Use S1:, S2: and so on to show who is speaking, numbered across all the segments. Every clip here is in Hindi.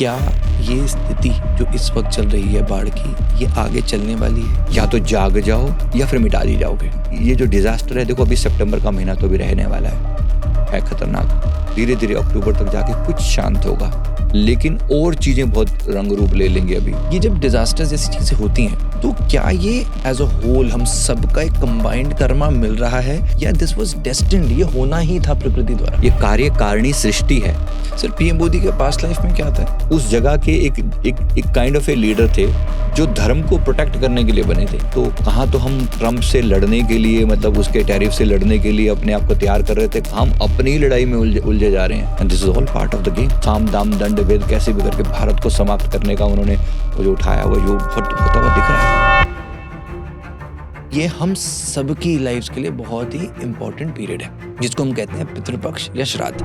S1: क्या ये स्थिति जो इस वक्त चल रही है बाढ़ की, ये आगे चलने वाली है? या तो जाग जाओ या फिर मिटा दी जाओगे। ये जो डिजास्टर है, देखो अभी सितंबर का महीना तो भी रहने वाला है खतरनाक। धीरे धीरे अक्टूबर तक जाके कुछ शांत होगा, लेकिन और चीजें बहुत रंग रूप ले लेंगे। अभी ये जब डिजास्टर जैसी चीजें होती हैं, तो क्या ये एज अ होल हम सबका एक कंबाइंड कर्मा मिल रहा है, या दिस वाज डेस्टिन्ड, ये होना ही था प्रकृति द्वारा? ये कार्य कारिणी सृष्टि है। सर, पीएम मोदी के पास्ट लाइफ में क्या था? उस जगह के एक काइंड ऑफ ए लीडर थे जो धर्म को प्रोटेक्ट करने के लिए बने थे। तो कहाँ तो हम ट्रम्प से लड़ने के लिए, मतलब उसके टैरिफ से लड़ने के लिए अपने आप को तैयार कर रहे थे, हम अपनी लड़ाई में उलझे जा रहे हैं। And this is all part of the game. साम दाम दंड भेद कैसे भी करके भारत को समाप्त करने का उन्होंने वो जो उठाया, वो जो होता हुआ दिख रहा है। ये हम सबकी लाइफ के लिए बहुत ही इंपॉर्टेंट पीरियड है, जिसको हम कहते हैं पितृपक्ष या श्राद्ध।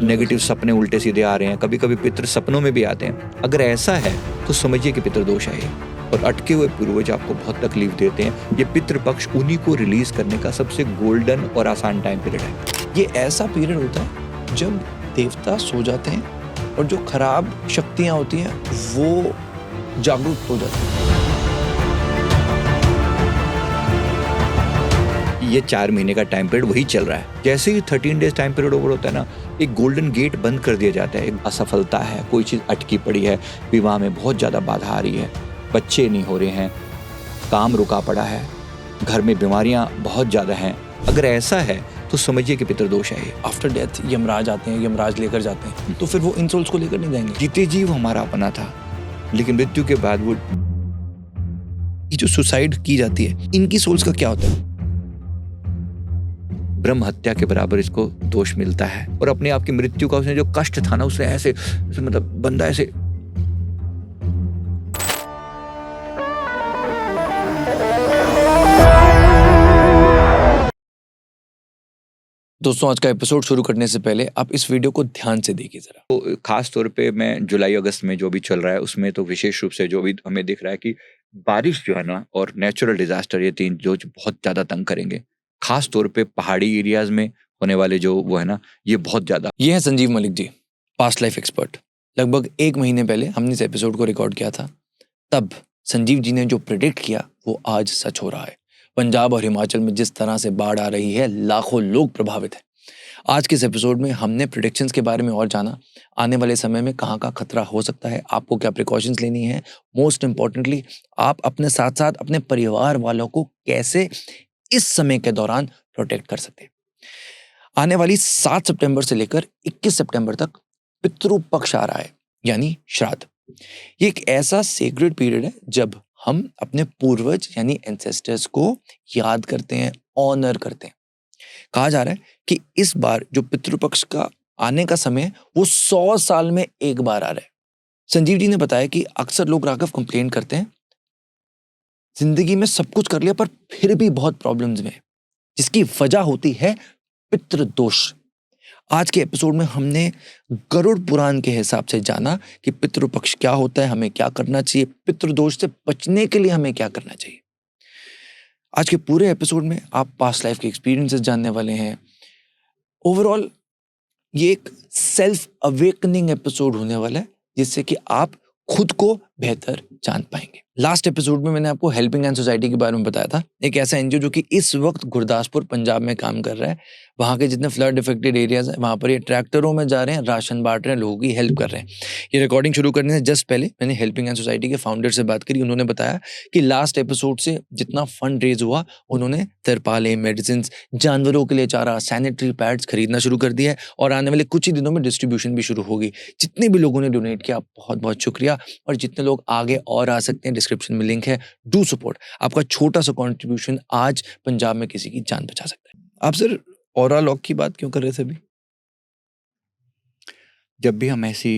S1: नेगेटिव सपने उल्टे सीधे आ रहे हैं, कभी कभी पितृ सपनों में भी आते हैं। अगर ऐसा है तो समझिए कि पितृदोष है ये, और अटके हुए पूर्वज आपको बहुत तकलीफ देते हैं। ये पितृपक्ष उन्हीं को रिलीज करने का सबसे गोल्डन और आसान टाइम पीरियड है। ये ऐसा पीरियड होता है जब देवता सो जाते हैं और जो खराब शक्तियां होती हैं वो जागरूक हो जाती हैं। ये 4 महीने का टाइम पीरियड वही चल रहा है। जैसे ही 13 डेज टाइम पीरियड ओवर होता है ना, एक गोल्डन गेट बंद कर दिया जाता है। एक असफलता है, कोई चीज अटकी पड़ी है, विवाह में बहुत ज्यादा बाधा आ रही है, बच्चे नहीं हो रहे हैं, काम रुका पड़ा है, घर में बीमारियां बहुत ज्यादा हैं। अगर ऐसा है तो समझिए कि पितृदोष है ये। आफ्टर डेथ यमराज आते हैं, यमराज लेकर जाते हैं, तो फिर वो इन सोल्स को लेकर नहीं जाएंगे। जीते जी वो हमारा अपना था, लेकिन मृत्यु के बाद वो ये जो सुसाइड की जाती है, इनकी सोल्स का क्या होता है? ब्रह्म हत्या के बराबर इसको दोष मिलता है। और अपने आप की मृत्यु का उसने जो कष्ट था ना, उससे ऐसे मतलब बंदा ऐसे। दोस्तों, आज का एपिसोड शुरू करने से पहले आप इस वीडियो को ध्यान से देखिए जरा। तो खास तौर पे मैं जुलाई अगस्त में जो भी चल रहा है उसमें तो विशेष रूप से जो भी हमें दिख रहा है कि बारिश जो है ना और नेचुरल डिजास्टर, ये तीन जो बहुत ज्यादा तंग करेंगे। खास तौर पे पहाड़ी एरियाज में होने वाले जो वो है ना, ये बहुत ज्यादा। ये है Sanjeev Malik ji, past life expert. लगभग 1 महीने पहले हमने इस एपिसोड को रिकॉर्ड किया था। तब संजीव जी ने जो प्रेडिक्ट किया वो आज सच हो रहा है। पंजाब और हिमाचल में जिस तरह से बाढ़ आ रही है, लाखों लोग प्रभावित हैं। आज के इस एपिसोड में हमने प्रेडिक्शंस के बारे में और जाना, आने वाले समय में कहाँ का खतरा हो सकता है, आपको क्या प्रिकॉशंस लेनी है, मोस्ट इंपॉर्टेंटली आप अपने साथ साथ अपने परिवार वालों को कैसे इस समय के दौरान प्रोटेक्ट कर सकते हैं। आने वाली 7 सितंबर से लेकर 21 सितंबर तक पितृपक्ष आ रहा है, यानी श्राद्ध। ये एक ऐसा सेक्रेड पीरियड है जब हम अपने पूर्वज यानी एंसेस्टर्स को याद करते हैं, ऑनर करते हैं। कहा जा रहा है कि इस बार जो पितृपक्ष का आने का समय है वो 100 साल में एक बार आ रहा है। संजीव जी ने बताया कि अक्सर लोग राघव कंप्लेन करते हैं, जिंदगी में सब कुछ कर लिया पर फिर भी बहुत प्रॉब्लम्स में है, जिसकी वजह होती है पितृदोष। आज के एपिसोड में हमने गरुड़ पुराण के हिसाब से जाना कि पितृपक्ष क्या होता है, हमें क्या करना चाहिए, पितृदोष से बचने के लिए हमें क्या करना चाहिए। आज के पूरे एपिसोड में आप पास्ट लाइफ के एक्सपीरियंसेस जानने वाले हैं। ओवरऑल ये एक सेल्फ अवेकनिंग एपिसोड होने वाला है, जिससे कि आप खुद को बेहतर जान पाएंगे। लास्ट एपिसोड में मैंने आपको हेल्पिंग हैंड सोसाइटी के बारे में बताया था, एक ऐसा एनजीओ जो कि इस वक्त गुरदासपुर पंजाब में काम कर रहा है। वहाँ के जितने फ्लड इफेक्टेड एरियाज हैं वहाँ पर ये ट्रैक्टरों में जा रहे हैं, राशन बांट रहे हैं, लोगों की हेल्प कर रहे हैं। ये रिकॉर्डिंग शुरू करने से जस्ट पहले मैंने हेल्पिंग हैंड सोसाइटी के फाउंडर से बात करी। उन्होंने बताया कि लास्ट एपिसोड से जितना फंड रेज हुआ, उन्होंने तिरपालें, मेडिसिन, जानवरों के लिए चारा, सैनिटरी पैड्स खरीदना शुरू कर दिया है और आने वाले कुछ ही दिनों में डिस्ट्रीब्यूशन भी शुरू होगी। जितने भी लोगों ने डोनेट किया, बहुत बहुत शुक्रिया। और जितने लोग आगे और आ सकते हैं, डिस्क्रिप्शन में लिंक है, डू सपोर्ट। आपका छोटा सा कंट्रीब्यूशन आज पंजाब में किसी की जान बचा सकता है। आप सर ऑरा लॉक की बात क्यों कर रहे थे अभी? जब भी हम ऐसी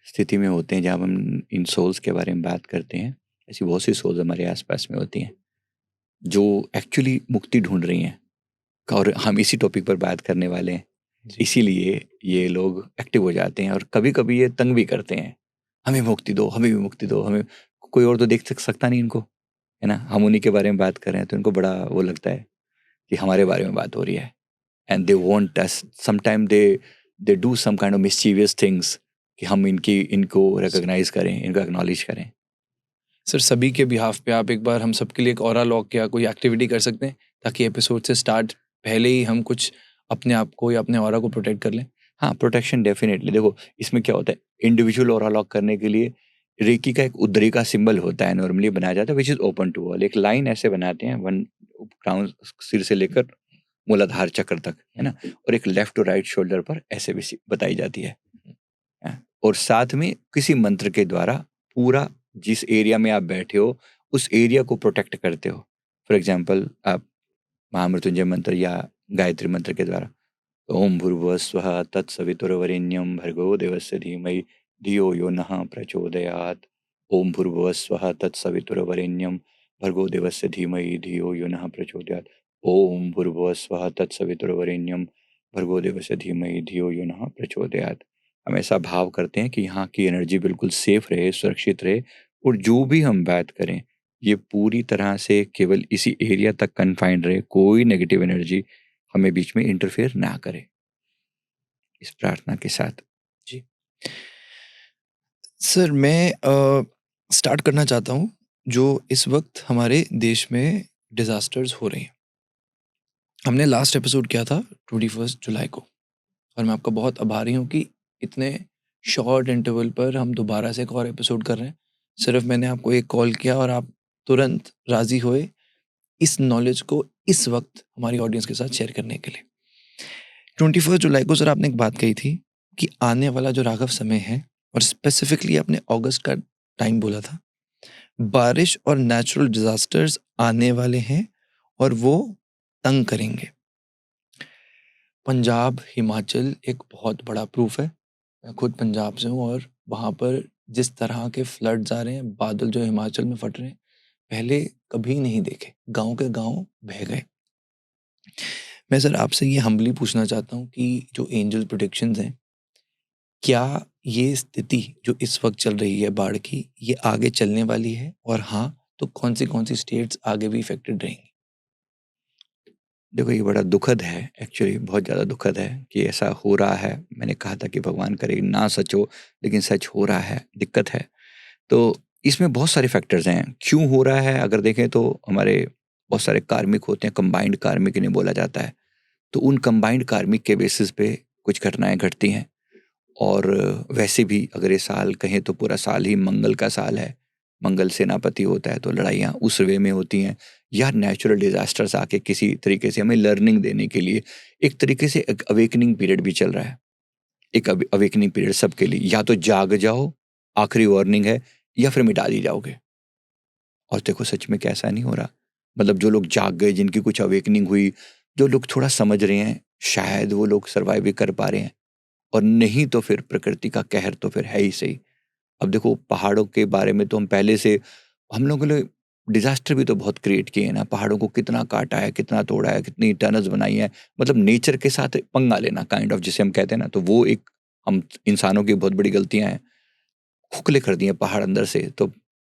S1: स्थिति में होते हैं जब हम इन सोल्स के बारे में बात करते हैं, ऐसी बहुत सी सोल्स हमारे आसपास में होती हैं जो एक्चुअली मुक्ति ढूंढ रही हैं, और हम इसी टॉपिक पर बात करने वाले हैं। इसीलिए ये लोग एक्टिव हो जाते हैं और कभी कभी ये तंग भी करते हैं, हमें मुक्ति दो, हमें भी मुक्ति दो, हमें। कोई और तो देख सकता नहीं इनको, है ना। हम उन्हीं के बारे में बात कर रहे हैं तो इनको बड़ा वो लगता है कि हमारे बारे में बात हो रही है। and they want us, sometimes they do some kind of mischievous things कि हम इनको recognize करें, इनको acknowledge करें.
S2: सर सभी के बिहाफ पे आप एक बार हम सबके लिए एक ऑरा लॉक या कोई एक्टिविटी कर सकते हैं ताकि एपिसोड से स्टार्ट पहले ही हम कुछ अपने आप को या अपने ऑरा को प्रोटेक्ट कर लें.
S1: हाँ, प्रोटेक्शन डेफिनेटली. देखो इसमें क्या होता है, इंडिविजुअल ऑरा लॉक करने के लिए रेकी का एक उद्री का सिंबल होता है, नॉर्मली बनाया जाता है, which is open to all. एक लाइन ऐसे बनाते हैं, वन क्राउन सिर से लेकर मूलाधार चक्र तक, है ना, और एक लेफ्ट और राइट शोल्डर पर ऐसे भी बताई जाती है. और साथ में किसी मंत्र के द्वारा पूरा जिस एरिया में आप बैठे हो उस एरिया को प्रोटेक्ट करते हो. फॉर एग्जाम्पल आप महामृत्युंजय मंत्र या गायत्री मंत्र के द्वारा ओम भूर्भुवः स्वः तत्सवितुर्वरेण्यं भर्गो देवस्य धीमहि धियो यो नः प्रचोदयात्. ओम भूर्भुवः स्वः तत्सवितुर्वरेण्यं भर्गो देवस्य धीमहि धियो यो नः प्रचोदयात्. ओम भूर्भुवः स्वः तत्सवितुर्वरेण्यं भर्गो देवस्य धीमहि धियो यो नः प्रचोदयात्. हम ऐसा भाव करते हैं कि यहाँ की एनर्जी बिल्कुल सेफ रहे, सुरक्षित रहे, और जो भी हम बात करें ये पूरी तरह से केवल इसी एरिया तक कन्फाइंड रहे, कोई नेगेटिव एनर्जी हमें बीच में इंटरफेयर ना करे, इस प्रार्थना के साथ.
S2: जी सर, मैं स्टार्ट करना चाहता हूँ जो इस वक्त हमारे देश में डिजास्टर्स हो रहे हैं. हमने लास्ट एपिसोड किया था 21 जुलाई को, और मैं आपका बहुत आभारी हूँ कि इतने शॉर्ट इंटरवल पर हम दोबारा से एक और एपिसोड कर रहे हैं. सिर्फ मैंने आपको एक कॉल किया और आप तुरंत राजी हुए इस नॉलेज को इस वक्त हमारी ऑडियंस के साथ शेयर करने के लिए. 21 जुलाई को सर आपने एक बात कही थी कि आने वाला जो राघव समय है, और स्पेसिफिकली आपने अगस्त का टाइम बोला था, बारिश और नेचुरल डिजास्टर्स आने वाले हैं और वो तंग करेंगे. पंजाब, हिमाचल एक बहुत बड़ा प्रूफ है. मैं खुद पंजाब से हूँ और वहाँ पर जिस तरह के फ्लड्स आ रहे हैं, बादल जो हिमाचल में फट रहे हैं, पहले कभी नहीं देखे. गांव के गांव बह गए. मैं सर आपसे ये हम्बली पूछना चाहता हूँ कि जो एंजल प्रेडिक्शंस हैं, क्या ये स्थिति जो इस वक्त चल रही है बाढ़ की, ये आगे चलने वाली है, और हाँ तो कौन सी स्टेट्स आगे भी इफेक्टेड रहेंगी?
S1: देखो ये बड़ा दुखद है, एक्चुअली बहुत ज़्यादा दुखद है कि ऐसा हो रहा है. मैंने कहा था कि भगवान करे ना सच हो, लेकिन सच हो रहा है, दिक्कत है. तो इसमें बहुत सारे फैक्टर्स हैं क्यों हो रहा है. अगर देखें तो हमारे बहुत सारे कार्मिक होते हैं, कंबाइंड कार्मिक इन्हें बोला जाता है. तो उन कंबाइंड कार्मिक के बेसिस पे कुछ घटनाएं घटती हैं. और वैसे भी अगर ये साल कहें तो पूरा साल ही मंगल का साल है, मंगल सेनापति होता है, तो लड़ाइयाँ उस वे में होती हैं. या नेचुरल डिजास्टर्स आके किसी तरीके से हमें लर्निंग देने के लिए एक तरीके से एक अवेकनिंग पीरियड भी चल रहा है. एक अवेकनिंग पीरियड सबके लिए, या तो जाग जाओ, आखिरी वार्निंग है, या फिर मिटा दी जाओगे. और देखो सच में कैसा नहीं हो रहा. मतलब जो लोग जाग गए, जिनकी कुछ अवेकनिंग हुई, जो लोग थोड़ा समझ रहे हैं, शायद वो लोग सर्वाइव भी कर पा रहे हैं. और नहीं तो फिर प्रकृति का कहर तो फिर है ही सही. अब देखो पहाड़ों के बारे में तो हम पहले से, हम लोगों ने डिजास्टर भी तो बहुत क्रिएट किए हैं ना. पहाड़ों को कितना काटा है, कितना तोड़ा है, कितनी टनल्स बनाई है. मतलब नेचर के साथ पंगा लेना काइंड ऑफ, जिसे हम कहते हैं ना, तो वो एक हम इंसानों की बहुत बड़ी गलतियां हैं. खोखले कर दिए पहाड़ अंदर से, तो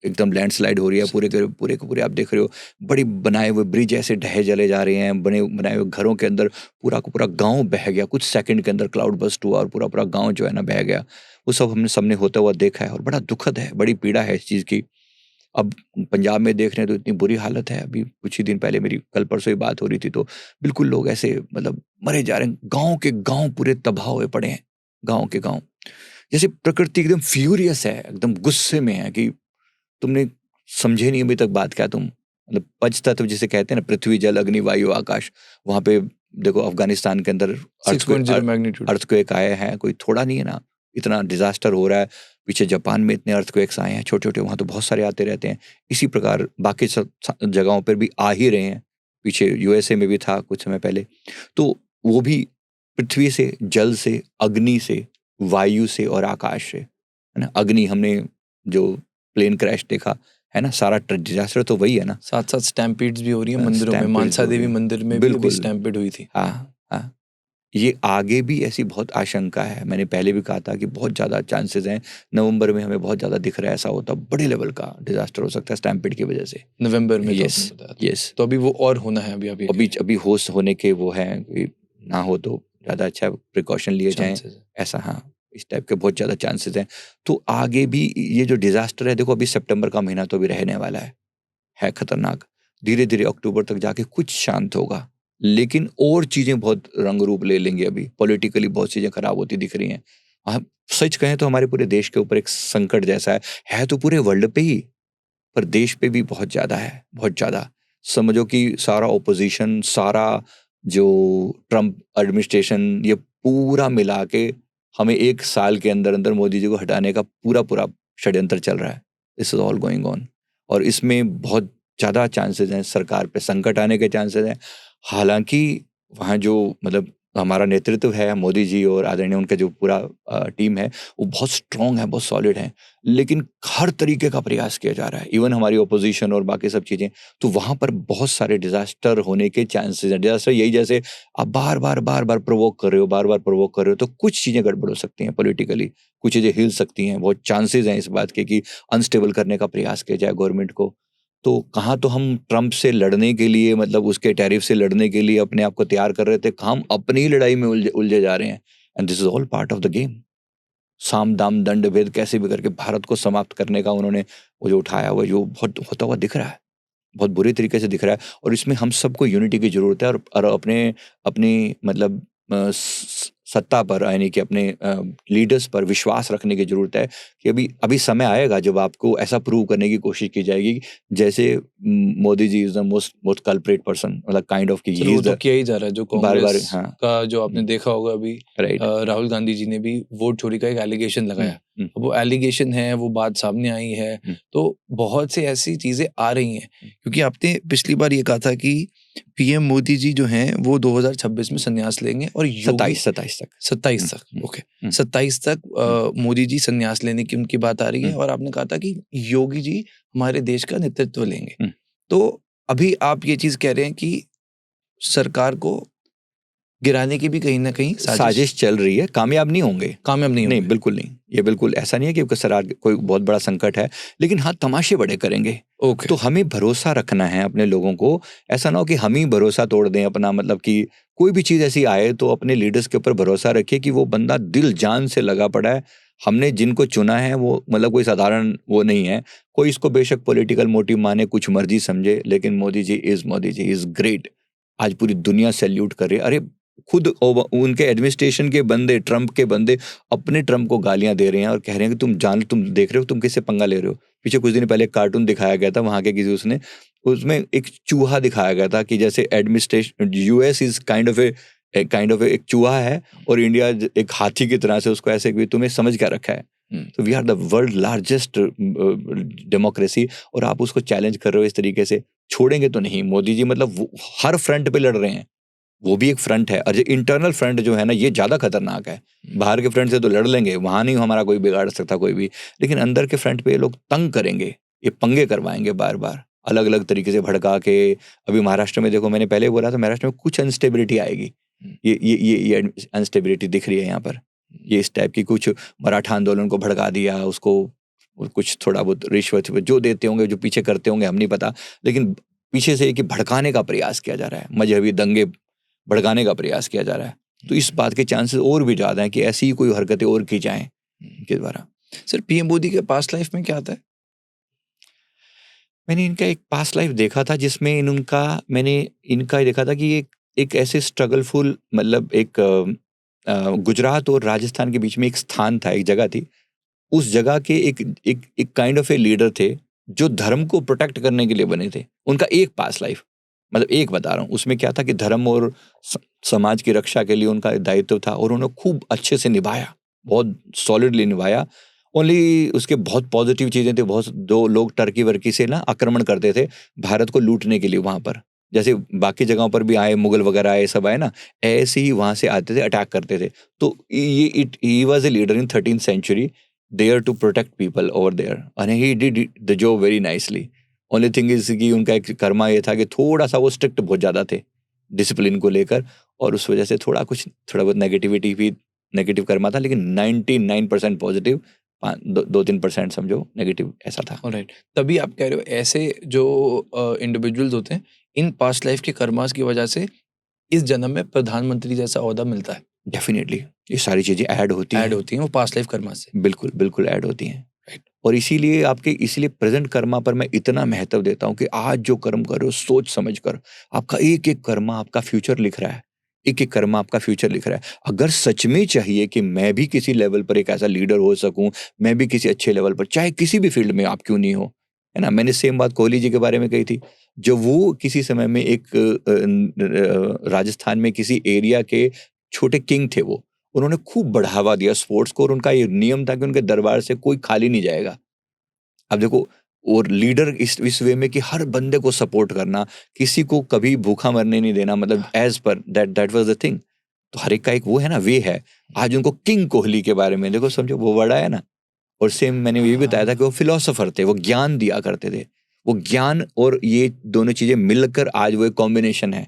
S1: एकदम लैंडस्लाइड हो रही है पूरे के पूरे. आप देख रहे हो बड़ी बनाए हुए ब्रिज ऐसे ढहे जले जा रहे हैं, बनाए हुए घरों के अंदर पूरा का पूरा गांव बह गया. कुछ सेकंड के अंदर क्लाउड बस्ट हुआ और पूरा गांव जो है ना बह गया. वो सब हमने सबने होता हुआ देखा है, और बड़ा दुखद है, बड़ी पीड़ा है इस चीज़ की. अब पंजाब में देख रहे हैं तो इतनी बुरी हालत है. अभी कुछ ही दिन पहले मेरी कल परसों ही बात हो रही थी, तो बिल्कुल लोग ऐसे मतलब मरे जा रहे हैं. गाँव के गाँव पूरे तबाह हुए पड़े हैं, गाँव के गाँव. जैसे प्रकृति एकदम फ्यूरियस है, एकदम गुस्से में है कि तुमने समझे नहीं अभी तक बात क्या. तुम मतलब पंच तत्व जिसे कहते हैं ना, पृथ्वी जल अग्नि वायु आकाश. वहां पे देखो अफगानिस्तान के अंदर
S2: 6.0 मैग्नीट्यूड
S1: अर्थक्वेक आए हैं, कोई थोड़ा नहीं है ना. इतना डिजास्टर हो रहा है. पीछे जापान में इतने अर्थक्वेक्स आए हैं छोटे छोटे, वहां तो बहुत सारे आते रहते हैं. इसी प्रकार बाकी सब जगहों पर भी आ ही रहे हैं. पीछे यूएसए में भी था कुछ समय पहले. तो वो भी पृथ्वी से, जल से, अग्नि से, वायु से और आकाश से, है ना. अग्नि हमने जो प्लेन क्रैश देखा है ना, सारा डिजास्टर तो वही है ना.
S2: साथ साथ स्टैम्पीड्स भी हो रही है मंदिरों में. मानसा देवी मंदिर में भी अभी स्टैम्पीड हुई थी.
S1: हाँ हाँ. ये आगे भी ऐसी बहुत आशंका है. मैंने पहले भी कहा था कि बहुत ज़्यादा चांसेस हैं. नवंबर में हमें बहुत ज़्यादा दिख रहा है ऐसा होता, बड़े लेवल का डिजास्टर हो सकता है स्टैम्पीड की वजह से.
S2: नवंबर में.
S1: यस.
S2: तो अभी वो और होना है. अभी
S1: होस्ट होने के वो है. ना हो तो ज़्यादा अच्छा, प्रिकॉशन लिए जाएं,
S2: चांसेस है।
S1: ऐसा। हाँ, इस टाइप के बहुत ज़्यादा चांसेस हैं। तो आगे भी ये जो डिज़ास्टर है, देखो अभी सितंबर का महीना तो अभी रहने वाला है खतरनाक। धीरे-धीरे अक्टूबर तक जाके कुछ शांत होगा, लेकिन और चीज़ें बहुत रंग रूप ले लेंगी। अभी पॉलिटिकली बहुत चीज़ें खराब होती दिख रही हैं। हम सच कहें तो हमारे पूरे देश के ऊपर एक संकट जैसा है तो पूरे वर्ल्ड पे ही, पर देश पे भी बहुत ज़्यादा है, बहुत ज़्यादा। समझो कि सारा ऑपोज़िशन, सारा जो ट्रम्प एडमिनिस्ट्रेशन, ये पूरा मिला के हमें 1 साल के अंदर-अंदर मोदी जी को हटाने का पूरा-पूरा षड्यंत्र चल रहा है। This is all going on, और इसमें बहुत ज़्यादा चांसेस हैं सरकार पे संकट आने के चांसेस हैं। हालाँकि वहाँ जो मतलब हमारा नेतृत्व है, मोदी जी और आदरणीय उनका जो पूरा टीम है, वो बहुत स्ट्रॉन्ग है, बहुत सॉलिड है। लेकिन हर तरीके का प्रयास किया जा रहा है, इवन हमारी ऑपोजिशन और बाकी सब चीज़ें। तो वहाँ पर बहुत सारे डिज़ास्टर होने के चांसेस हैं। डिज़ास्टर यही, जैसे आप बार-बार प्रोवोक कर रहे हो, बार-बार प्रोवोक कर रहे हो, तो कुछ चीज़ें गड़बड़ हो सकती हैं पॉलिटिकली, कुछ चीज़ें हिल सकती हैं। बहुत चांसेस हैं इस बात के कि अनस्टेबल करने का प्रयास किया जाए गवर्नमेंट को। तो कहाँ तो हम ट्रम्प से लड़ने के लिए, मतलब उसके टैरिफ से लड़ने के लिए अपने आप को तैयार कर रहे थे, कहाँ हम अपनी ही लड़ाई में उलझे उलझे जा रहे हैं। And this is all part of the game. साम दाम दंड भेद कैसे भी करके भारत को समाप्त करने का उन्होंने वो जो उठाया हुआ, जो बहुत होता हुआ दिख रहा है, बहुत बुरी तरीके से दिख रहा है। और इसमें हम सबको यूनिटी की जरूरत है, और अपने अपनी मतलब सत्ता पर, यानी कि अपने लीडर्स पर विश्वास रखने की जरूरत है कि अभी अभी समय आएगा जब आपको ऐसा प्रूव करने की कोशिश की जाएगी कि जैसे Modi ji is the most most culprit person, मतलब काइंड ऑफ कि
S2: सर
S1: ही
S2: वो
S1: इज
S2: तो
S1: द
S2: किया ही जा रहा है, जो
S1: बार बार।
S2: कांग्रेस
S1: हाँ।
S2: का जो आपने देखा होगा अभी
S1: राइट।
S2: राहुल गांधी जी ने भी वोट चोरी का एक एलिगेशन लगाया। अब वो एलिगेशन है, वो बात सामने आई है, तो बहुत से ऐसी चीजें आ रही हैं। क्योंकि आपने पिछली बार ये कहा था कि पीएम मोदी जी जो हैं वो 2026 में संन्यास लेंगे और योगी
S1: 27 तक।
S2: 27 तक, ओके, 27 तक मोदी जी संन्यास लेने की उनकी बात आ रही है। और आपने कहा था कि योगी जी हमारे देश का नेतृत्व लेंगे। तो अभी आप ये चीज कह रहे हैं कि सरकार को गिराने की भी कहीं ना कहीं
S1: साजिश चल रही है, कामयाब नहीं होंगे।
S2: कामयाब नहीं
S1: नहीं,
S2: होंगे।
S1: बिल्कुल नहीं। ये बिल्कुल ऐसा नहीं है कि सरकार कोई बहुत बड़ा संकट है, लेकिन हाँ तमाशे बड़े करेंगे।
S2: ओके,
S1: तो हमें भरोसा रखना है अपने लोगों को। ऐसा ना हो कि हम ही भरोसा तोड़ दें अपना, मतलब कि कोई भी चीज़ ऐसी आए तो अपने लीडर्स के ऊपर भरोसा रखिए कि वो बंदा दिल जान से लगा पड़ा है। हमने जिनको चुना है वो मतलब कोई साधारण वो नहीं है। कोई इसको बेशक पॉलिटिकल मोटिव माने, कुछ मर्जी समझे, लेकिन मोदी जी इज ग्रेट। आज पूरी दुनिया सैल्यूट कर रही है। अरे खुद उनके एडमिनिस्ट्रेशन के बंदे, ट्रम्प के बंदे अपने ट्रम्प को गालियां दे रहे हैं और कह रहे हैं कि तुम देख रहे हो, तुम किससे पंगा ले रहे हो। पीछे कुछ दिन पहले एक कार्टून दिखाया गया था वहां के किसी, उसने उसमें एक चूहा दिखाया गया था कि जैसे administration US is kind of एक चूहा है, और इंडिया एक हाथी की तरह से उसको ऐसे कि तुम्हें समझ क्या रखा है। तो we are the world largest democracy, और आप उसको चैलेंज कर रहे हो इस तरीके से, छोड़ेंगे तो नहीं। मोदी जी मतलब हर फ्रंट पे लड़ रहे हैं, वो भी एक फ्रंट है। और जो इंटरनल फ्रंट जो है ना, ये ज्यादा खतरनाक है। बाहर के फ्रंट से तो लड़ लेंगे, वहां नहीं हमारा कोई बिगाड़ सकता कोई भी, लेकिन अंदर के फ्रंट पे ये लोग तंग करेंगे, ये पंगे करवाएंगे बार बार अलग अलग तरीके से भड़का के। अभी महाराष्ट्र में देखो, मैंने पहले बोला था महाराष्ट्र में कुछ अनस्टेबिलिटी आएगी। ये अनस्टेबिलिटी दिख रही है यहाँ पर। ये इस टाइप की कुछ मराठा आंदोलन को भड़का दिया, उसको कुछ थोड़ा बहुत रिश्वत जो देते होंगे, जो पीछे करते होंगे, हम नहीं पता, लेकिन पीछे से कि भड़काने का प्रयास किया जा रहा है, मजहबी दंगे भड़काने का प्रयास किया जा रहा है। तो इस बात के चांसेस और भी ज्यादा हैं कि ऐसी ही कोई हरकतें और की जाएं इनके द्वारा।
S2: सर पीएम मोदी के पास्ट लाइफ में क्या आता है?
S1: मैंने इनका एक पास्ट लाइफ देखा था जिसमें मैंने इनका देखा था कि एक ऐसे स्ट्रगलफुल, मतलब एक गुजरात और राजस्थान के बीच में एक स्थान था, एक जगह थी। उस जगह के एक काइंड ऑफ ए लीडर थे जो धर्म को प्रोटेक्ट करने के लिए बने थे। उनका एक पास्ट लाइफ, मतलब एक बता रहा हूँ, उसमें क्या था कि धर्म और समाज की रक्षा के लिए उनका दायित्व था, और उन्होंने खूब अच्छे से निभाया, बहुत सॉलिडली निभाया। ओनली उसके बहुत पॉजिटिव चीजें थी। बहुत दो लोग टर्की वर्की से ना आक्रमण करते थे भारत को लूटने के लिए वहां पर, जैसे बाकी जगहों पर भी आए, मुगल वगैरह आए, सब आए ना, ऐसे ही वहां से आते थे, अटैक करते थे। तो ये it he was a leader in 13th century there to protect people over there, and he did the job very nicely. Only thing is कि उनका एक कर्मा ये था कि थोड़ा सा वो स्ट्रिक्ट बहुत ज्यादा थे डिसिप्लिन को लेकर, और उस वजह से थोड़ा बहुत नेगेटिविटी भी, नेगेटिव कर्मा था, लेकिन 99% पॉजिटिव, 2-3% समझो नेगेटिव, ऐसा था।
S2: ऑलराइट, तभी आप कह रहे हो ऐसे जो इंडिविजुअल्स होते हैं इन पास्ट लाइफ के कर्मास की वजह से इस जन्म में प्रधानमंत्री जैसा ओहदा मिलता है,
S1: डेफिनेटली ये सारी चीजें ऐड होती
S2: ऐड
S1: हैं,
S2: होती हैं वो पास्ट लाइफ कर्मा से।
S1: बिल्कुल बिल्कुल ऐड होती हैं।
S2: Right.
S1: और इसीलिए प्रेजेंट कर्मा पर मैं इतना महत्व देता हूँ कि आज जो कर्म कर रहे हो सोच समझ कर, आपका एक एक कर्मा आपका फ्यूचर लिख रहा है, एक एक कर्मा आपका फ्यूचर लिख रहा है। अगर सच में चाहिए कि मैं भी किसी लेवल पर एक ऐसा लीडर हो सकूं, मैं भी किसी अच्छे लेवल पर, चाहे किसी भी फील्ड में आप क्यों नहीं हो, है ना। मैंने सेम बात कोहली जी के बारे में कही थी। जब वो किसी समय में एक राजस्थान में किसी एरिया के छोटे किंग थे, वो उन्होंने खूब बढ़ावा दिया स्पोर्ट्स को, और उनका ये नियम था कि उनके दरबार से कोई खाली नहीं जाएगा। अब देखो, और लीडर इस वे में कि हर बंदे को सपोर्ट करना, किसी को कभी भूखा मरने नहीं देना, मतलब as per that was the thing. तो हर एक का एक वो है ना, वे है। आज उनको किंग कोहली के बारे में देखो, समझो वो बड़ा है ना। और सेम मैंने ये भी बताया था कि वो फिलोसोफर थे, वो ज्ञान दिया करते थे। वो ज्ञान और ये दोनों चीजें मिलकर आज वो एक कॉम्बिनेशन है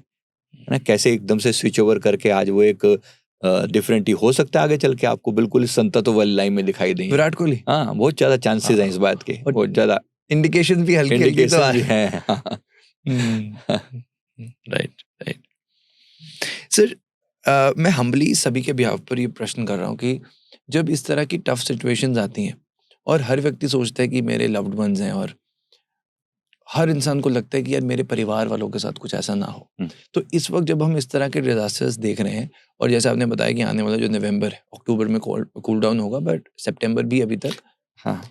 S1: ना। कैसे एकदम से स्विच ओवर करके आज वो एक डिफरेंट ही हो सकता है आगे चल के, आपको बिल्कुल संतत्व वाली लाइन में दिखाई देंगे।
S2: विराट कोहली,
S1: हाँ, बहुत ज्यादा चांसेस हैं इस बात के,
S2: और
S1: बहुत ज्यादा
S2: इंडिकेशन भी हल्की हल्की तो आ
S1: इंडिकेशन भी
S2: रही
S1: है।
S2: Right right. सर, मैं हम्बली सभी के बिहाफ पर ये प्रश्न कर रहा हूँ कि जब इस तरह की टफ सिचुएशंस आती हैं और हर व्यक्ति सोचता है कि मेरे लव्ड वंस हैं, और हर इंसान को लगता है कि यार मेरे परिवार वालों के साथ कुछ ऐसा ना हो, तो इस वक्त जब हम इस तरह के डिजास्टर्स देख रहे हैं, और जैसे आपने बताया कि आने वाला जो नवंबर है, अक्टूबर में कूल डाउन होगा, बट सितंबर भी अभी तक,
S1: हाँ,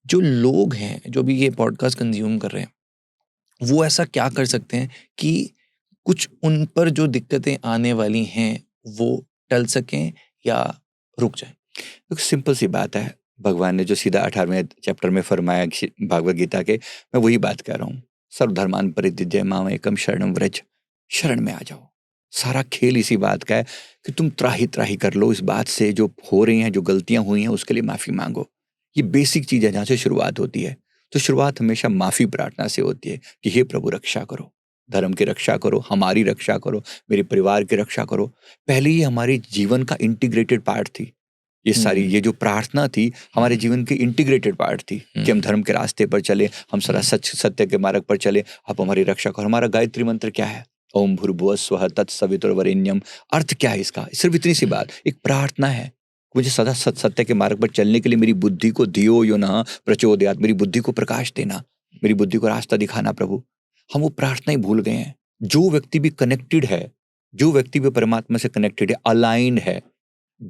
S2: जो लोग हैं जो भी ये पॉडकास्ट कंज्यूम कर रहे हैं, वो ऐसा क्या कर सकते हैं कि कुछ उन पर जो दिक्कतें आने वाली हैं वो टल सकें या रुक जाएं?
S1: तो सिंपल सी बात है। भगवान ने जो सीधा 18वें चैप्टर में फरमाया भागवत गीता के, मैं वही बात कह रहा हूँ। सर्वधर्मान परित्यज्य माम एकम शरणम व्रज, शरण में आ जाओ। सारा खेल इसी बात का है कि तुम त्राही त्राही कर लो इस बात से, जो हो रही हैं, जो गलतियां हुई हैं उसके लिए माफी मांगो। ये बेसिक चीज है जहाँ से शुरुआत होती है। तो शुरुआत हमेशा माफी प्रार्थना से होती है कि हे प्रभु रक्षा करो, धर्म की रक्षा करो, हमारी रक्षा करो, मेरे परिवार की रक्षा करो। पहले ये हमारे जीवन का इंटीग्रेटेड पार्ट थी। ये सारी ये जो प्रार्थना थी हमारे जीवन की इंटीग्रेटेड पार्ट थी कि हम धर्म के रास्ते पर चले, हम सदा सत्य के मार्ग पर चले। आप हमारी रक्षा करो। हमारा गायत्री मंत्र क्या है? ओम भूर्भुवः स्वः तत्सवितुर्वरेण्यम। अर्थ क्या है इसका? सिर्फ इतनी सी बात, एक प्रार्थना है। मुझे सदा सत्य के मार्ग पर चलने के लिए मेरी बुद्धि को धियो यो नः प्रचोदयात्, मेरी बुद्धि को प्रकाश देना, मेरी बुद्धि को रास्ता दिखाना प्रभु। हम वो प्रार्थना ही भूल गए हैं। जो व्यक्ति भी कनेक्टेड है, जो व्यक्ति भी परमात्मा से कनेक्टेड है, अलाइंड है,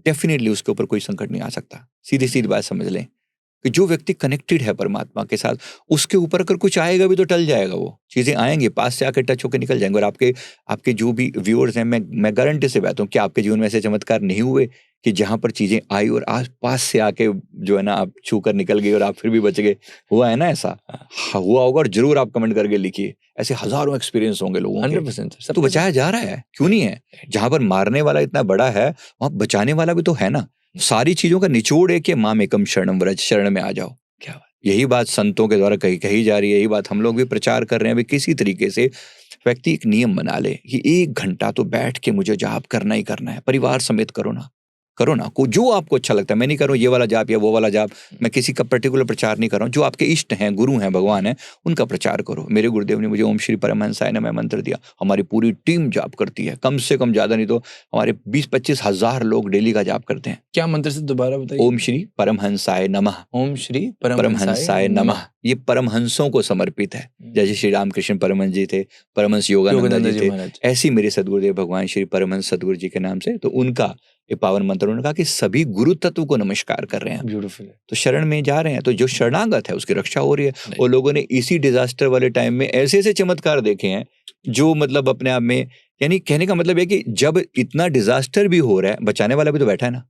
S1: डेफिनेटली उसके ऊपर कोई संकट नहीं आ सकता। सीधी सीधी बात समझ लें कि जो व्यक्ति कनेक्टेड है परमात्मा के साथ, उसके ऊपर अगर कुछ आएगा भी तो टल जाएगा। वो चीजें आएंगे, पास से आकर टच होकर निकल जाएंगे। और आपके जो भी व्यूअर्स हैं, मैं गारंटी से कहता हूँ कि आपके जीवन में ऐसे चमत्कार नहीं हुए कि जहां पर चीजें आई और आस पास से आके जो है ना आप छू कर निकल गई और आप फिर भी बच गए? हुआ है ना ऐसा? हाँ, हुआ होगा, और जरूर आप कमेंट करके लिखिए। ऐसे हजारों एक्सपीरियंस होंगे लोगों के।
S2: 100%।
S1: तो बचाया जा रहा है, क्यों नहीं है? जहां पर मारने वाला इतना बड़ा है, वहां बचाने वाला भी तो है ना। सारी चीजों का निचोड़ है कि माम एकम शरणम व्रज, शरण में आ जाओ।
S2: क्या बात।
S1: यही बात संतों के द्वारा कही जा रही है, यही बात हम लोग भी प्रचार कर रहे हैं। भी किसी तरीके से व्यक्ति एक नियम बना ले कि 1 घंटा तो बैठ के मुझे जाप करना ही करना है। परिवार समेत करो ना, करो ना। को जो आपको अच्छा लगता है, मैं नहीं कर रहा हूँ ये वाला जाप या वो वाला जाप, मैं किसी का पर्टिकुलर प्रचार नहीं कर रहा हूँ। जो आपके इष्ट हैं, गुरु हैं, भगवान हैं, उनका प्रचार करो। मेरे गुरुदेव ने मुझे ओम श्री परमहंसाय नमः मंत्र दिया। हमारी पूरी टीम जाप करती है, कम से कम, ज्यादा नहीं तो हमारे 20-25 हजार लोग डेली का जाप करते हैं।
S2: क्या मंत्र से दोबारा बताइए?
S1: ओम श्री परमहंसाय नमः।
S2: ओम श्री
S1: परमहंसाय नमः। ये परमहंसों को समर्पित है। जैसे श्री रामकृष्ण परमहंस जी थे, परमहंस योगानंद जी थे, ऐसी मेरे सदगुरुदेव भगवान श्री परमहंस सदगुरु जी के नाम से, तो उनका ये पावन मंत्र, उन्होंने कहा कि सभी गुरु तत्व को नमस्कार कर रहे हैं।
S2: ब्यूटीफुल।
S1: तो शरण में जा रहे हैं, तो जो शरणागत है उसकी रक्षा हो रही है। और लोगों ने इसी डिजास्टर वाले टाइम में ऐसे ऐसे चमत्कार देखे हैं जो मतलब अपने आप में, यानी कहने का मतलब है कि जब इतना डिजास्टर भी हो रहा है, बचाने वाला भी तो बैठा है ना।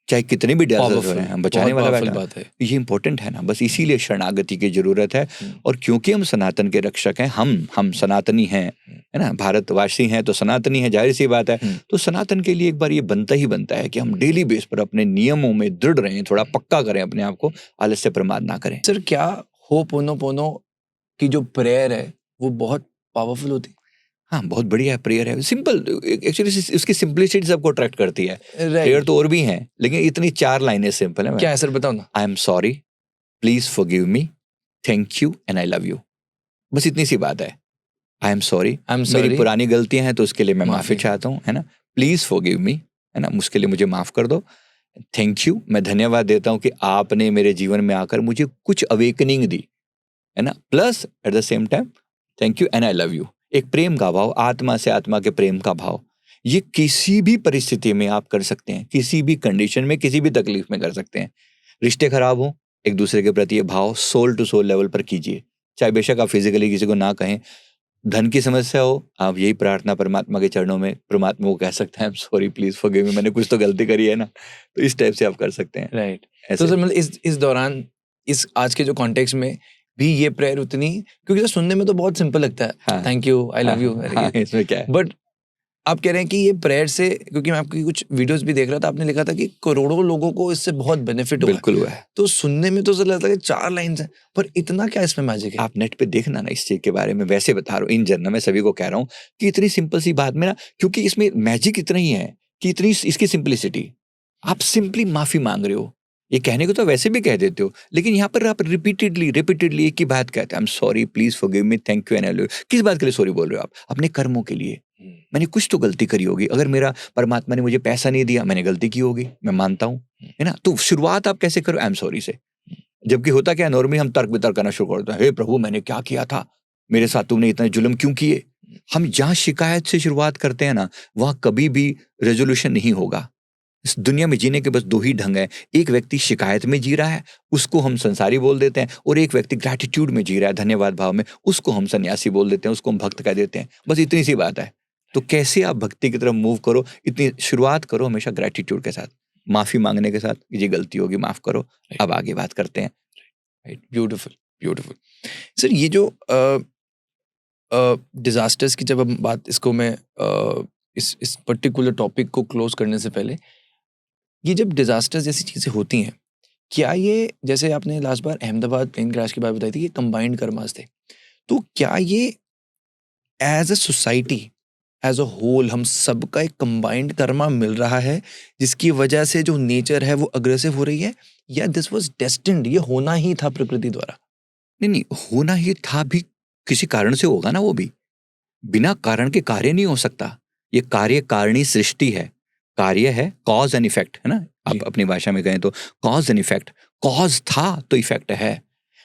S1: चाहे कितने भी डिजास्टर हो रहे हैं, बचाने वाला बैठा
S2: बात है।
S1: ये इंपॉर्टेंट है ना। बस इसीलिए शरणागति की जरूरत है। और क्योंकि हम सनातन के रक्षक हैं, हम सनातनी हैं, है ना, भारतवासी हैं तो सनातनी है, जाहिर सी बात है। तो सनातन के लिए एक बार ये बनता ही बनता है कि हम डेली बेस पर अपने नियमों में दृढ़ रहें, थोड़ा पक्का करें अपने आप को, आलस्य प्रमाद ना करें।
S2: सर, क्या होपोनोपोनो की जो प्रेयर है वो बहुत पावरफुल होती है?
S1: हाँ, बहुत बढ़िया प्रेयर है। सिंपल, एक्चुअली उसकी सिंपलिसिटी सबको अट्रैक्ट करती है। प्रेयर तो और भी हैं, लेकिन इतनी 4 लाइनें सिंपल है।
S2: क्या है सर, बताओ ना।
S1: I am sorry, please forgive me, thank you and I love you. बस इतनी सी बात है। आई एम सॉरी,
S2: I'm
S1: मेरी
S2: sorry.
S1: पुरानी गलतियां हैं तो उसके लिए मैं माफी
S2: माफी।
S1: चाहता हूँ, है ना, प्लीज फॉरगिव मी, है ना, उसके लिए मुझे माफ कर दो, थैंक यू, मैं धन्यवाद देता हूँ कि आपने मेरे जीवन में आकर मुझे कुछ अवेकनिंग दी, है ना, plus at the same time thank you and I love you. एक प्रेम का भाव, आत्मा से आत्मा के प्रेम का भाव, ये किसी भी परिस्थिति में आप कर सकते हैं, किसी भी कंडीशन में, किसी भी तकलीफ में कर सकते हैं। रिश्ते खराब हो, एक दूसरे के प्रति ये भाव सोल टू सोल लेवल पर कीजिए, चाहे बेशक आप फिजिकली किसी को ना कहें। धन की समस्या हो, आप यही प्रार्थना परमात्मा के चरणों में परमात्मा को कह सकते हैं, सॉरी प्लीज फॉरगिव मी, मैंने कुछ तो गलती करी है ना, तो इस टाइप से आप कर सकते हैं
S2: राइट। तो
S1: ऐसे।
S2: सर मतलब इस दौरान, इस आज के जो कॉन्टेक्स्ट में भी ये प्रेयर उतनी, क्योंकि सर सुनने में तो बहुत सिंपल लगता है,
S1: हाँ।
S2: Thank you, I love you,
S1: हाँ, इसमें क्या है,
S2: बट आप कह रहे हैं कि ये प्रेयर से, क्योंकि मैं आपकी कुछ वीडियोस भी देख रहा था, आपने लिखा था कि करोड़ों लोगों को इससे बहुत बेनिफिट हुआ है।
S1: बिल्कुल हुआ है।
S2: तो सुनने में तो सर लगता है कि 4 लाइन्स हैं, पर इतना क्या इसमें मैजिक है?
S1: आप नेट पे देखना ना इस चीज के बारे में, वैसे बता रहा हूँ इन जनरल, मैं सभी को कह रहा हूँ कि इतनी सिंपल सी बात में ना, क्योंकि इसमें मैजिक इतना ही है कि इतनी इसकी सिंपलिसिटी, आप सिंपली माफी मांग रहे हो, ये कहने को तो वैसे भी कह देते हो, लेकिन यहाँ पर आप रिपीटेडली एक ही बात कहते हैं, I am sorry, please forgive me, thank you and I love you. किस बात के लिए सॉरी बोल रहे हो आप? अपने कर्मों के लिए। मैंने कुछ तो गलती करी होगी, अगर मेरा परमात्मा ने मुझे पैसा नहीं दिया, मैंने गलती की होगी, मैं मानता हूँ, है ना। तो शुरुआत आप कैसे करो? आई एम सॉरी से। जबकि होता क्या है, नॉर्मली हम तर्क वितर्क करना शुरू करते हैं, हे प्रभु मैंने क्या किया था, मेरे साथ तुमने इतने जुल्म क्यों किए। हम जहाँ शिकायत से शुरुआत करते हैं ना, वहाँ कभी भी रेजोल्यूशन नहीं होगा। इस दुनिया में जीने के बस 2 ही ढंग है, एक व्यक्ति शिकायत में जी रहा है, उसको हम संसारी बोल देते हैं, और एक व्यक्ति ग्रैटिट्यूड में जी रहा है, धन्यवाद भाव में, उसको हम सन्यासी बोल देते हैं, उसको हम भक्त कह देते हैं। बस इतनी सी बात है। तो कैसे आप भक्ति की तरफ मूव करो, इतनी शुरुआत करो हमेशा ग्रैटिट्यूड के साथ, माफी मांगने के साथ, ये गलती होगी माफ करो, अब आगे बात करते हैं।
S2: Right, beautiful, beautiful. सर ये जो डिजास्टर्स की जब हम बात, इसको मैं इस पर्टिकुलर टॉपिक को क्लोज करने से पहले, ये जब डिजास्टर्स जैसी चीजें होती हैं, क्या ये, जैसे आपने लास्ट बार अहमदाबाद प्लेन क्रैश की बात बताई थी, ये कंबाइंड कर्मास थे, तो क्या ये as a society, as a whole, हम सबका एक कंबाइंड कर्मा मिल रहा है जिसकी वजह से जो नेचर है वो अग्रेसिव हो रही है, या दिस वाज डेस्टिन्ड, ये होना ही था प्रकृति द्वारा?
S1: नहीं, होना ही था भी, किसी कारण से होगा ना, वो भी बिना कारण के कार्य नहीं हो सकता। ये कार्य कारणी सृष्टि है, कार्य है कॉज एंड इफेक्ट, है ना,
S2: जी।
S1: आप अपनी भाषा में कहें तो कॉज एंड इफेक्ट, कॉज था तो इफेक्ट है।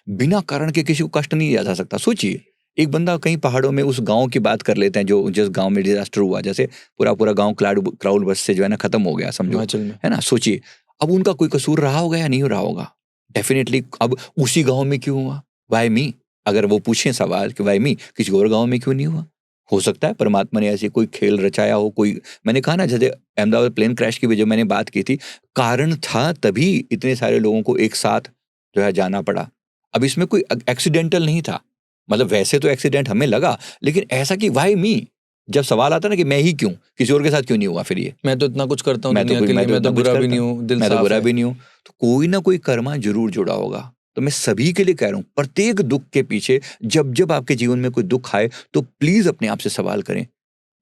S1: बिना कारण के किसी को कष्ट नहीं दिया जा सकता। सोचिए, एक बंदा कहीं पहाड़ों में, उस गांव की बात कर लेते हैं जो जिस गांव में डिजास्टर हुआ, जैसे पूरा गांव क्राउड बस से जो है ना खत्म हो गया, समझो,
S2: हिमाचल में।
S1: है ना। सोचिए, अब उनका कोई कसूर रहा होगा या नहीं रहा होगा? डेफिनेटली। अब उसी गांव में क्यों हुआ, वाई मी, अगर वो पूछें सवाल कि वाई मी, किसी और गांव में क्यों नहीं हुआ? हो सकता है परमात्मा ने ऐसे कोई खेल रचाया हो, कोई, मैंने कहा ना, जैसे अहमदाबाद प्लेन क्रैश की भी जो मैंने बात की थी, कारण था तभी इतने सारे लोगों को एक साथ जो है जाना पड़ा। अब इसमें कोई एक्सीडेंटल नहीं था, मतलब वैसे तो एक्सीडेंट हमें लगा, लेकिन ऐसा कि वाई मी, जब सवाल आता ना कि मैं ही क्यों, किसी और के साथ क्यों नहीं हुआ, फिर ये
S2: मैं तो इतना कुछ करता हूँ
S1: मैं तो
S2: दुनिया के लिए, मैं तो
S1: इतना कुछ
S2: बुरा भी
S1: करता
S2: नहीं
S1: हूँ,
S2: हूँ, दिल
S1: मैं तो
S2: साफ
S1: बुरा
S2: है।
S1: भी नहीं हूँ, तो कोई ना कोई कर्मा जरूर जुड़ा होगा। तो मैं सभी के लिए कह रहा हूँ, प्रत्येक दुख के पीछे, जब जब आपके जीवन में कोई दुख आए, तो प्लीज अपने आप से सवाल करें।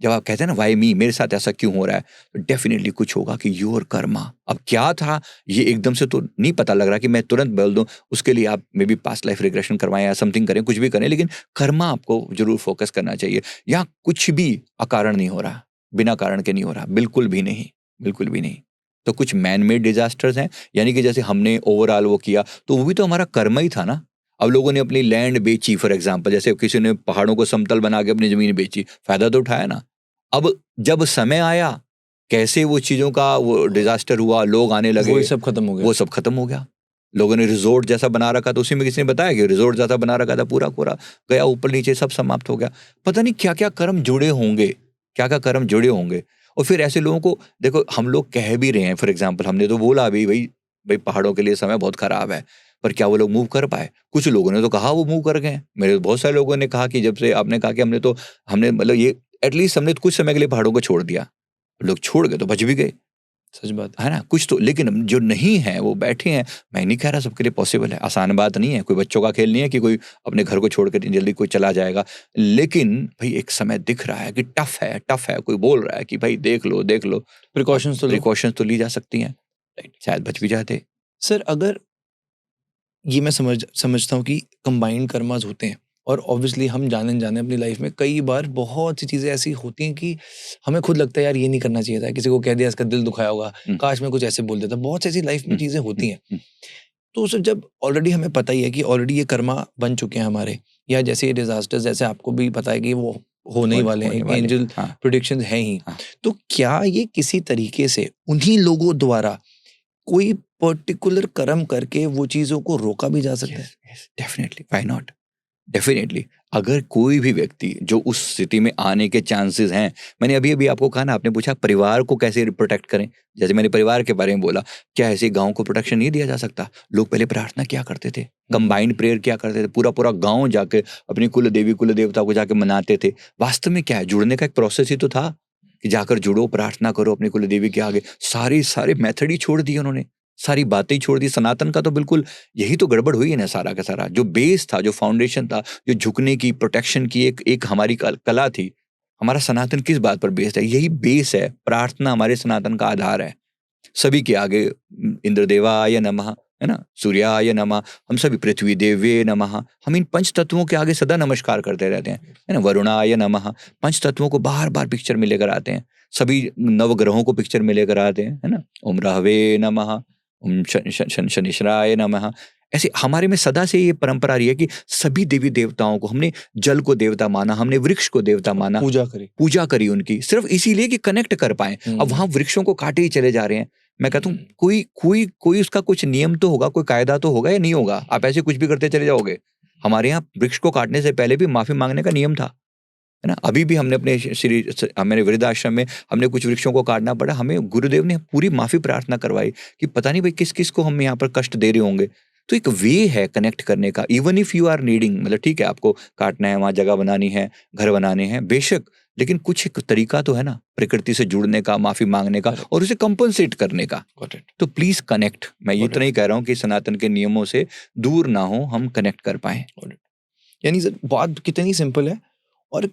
S1: जब आप कहते हैं ना वाई मी, मेरे साथ ऐसा क्यों हो रहा है, तो डेफिनेटली कुछ होगा कि योर कर्मा। अब क्या था ये एकदम से तो नहीं पता लग रहा कि मैं तुरंत बोल दूं, उसके लिए आप may be past life regression करवाएं या समथिंग करें, कुछ भी करें, लेकिन कर्मा आपको जरूर फोकस करना चाहिए। यहाँ कुछ भी अकारण नहीं हो रहा, बिना कारण के नहीं हो रहा, बिल्कुल भी नहीं, बिल्कुल भी नहीं। तो कुछ मैन मेड डिजास्टर्स हैं, यानी कि जैसे हमने ओवरऑल वो किया, तो वो भी तो हमारा कर्म ही था ना। अब लोगों ने अपनी लैंड बेची, फॉर एग्जांपल, जैसे किसी ने पहाड़ों को समतल बना के अपनी जमीन बेची, फायदा तो उठाया ना। अब जब समय आया, कैसे वो चीजों का वो डिजास्टर हुआ, लोग आने लगे,
S2: वही सब खत्म हो गया।
S1: वो सब खत्म हो गया। लोगों ने रिजोर्ट जैसा बना रखा था, उसी में किसी ने बताया कि रिजोर्ट जैसा बना रखा था, पूरा पूरा गया ऊपर नीचे, सब समाप्त हो गया। पता नहीं क्या क्या कर्म जुड़े होंगे, क्या क्या कर्म जुड़े होंगे। और फिर ऐसे लोगों को देखो, हम लोग कह भी रहे हैं, फॉर एग्जाम्पल हमने तो बोला भी भाई भाई पहाड़ों के लिए समय बहुत खराब है, पर क्या वो लोग मूव कर पाए? कुछ लोगों ने तो कहा वो मूव कर गए। मेरे बहुत सारे लोगों ने कहा कि जब से आपने कहा कि हमने मतलब ये एटलीस्ट हमने कुछ समय के लिए पहाड़ों को छोड़ दिया, लोग छोड़ गए तो बच भी गए,
S2: सच बात
S1: है ना, कुछ तो। लेकिन जो नहीं है वो बैठे हैं। मैं नहीं कह रहा सबके लिए पॉसिबल है, आसान बात नहीं है, कोई बच्चों का खेल नहीं है कि कोई अपने घर को छोड़कर जल्दी कोई चला जाएगा। लेकिन भाई एक समय दिख रहा है कि टफ है, कोई बोल रहा है कि भाई देख लो
S2: प्रिकॉशंस तो लो।
S1: प्रिकॉशंस तो ली जा सकती हैं, शायद बच भी जाते।
S2: सर अगर ये मैं समझता हूँ कि कंबाइंड कर्मास होते हैं, और ऑब्वियसली हम जाने जाने अपनी लाइफ में कई बार बहुत सी चीज़ें ऐसी होती हैं कि हमें खुद लगता है यार ये नहीं करना चाहिए था, किसी को कह दिया इसका दिल दुखाया होगा, काश मैं कुछ ऐसे बोल देता। बहुत सी ऐसी लाइफ में चीज़ें होती हैं। तो सिर्फ जब ऑलरेडी हमें पता ही है कि ऑलरेडी ये कर्मा बन चुके हैं हमारे, या जैसे ये डिजास्टर्स, जैसे आपको भी पता है कि वो होने ही वाले हैं, एंजल प्रेडिक्शंस हैं ही, तो क्या ये किसी तरीके से उन्हीं लोगों द्वारा कोई पर्टिकुलर कर्म करके वो चीजों को रोका भी जा सकता है?
S1: Definitely, why not, definitely. अगर कोई भी व्यक्ति जो उस स्थिति में आने के चांसेस हैं, मैंने अभी अभी आपको कहा ना, आपने पूछा परिवार को कैसे प्रोटेक्ट करें, जैसे मैंने परिवार के बारे में बोला, क्या ऐसे गांव को प्रोटेक्शन नहीं दिया जा सकता? लोग पहले प्रार्थना क्या करते थे, कंबाइंड प्रेयर क्या करते थे, पूरा पूरा गांव जाके अपनी कुल देवी कुल देवता को जाके मनाते थे। वास्तव में क्या है, जुड़ने का एक प्रोसेस ही तो था कि जाकर जुड़ो, प्रार्थना करो अपनी कुल देवी के आगे। सारे मेथड ही छोड़ दिए उन्होंने, सारी बातें ही छोड़ दी। सनातन का तो बिल्कुल यही तो गड़बड़ हुई है ना, सारा का सारा जो बेस था, जो फाउंडेशन था, जो झुकने की, प्रोटेक्शन की एक हमारी कला थी। हमारा सनातन किस बात पर बेस्ड है? यही बेस है, प्रार्थना हमारे सनातन का आधार है। सभी के आगे इंद्रदेवाय नमः, है ना, सूर्याय नमः, हम सभी पृथ्वी देव्ये नमः, हम इन पंच तत्वों के आगे सदा नमस्कार करते रहते हैं, है ना। वरुणाय नमः, पंच तत्वों को बार बार पिक्चर में लेकर आते हैं, सभी नवग्रहों को पिक्चर में लेकर आते हैं, है ना। ओम राहवे नमः, ओम शनिश्चराय नमः। ऐसे हमारे में सदा से ये परंपरा रही है कि सभी देवी देवताओं को हमने जल को देवता माना, हमने वृक्ष को देवता माना, पूजा करी उनकी, सिर्फ इसीलिए कि कनेक्ट कर पाए। अब वहां वृक्षों को काटे ही चले जा रहे हैं। मैं कहता हूँ कोई कोई कोई उसका कुछ नियम तो होगा, कोई कायदा तो होगा, या नहीं होगा? आप ऐसे कुछ भी करते चले जाओगे। हमारे यहाँ वृक्ष को काटने से पहले भी माफी मांगने का नियम था, है ना। अभी भी हमने अपने हमारे वृद्धाश्रम में हमने कुछ वृक्षों को काटना पड़ा, हमें गुरुदेव ने पूरी माफी प्रार्थना करवाई कि पता नहीं भाई किस किस को हम यहाँ पर कष्ट दे रहे होंगे। तो एक वे है कनेक्ट करने का, even if you are needing, मतलब ठीक है आपको काटना है, वहां जगह बनानी है, घर बनाने हैं, बेशक, लेकिन कुछ एक तरीका तो है ना प्रकृति से जुड़ने का, माफी मांगने का और उसे कंपनसेट करने का। तो प्लीज कनेक्ट। मैं ये तो नहीं कह रहा हूँ कि सनातन के नियमों से दूर ना हो, हम कनेक्ट कर पाए।
S2: यानी सर बात कितनी सिंपल है और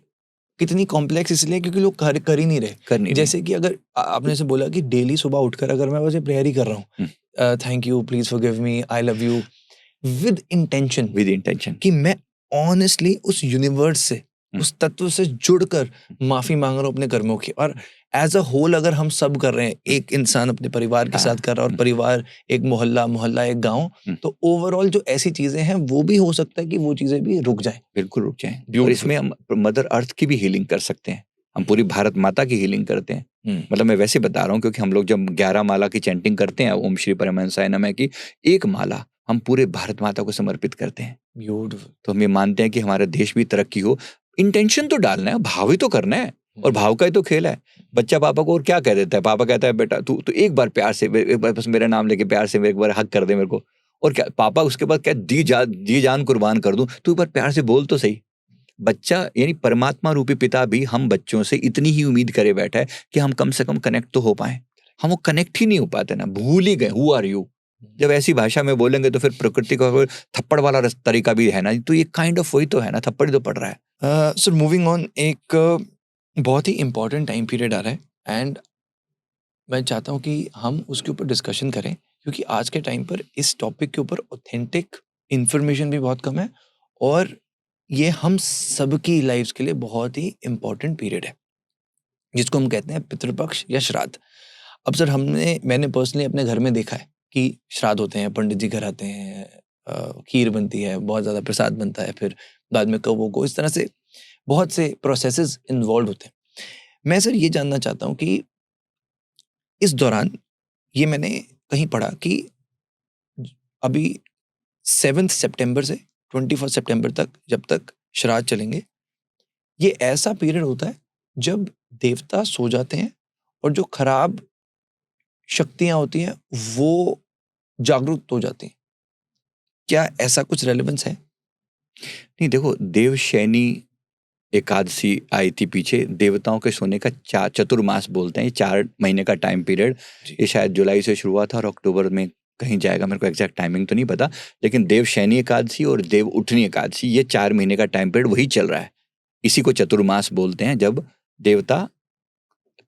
S2: कितनी कॉम्प्लेक्स इसलिए क्योंकि लोग कर ही नहीं रहे। जैसे कि अगर आपने से बोला कि डेली सुबह उठकर अगर मैं वैसे प्रेयर ही कर रहा हूँ, thank you, please forgive me, I love you, with intention कि मैं ऑनेस्टली उस यूनिवर्स से, उस तत्व से जुड़कर माफी मांग रहा हूँ अपने कर्मों की। और एज अ होल अगर हम सब कर रहे हैं, एक इंसान अपने परिवार के साथ कर रहा है और परिवार एक मोहल्ला एक गांव, तो ओवरऑल जो ऐसी चीजें हैं वो भी हो सकता है कि वो चीजें भी रुक जाएं,
S1: बिल्कुल रुक जाएं। और इसमें हम मदर अर्थ की भी हीलिंग कर सकते हैं, हम पूरी भारत माता की हीलिंग करते हैं। मतलब मैं वैसे बता रहा हूँ क्योंकि हम लोग जब 11 माला की चैंटिंग करते हैं, ओम श्री परमहंसाय नमः की एक माला हम पूरे भारत माता को समर्पित करते हैं।
S2: ब्यूटीफुल।
S1: तो हम ये मानते हैं कि हमारा देश भी तरक्की हो। इंटेंशन तो डालना है, भाव ही तो करना है, और भाव का ही तो खेल है। बच्चा पापा को और क्या कह देता है, पापा कहता है बेटा तू एक बार प्यार से, एक बार बस मेरा नाम लेके प्यार से एक बार हक कर दे मेरे को, और क्या पापा उसके बाद क्या जी जान कुर्बान कर दूं, तू एक बार प्यार से बोल तो सही। बच्चा यानी परमात्मा रूपी पिता भी हम बच्चों से इतनी ही उम्मीद करे बैठा है कि हम कम से कम कनेक्ट तो हो पाए। हम वो कनेक्ट ही नहीं हो पाते ना, भूल ही गए हु आर यू। जब ऐसी भाषा में बोलेंगे तो फिर प्रकृति का थप्पड़ वाला तरीका भी है ना, तो ये काइंड ऑफ वही तो है ना, थप्पड़ ही तो पड़ रहा है।
S2: सर मूविंग ऑन, एक बहुत ही इंपॉर्टेंट टाइम पीरियड आ रहा है एंड मैं चाहता हूँ कि हम उसके ऊपर डिस्कशन करें, क्योंकि आज के टाइम पर इस टॉपिक के ऊपर ऑथेंटिक इंफॉर्मेशन भी बहुत कम है और ये हम सबकी लाइफ्स के लिए बहुत ही इंपॉर्टेंट पीरियड है, जिसको हम कहते हैं पितृपक्ष या श्राद्ध। अब सर मैंने पर्सनली अपने घर में देखा है कि श्राद्ध होते हैं, पंडित जी घर आते हैं, खीर बनती है, बहुत ज़्यादा प्रसाद बनता है, फिर बाद में कौवों को, इस तरह से बहुत से प्रोसेसेस इन्वॉल्व होते हैं। मैं सर ये जानना चाहता हूँ कि इस दौरान ये मैंने कहीं पढ़ा कि अभी 7 सितंबर से 21 सितंबर तक जब तक श्राद्ध चलेंगे, ये ऐसा पीरियड होता है जब देवता सो जाते हैं और जो खराब शक्तियां होती हैं वो जागरूक हो जाती हैं। क्या ऐसा कुछ रेलेवेंस है?
S1: नहीं, देखो देवशैनी एकादशी आई थी पीछे, देवताओं के सोने का चतुर्मास बोलते हैं, 4 महीने का टाइम पीरियड। ये शायद जुलाई से शुरू हुआ था और अक्टूबर में कहीं जाएगा, मेरे को एग्जैक्ट टाइमिंग तो नहीं पता, लेकिन देवशैनी एकादशी और देव उठनी एकादशी, ये 4 महीने का टाइम पीरियड वही चल रहा है। इसी को चतुर्मास बोलते हैं, जब देवता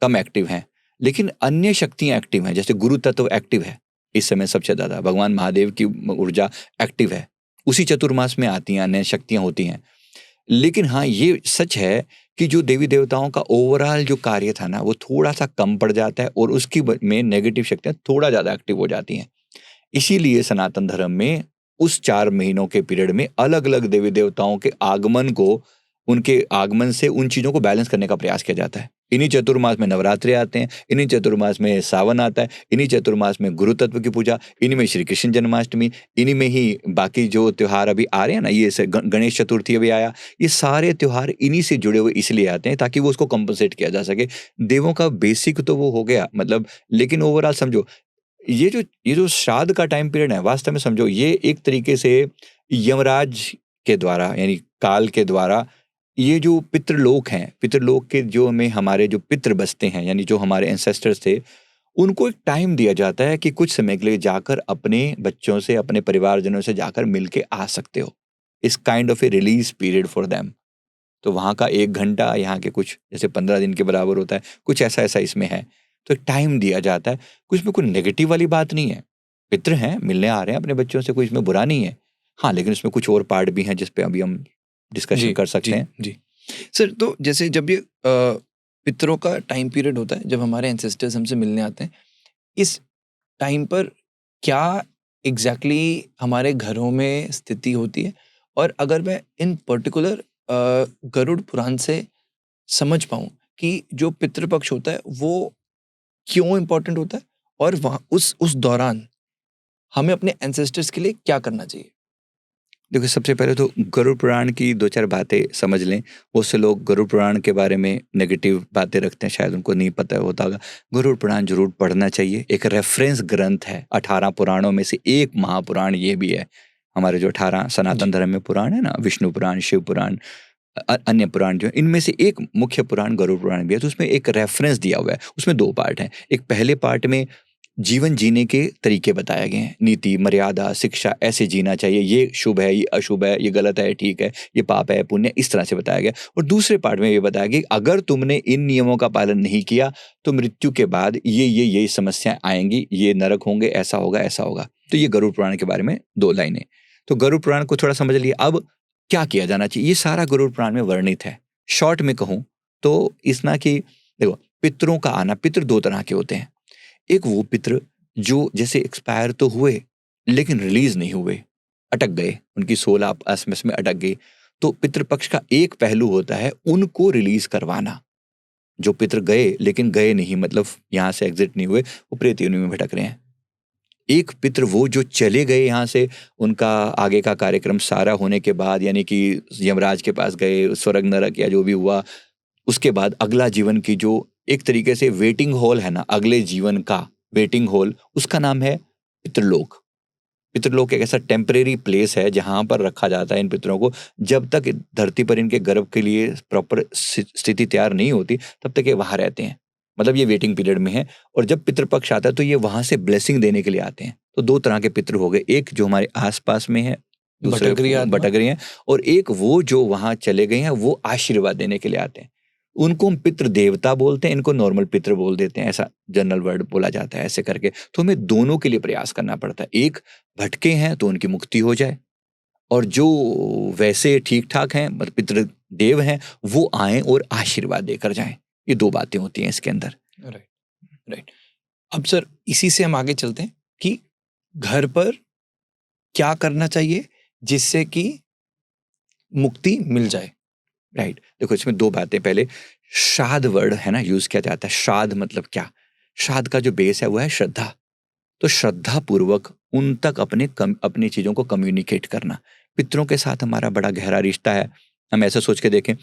S1: कम एक्टिव हैं लेकिन अन्य शक्तियां एक्टिव हैं। जैसे गुरु तत्व एक्टिव है इस समय सबसे ज्यादा, भगवान महादेव की ऊर्जा एक्टिव है, उसी चतुर्मास में आती हैं अन्य शक्तियां होती हैं। लेकिन हाँ, ये सच है कि जो देवी देवताओं का ओवरऑल जो कार्य था ना, वो थोड़ा सा कम पड़ जाता है और उसकी में नेगेटिव शक्तियां थोड़ा ज्यादा एक्टिव हो जाती हैं। इसीलिए सनातन धर्म में उस 4 महीनों के पीरियड में अलग-अलग देवी देवताओं के आगमन को, उनके आगमन से उन चीजों को बैलेंस करने का प्रयास किया जाता है। इन्हीं चतुर्मास में नवरात्रे आते हैं, इन्हीं चतुर्मास में सावन आता है, इन्हीं चतुर्मास में गुरु तत्व की पूजा, इन्हीं में श्री कृष्ण जन्माष्टमी, इन्हीं में ही बाकी जो त्योहार अभी आ रहे हैं ना, ये गणेश चतुर्थी अभी आया, ये सारे त्योहार इन्हीं से जुड़े हुए इसलिए आते हैं ताकि वो उसको कंपनसेट किया जा सके। देवों का बेसिक तो वो हो गया मतलब, लेकिन ओवरऑल समझो, ये जो श्राद्ध का टाइम पीरियड है, वास्तव में समझो ये एक तरीके से यमराज के द्वारा, यानी काल के द्वारा, ये जो पितृलोक हैं, पितृलोक के जो में हमारे जो पितृ बसते हैं, यानी जो हमारे एंसेस्टर्स थे, उनको एक टाइम दिया जाता है कि कुछ समय के लिए जाकर अपने बच्चों से, अपने परिवारजनों से जाकर मिलके आ सकते हो। इस kind of A release period for them. तो वहाँ का 1 घंटा यहाँ के कुछ जैसे 15 दिन के बराबर होता है, कुछ ऐसा-ऐसा इसमें है। तो एक टाइम दिया जाता है, कुछ में कोई नेगेटिव वाली बात नहीं है। पितृ हैं, मिलने आ रहे हैं अपने बच्चों से, कोई इसमें बुरा नहीं है। हाँ, लेकिन इसमें कुछ और पार्ट भी हैं जिस पे अभी हम डिस्कशन
S2: जी,
S1: कर सकते
S2: जी,
S1: हैं।
S2: जी। सर, तो जैसे जब ये पितरों का टाइम पीरियड होता है, जब हमारे एंसेस्टर्स हमसे मिलने आते हैं, इस टाइम पर क्या एग्ज़ैक्टली हमारे घरों में स्थिति होती है? और अगर मैं इन पर्टिकुलर गरुड़ पुराण से समझ पाऊँ कि जो पितृपक्ष होता है, वो क्यों इम्पोर्टेंट होता है? और वहाँ उस दौरान हमें अपने एंसेस्टर्स के लिए क्या करना चाहिए?
S1: देखो, सबसे पहले तो गरुड़ पुराण की 2-4 बातें समझ लें। बहुत से लोग गरुड़ पुराण के बारे में नेगेटिव बातें रखते हैं, शायद उनको नहीं पता होता होगा। गरुड़ पुराण ज़रूर पढ़ना चाहिए। एक रेफ़रेंस ग्रंथ है, 18 पुराणों में से एक महापुराण ये भी है। हमारे जो 18 सनातन
S2: जी।
S1: धर्म में पुराण है ना, विष्णु पुराण, शिव पुराण, अन्य पुराण जो हैं, इनमें से एक मुख्य पुराण गरुड़ पुराण भी है। तो उसमें एक रेफ़रेंस दिया हुआ है। उसमें 2 पार्ट हैं। एक पहले पार्ट में जीवन जीने के तरीके बताए गए हैं, नीति, मर्यादा, शिक्षा, ऐसे जीना चाहिए, ये शुभ है, ये अशुभ है, ये गलत है, ठीक है, ये पाप है, पुण्य, इस तरह से बताया गया। और दूसरे पार्ट में ये बताया गया कि अगर तुमने इन नियमों का पालन नहीं किया तो मृत्यु के बाद ये समस्याएं आएंगी, ये नरक होंगे, ऐसा होगा, ऐसा होगा। तो ये गरुड़ पुराण के बारे में 2 लाइनें। तो गरुड़ पुराण को थोड़ा समझ लिए। अब क्या किया जाना चाहिए, ये सारा गरुड़ पुराण में वर्णित है। शॉर्ट में कहूँ तो इतना कि देखो, पितरों का आना, पितृ 2 तरह के होते हैं। एक वो पितृ जो जैसे एक्सपायर तो हुए लेकिन रिलीज नहीं हुए, अटक गए, उनकी सोल आपस में अटक गई। तो पितृपक्ष का एक पहलू होता है उनको रिलीज करवाना। जो पितृ गए लेकिन गए नहीं, मतलब यहाँ से एग्जिट नहीं हुए, वो प्रेत योनि में भटक रहे हैं। एक पितृ वो जो चले गए यहाँ से, उनका आगे का कार्यक्रम सारा होने के बाद, यानी कि यमराज के पास गए, स्वर्ग नरक या जो भी हुआ, उसके बाद अगला जीवन की जो एक तरीके से वेटिंग हॉल है ना, अगले जीवन का वेटिंग हॉल, उसका नाम है पितृलोक। पितृलोक एक ऐसा टेम्परेरी प्लेस है जहां पर रखा जाता है इन पितरों को। जब तक धरती पर इनके गर्भ के लिए प्रॉपर स्थिति तैयार नहीं होती, तब तक ये वहां रहते हैं। मतलब ये वेटिंग पीरियड में है। और जब पितृपक्ष आता है तो ये वहां से ब्लेसिंग देने के लिए आते हैं। तो 2 तरह के पितृ हो गए, एक जो हमारे आसपास में है, दूसरे
S2: भटक रही आत्मा?
S1: भटक रही हैं, और एक वो जो वहां चले गए हैं, वो आशीर्वाद देने के लिए आते हैं। उनको हम पितृ देवता बोलते हैं, इनको नॉर्मल पितृ बोल देते हैं, ऐसा जनरल वर्ड बोला जाता है ऐसे करके। तो हमें दोनों के लिए प्रयास करना पड़ता है। एक भटके हैं तो उनकी मुक्ति हो जाए, और जो वैसे ठीक ठाक हैं, मतलब पितृ देव हैं, वो आए और आशीर्वाद देकर जाएं। ये 2 बातें होती हैं इसके अंदर।
S2: Right, right. अब सर, इसी से हम आगे चलते हैं कि घर पर क्या करना चाहिए जिससे कि मुक्ति मिल जाए?
S1: राइट, देखो इसमें 2 बातें। पहले श्राद्ध वर्ड है ना यूज किया जाता है। श्राद्ध मतलब क्या? श्राद्ध का जो बेस है वो है श्रद्धा। तो श्रद्धा पूर्वक उन तक अपनी चीजों को कम्युनिकेट करना। पितरों के साथ हमारा बड़ा गहरा रिश्ता है। हम ऐसा सोच के देखें,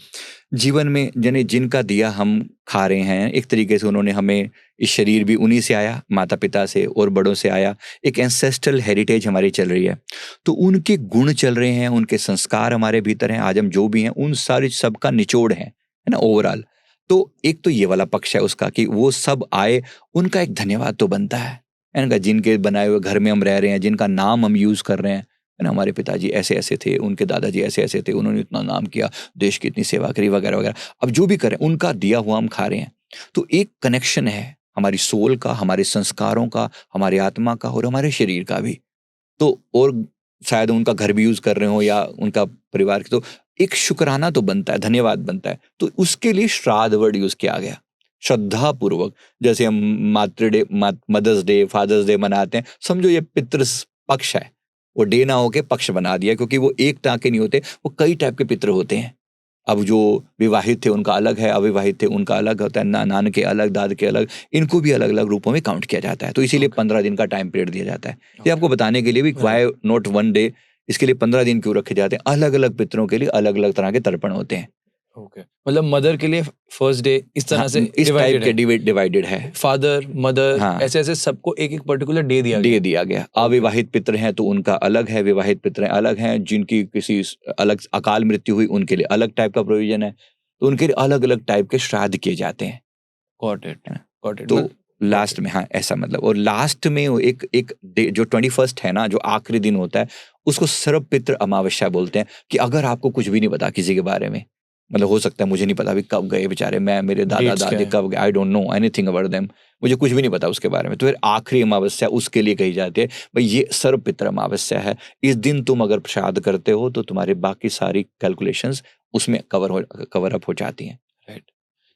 S1: जीवन में जिनका दिया हम खा रहे हैं, एक तरीके से उन्होंने हमें, इस शरीर भी उन्हीं से आया, माता पिता से और बड़ों से आया। एक एंसेस्ट्रल हेरिटेज हमारी चल रही है, तो उनके गुण चल रहे हैं, उनके संस्कार हमारे भीतर हैं। आज हम जो भी हैं उन सारी सबका निचोड़ है ना ओवरऑल। तो एक तो ये वाला पक्ष है उसका कि वो सब आए, उनका एक धन्यवाद तो बनता है ना, जिनके बनाए हुए घर में हम रह रहे हैं, जिनका नाम हम यूज कर रहे हैं, है ना। हमारे पिताजी ऐसे ऐसे थे, उनके दादाजी ऐसे ऐसे थे, उन्होंने इतना नाम किया, देश की इतनी सेवा करी, वगैरह वगैरह। अब जो भी करें, उनका दिया हुआ हम खा रहे हैं। तो एक कनेक्शन है हमारी सोल का, हमारे संस्कारों का, हमारी आत्मा का और हमारे शरीर का भी। तो और शायद उनका घर भी यूज कर रहे हो या उनका परिवार, तो एक शुक्राना तो बनता है, धन्यवाद बनता है, तो उसके लिए श्राद्ध वर्ड यूज किया गया, श्रद्धा पूर्वक। जैसे हम मातृ day, mother's day, father's day मनाते हैं, समझो ये पितृ पक्ष है, वो डे ना होके पक्ष बना दिया, क्योंकि वो एक तरह के नहीं होते, वो कई टाइप के पितृ होते हैं। अब जो विवाहित थे उनका अलग है, अविवाहित थे उनका अलग होता है, नान के अलग, दाद के अलग, इनको भी अलग अलग रूपों में काउंट किया जाता है। तो इसीलिए 15 दिन का टाइम पीरियड दिया जाता है। ये आपको बताने के लिए भी वाई नॉट वन डे, इसके लिए 15 दिन क्यों रखे जाते हैं। अलग अलग पितरों के लिए अलग अलग तरह के तर्पण होते हैं।
S2: ओके, मतलब मदर के लिए फर्स्ट डे इस तरह से
S1: इस टाइप
S2: डिवाइडेड
S1: के
S2: है,
S1: डिवाइडेड है।
S2: फादर मदर
S1: हाँ।
S2: ऐसे ऐसे सबको एक एक पर्टिकुलर डे दिया
S1: डे
S2: गया।
S1: दिया गया। अविवाहित पितर हैं तो उनका अलग है, विवाहित पितर अलग हैं, जिनकी किसी अलग अकाल मृत्यु हुई उनके लिए अलग टाइप का प्रोविजन है, तो उनके लिए अलग अलग टाइप के श्राद्ध किए जाते हैं।
S2: Got it, got it.
S1: तो लास्ट में, हाँ ऐसा मतलब, और लास्ट में वो एक एक जो 21 है ना, जो आखिरी दिन होता है, उसको सर्व पितृ अमावस्या बोलते हैं। कि अगर आपको कुछ भी नहीं पता किसी के बारे में, मतलब हो सकता है मुझे नहीं पता अभी कब गए बेचारे, मैं मेरे दादा
S2: Dates क्या
S1: दादी
S2: है?
S1: कब गए, I don't know anything about them, मुझे कुछ भी नहीं पता उसके बारे में, तो फिर आखिरी अमावस्या उसके लिए कही जाती है, भाई ये सर्व पितृ अमावस्या है। इस दिन तुम अगर श्राद्ध करते हो तो तुम्हारी बाकी सारी कैलकुलेशंस उसमें कवर अप हो जाती हैं।
S2: राइट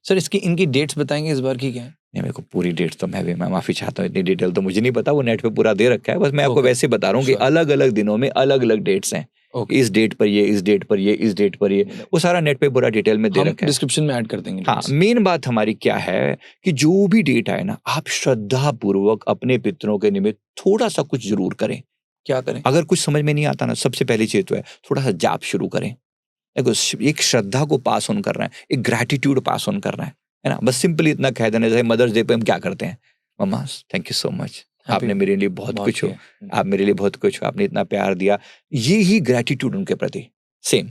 S2: सर, इसकी इनकी डेट्स बताएंगे इस बार की क्या है?
S1: नहीं, मेरे को पूरी डेट तो मैं माफी चाहता हूँ, इतनी डिटेल तो मुझे नहीं पता, वो नेट पे पूरा दे रखा है, बस मैं आपको
S2: Okay,
S1: वैसे बता रहा हूँ कि
S2: sure.
S1: अलग अलग दिनों में अलग अलग डेट्स हैं।
S2: ओके,
S1: इस डेट पर ये, इस डेट पर ये, इस डेट पर ये, वो सारा नेट पे पूरा डिटेल में दे
S2: हम
S1: रखा है।
S2: डिस्क्रिप्शन में ऐड कर देंगे
S1: हाँ,
S2: dates.
S1: मेन बात हमारी क्या है कि जो भी डेट आए ना, आप श्रद्धा पूर्वक अपने पितरों के निमित्त थोड़ा सा कुछ जरूर करें।
S2: क्या करें?
S1: अगर कुछ समझ में नहीं आता ना, सबसे पहली चीज तो है थोड़ा सा जाप शुरू करें। देखो, एक श्रद्धा को पास ऑन करना है, एक ग्रैटिट्यूड पास ऑन करना है ना। बस सिंपली इतना कह देना, जैसे मदर्स डे पे हम क्या करते हैं, मम्मा थैंक यू सो मच, आपने मेरे लिए बहुत कुछ हो, आप मेरे लिए बहुत कुछ हो, आपने इतना प्यार दिया, ये ही ग्रैटिट्यूड उनके प्रति। सेम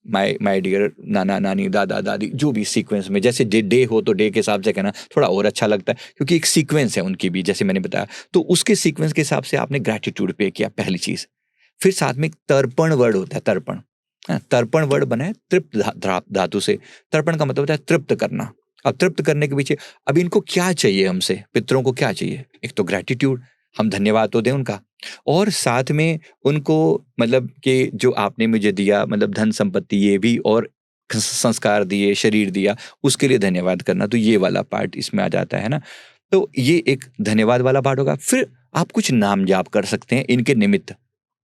S1: माय डियर नाना नानी दादा दादी, जो भी सीक्वेंस में, जैसे डे हो तो डे के हिसाब से कहना थोड़ा और अच्छा लगता है, क्योंकि एक सीक्वेंस है उनकी भी, जैसे मैंने बताया, तो उसके सीक्वेंस के हिसाब से आपने ग्रैटिट्यूड पे किया, पहली चीज। फिर साथ में एक तर्पण वर्ड होता है, तर्पण। तर्पण वर्ड बना है तृप्त धातु से। तर्पण का मतलब होता है तृप्त करना। अब तृप्त करने के पीछे, अब इनको क्या चाहिए, हमसे पितरों को क्या चाहिए, एक तो ग्रैटिट्यूड, हम धन्यवाद तो दें उनका, और साथ में उनको मतलब कि जो आपने मुझे दिया, मतलब धन संपत्ति ये भी, और संस्कार दिए, शरीर दिया, उसके लिए धन्यवाद करना, तो ये वाला पार्ट इसमें आ जाता है ना। तो ये एक धन्यवाद वाला पार्ट होगा। फिर आप कुछ नाम जाप कर सकते हैं इनके निमित्त।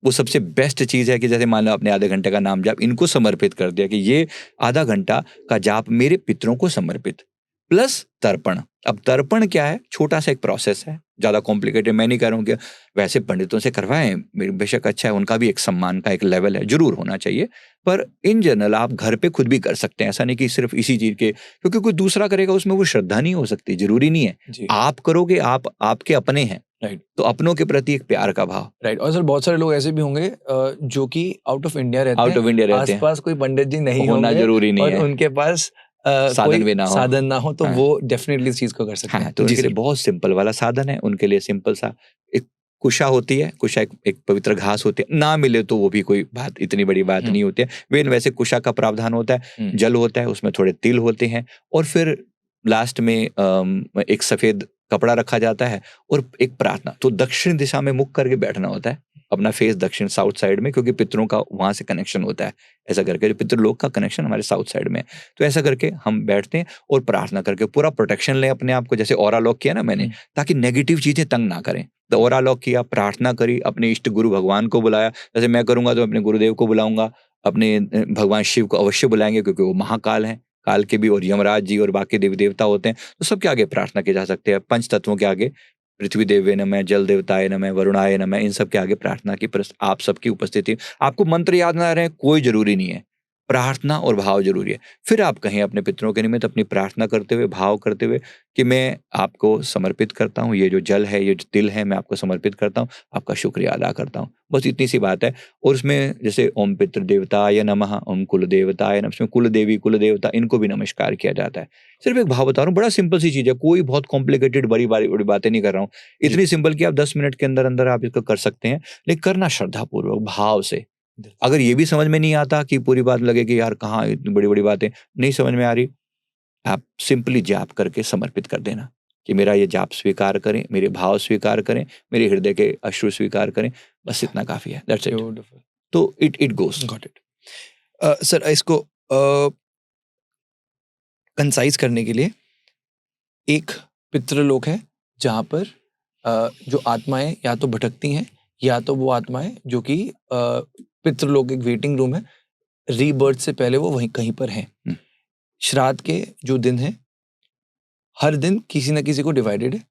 S1: वो सबसे बेस्ट चीज है कि जैसे मान लो आपने आधे घंटे का नाम जाप इनको समर्पित कर दिया, कि ये आधा घंटा का जाप मेरे पितरों को समर्पित, प्लस तर्पण। अब तर्पण क्या है, छोटा सा एक प्रोसेस है, ज्यादा कॉम्प्लिकेटेड मैं नहीं कह रहा हूँ कि वैसे पंडितों से करवाएं, बेशक अच्छा है, उनका भी एक सम्मान का एक लेवल है, जरूर होना चाहिए, पर इन जनरल आप घर पे खुद भी कर सकते हैं। ऐसा नहीं कि सिर्फ इसी चीज के, क्योंकि कोई दूसरा करेगा उसमें वो श्रद्धा नहीं हो सकती, जरूरी नहीं है। आप करोगे, आप आपके अपने हैं,
S2: राइट,
S1: तो अपनों के प्रति एक प्यार का भाव।
S2: राइट। और सर बहुत सारे लोग ऐसे भी होंगे जो कि आउट ऑफ इंडिया रहते
S1: आउट ऑफ इंडिया रहते हैं,
S2: आसपास कोई पंडित जी नहीं
S1: होना
S2: होंगे
S1: जरूरी नहीं
S2: और
S1: है,
S2: उनके पास
S1: साधन
S2: कोई
S1: भी ना हो।
S2: साधन ना हो, तो
S1: हाँ।
S2: वो डेफिनेटली इस चीज को कर सकते
S1: हाँ,
S2: हैं।
S1: तो
S2: जी
S1: उनके लिए
S2: सर।
S1: बहुत सिंपल वाला साधन है। उनके लिए सिंपल सा एक कुशा होती है, कुशा एक पवित्र घास होती है, ना मिले तो वो भी कोई बात, इतनी बड़ी बात नहीं होती है। वैसे कुशा का प्रावधान होता है, जल होता है, उसमें थोड़े तिल होते हैं, और फिर लास्ट में एक सफेद कपड़ा रखा जाता है और एक प्रार्थना। तो दक्षिण दिशा में मुख करके बैठना होता है, अपना फेस दक्षिण साउथ साइड में, क्योंकि पितरों का वहां से कनेक्शन होता है। ऐसा करके जो पितृलोक का कनेक्शन हमारे साउथ साइड में है, तो ऐसा करके हम बैठते हैं और प्रार्थना करके पूरा प्रोटेक्शन लें अपने आप को। जैसे ऑरा लॉक किया ना मैंने, ताकि नेगेटिव चीजें तंग ना करें। तो ऑरा लॉक किया, प्रार्थना करी, अपने इष्ट गुरु भगवान को बुलाया। जैसे मैं करूंगा तो अपने गुरुदेव को बुलाऊंगा, अपने भगवान शिव को अवश्य बुलाएंगे, क्योंकि वो महाकाल हैं, काल के भी, और यमराज जी और बाकी देवी देवता होते हैं, तो सबके आगे प्रार्थना की जा सकती है। पंच तत्वों के आगे, पृथ्वी देवे नमः, जल देवताय नमः, वरुणाय नमः, इन सब के आगे प्रार्थना की आप सबकी उपस्थिति। आपको मंत्र याद ना रहे कोई जरूरी नहीं है, प्रार्थना और भाव जरूरी है। फिर आप कहें अपने पितरों के निमित्त अपनी प्रार्थना करते हुए, भाव करते हुए, कि मैं आपको समर्पित करता हूँ, ये जो जल है, ये जो तिल है, मैं आपको समर्पित करता हूँ, आपका शुक्रिया अदा करता हूँ। बस इतनी सी बात है। और उसमें जैसे ओम पितृ देवताय नमः, ओम कुल देवताय नमः, उसमें कुल देवी कुल देवता इनको भी नमस्कार किया जाता है। सिर्फ एक भाव बता रहा हूँ, बड़ा सिंपल सी चीज है, कोई बहुत कॉम्प्लिकेटेड बड़ी बड़ी बातें नहीं कर रहा हूँ। इतनी सिंपल कि आप 10 मिनट के अंदर अंदर आप इसको कर सकते हैं, लेकिन करना श्रद्धा पूर्वक, भाव से। अगर ये भी समझ में नहीं आता, कि पूरी बात लगे कि यार कहाँ इतनी बड़ी बड़ी बातें नहीं समझ में आ रही, आप सिंपली जाप करके समर्पित कर देना, कि मेरा ये जाप स्वीकार करें, मेरे भाव स्वीकार करें, मेरे हृदय के अश्रु स्वीकार करें, बस इतना काफी है। That's it.
S2: ब्यूटीफुल।
S1: तो it goes.
S2: Got it. Sir इसको कंसाइज करने के लिए, एक पितृलोक है जहाँ पर जो आत्माएं या तो भटकती हैं या तो वो आत्माएं जो कि पितृलोक एक वेटिंग रूम है, रीबर्थ से पहले वो वहीं कहीं पर हैं। श्राद्ध के जो दिन है, हर दिन किसी ना किसी को डिवाइडेड है,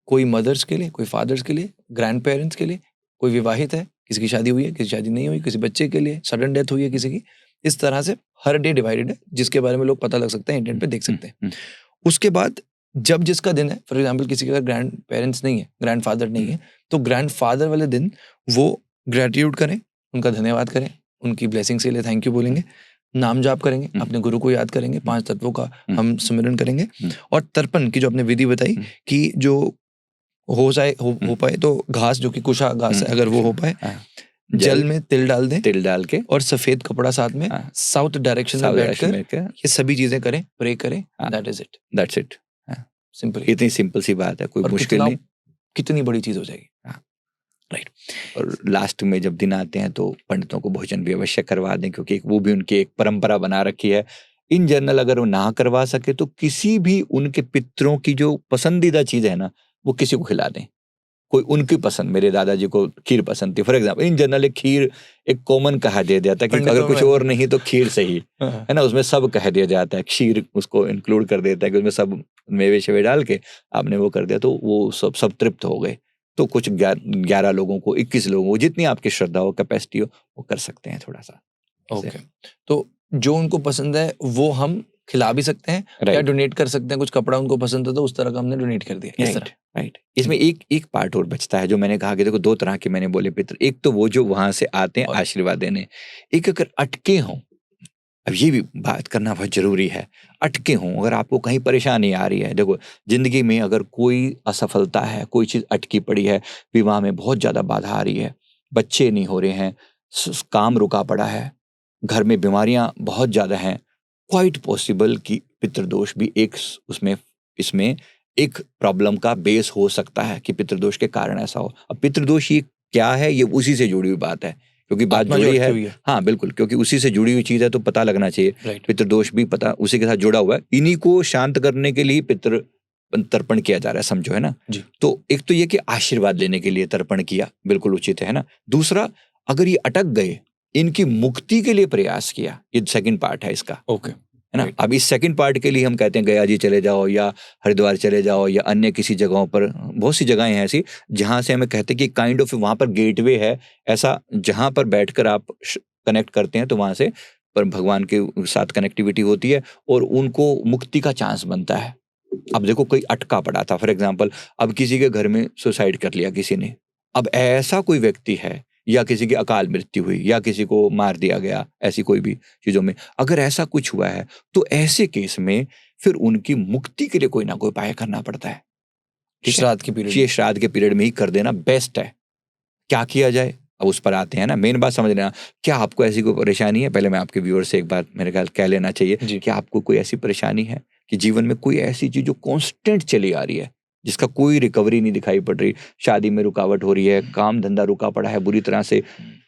S2: कोई मदर्स के लिए, कोई फादर्स के लिए, ग्रैंड पेरेंट्स के लिए, कोई विवाहित है, किसी की शादी हुई है, किसी की शादी नहीं हुई, किसी बच्चे के लिए, सडन डेथ हुई है किसी की, इस तरह से हर डे डिवाइडेड है, जिसके बारे में लोग पता लग सकते हैं, इंटरनेट पे देख सकते हैं। उसके बाद जब जिसका दिन है, फॉर एग्जाम्पल किसी के अगर ग्रैंड पेरेंट्स नहीं है, ग्रैंड फादर नहीं है, तो ग्रैंड फादर वाले दिन वो ग्रेटिट्यूड करें, उनका धन्यवाद करें, उनकी ब्लेसिंग्स के लिए थैंक यू बोलेंगे, नाम जाप करेंगे, अपने गुरु को याद करेंगे, 5 तत्वों का हम सुमिरन करेंगे, और तर्पण की जो आपने विधि बताई कि जो हो जाए हो पाए तो घास जो कि कुशा घास है, अगर वो हो पाए, जल में तिल डाल दें,
S1: तिल डाल के
S2: और सफेद कपड़ा साथ में साउथ डायरेक्शन में बैठकर ये सभी चीजें करें, प्रे करें, that is it,
S1: that's it.
S2: Simple,
S1: इतनी सिंपल सी बात है, कोई मुश्किल नहीं,
S2: कितनी बड़ी चीज हो जाएगी।
S1: राइट। और लास्ट में जब दिन आते हैं तो पंडितों को भोजन भी अवश्य करवा दें, क्योंकि वो भी उनकी एक परंपरा बना रखी है। इन जनरल अगर वो ना करवा सके तो किसी भी उनके पितरों की जो पसंदीदा चीज है ना, वो किसी को खिला दें, कोई उनकी पसंद। मेरे दादाजी को खीर पसंद थी, फॉर एग्जाम्पल। इन जनरल एक खीर एक कॉमन कहा दिया जाता है कि अगर कुछ और नहीं तो खीर सही है ना, उसमें सब कह दिया जाता है, खीर उसको इंक्लूड कर देता है कि उसमें सब मेवे शेवे डाल के आपने वो कर दिया, तो वो सब तृप्त हो गए। तो कुछ 11 लोगों को, 21 लोगों को, जितनी आपकी श्रद्धा हो, कैपेसिटी हो, वो कर सकते हैं थोड़ा सा।
S2: ओके, तो जो उनको पसंद है वो हम खिला भी सकते हैं या डोनेट कर सकते हैं। कुछ कपड़ा उनको पसंद है तो उस तरह का हमने डोनेट कर दिया, इस तरह।
S1: राइट। इसमें एक पार्ट और बचता है जो मैंने कहा कि देखो 2 तरह के मैंने बोले पितर। एक तो वो जो वहां से आते हैं आशीर्वाद देने, एक अगर अटके हों, अब ये भी बात करना बहुत जरूरी है, अटके हों, अगर आपको कहीं परेशानी आ रही है, देखो जिंदगी में अगर कोई असफलता है, कोई चीज अटकी पड़ी है, विवाह में बहुत ज्यादा बाधा आ रही है, बच्चे नहीं हो रहे हैं, काम रुका पड़ा है, घर में बीमारियां बहुत ज्यादा हैं, क्वाइट पॉसिबल कि पितृदोष भी एक उसमें इसमें एक प्रॉब्लम का बेस हो सकता है कि पितृदोष के कारण ऐसा हो। अब पितृदोष ये क्या है, ये उसी से जुड़ी हुई बात है, क्योंकि बात जुड़ी है। हाँ बिल्कुल, क्योंकि उसी से जुड़ी हुई चीज है तो पता लगना चाहिए। पितृदोष भी पता उसी के साथ जुड़ा हुआ है। इन्हीं को शांत करने के लिए पितृ तर्पण किया जा रहा है, समझो, है ना जी। तो एक तो ये कि आशीर्वाद लेने के लिए तर्पण किया, बिल्कुल उचित है ना। दूसरा, अगर ये अटक गए, इनकी मुक्ति के लिए प्रयास किया, ये सेकंड पार्ट है इसका।
S2: ओके,
S1: है ना। अब इस सेकंड पार्ट के लिए हम कहते हैं गया जी चले जाओ, या हरिद्वार चले जाओ, या अन्य किसी जगहों पर, बहुत सी जगहें हैं ऐसी जहां से हमें कहते हैं कि काइंड ऑफ वहां पर गेटवे है ऐसा, जहां पर बैठकर आप कनेक्ट करते हैं तो वहां से पर भगवान के साथ कनेक्टिविटी होती है और उनको मुक्ति का चांस बनता है। अब देखो कोई अटका पड़ा था, फॉर एग्जाम्पल अब किसी के घर में सुसाइड कर लिया किसी ने, अब ऐसा कोई व्यक्ति है, या किसी की अकाल मृत्यु हुई, या किसी को मार दिया गया, ऐसी कोई भी चीजों में अगर ऐसा कुछ हुआ है, तो ऐसे केस में फिर उनकी मुक्ति के लिए कोई ना कोई उपाय करना पड़ता है।
S2: श्राद्ध के पीरियड,
S1: ये श्राद्ध के पीरियड में ही कर देना बेस्ट है। क्या किया जाए, अब उस पर आते हैं ना। मेन बात समझ लेना, क्या आपको ऐसी कोई परेशानी है? पहले मैं आपके व्यूअर से एक बात मेरे ख्याल कह लेना चाहिए कि आपको कोई ऐसी परेशानी है कि जीवन में कोई ऐसी चीज जो कांस्टेंट चली आ रही है, जिसका कोई रिकवरी नहीं दिखाई पड़ रही, शादी में रुकावट हो रही है, काम धंधा रुका पड़ा है बुरी तरह से।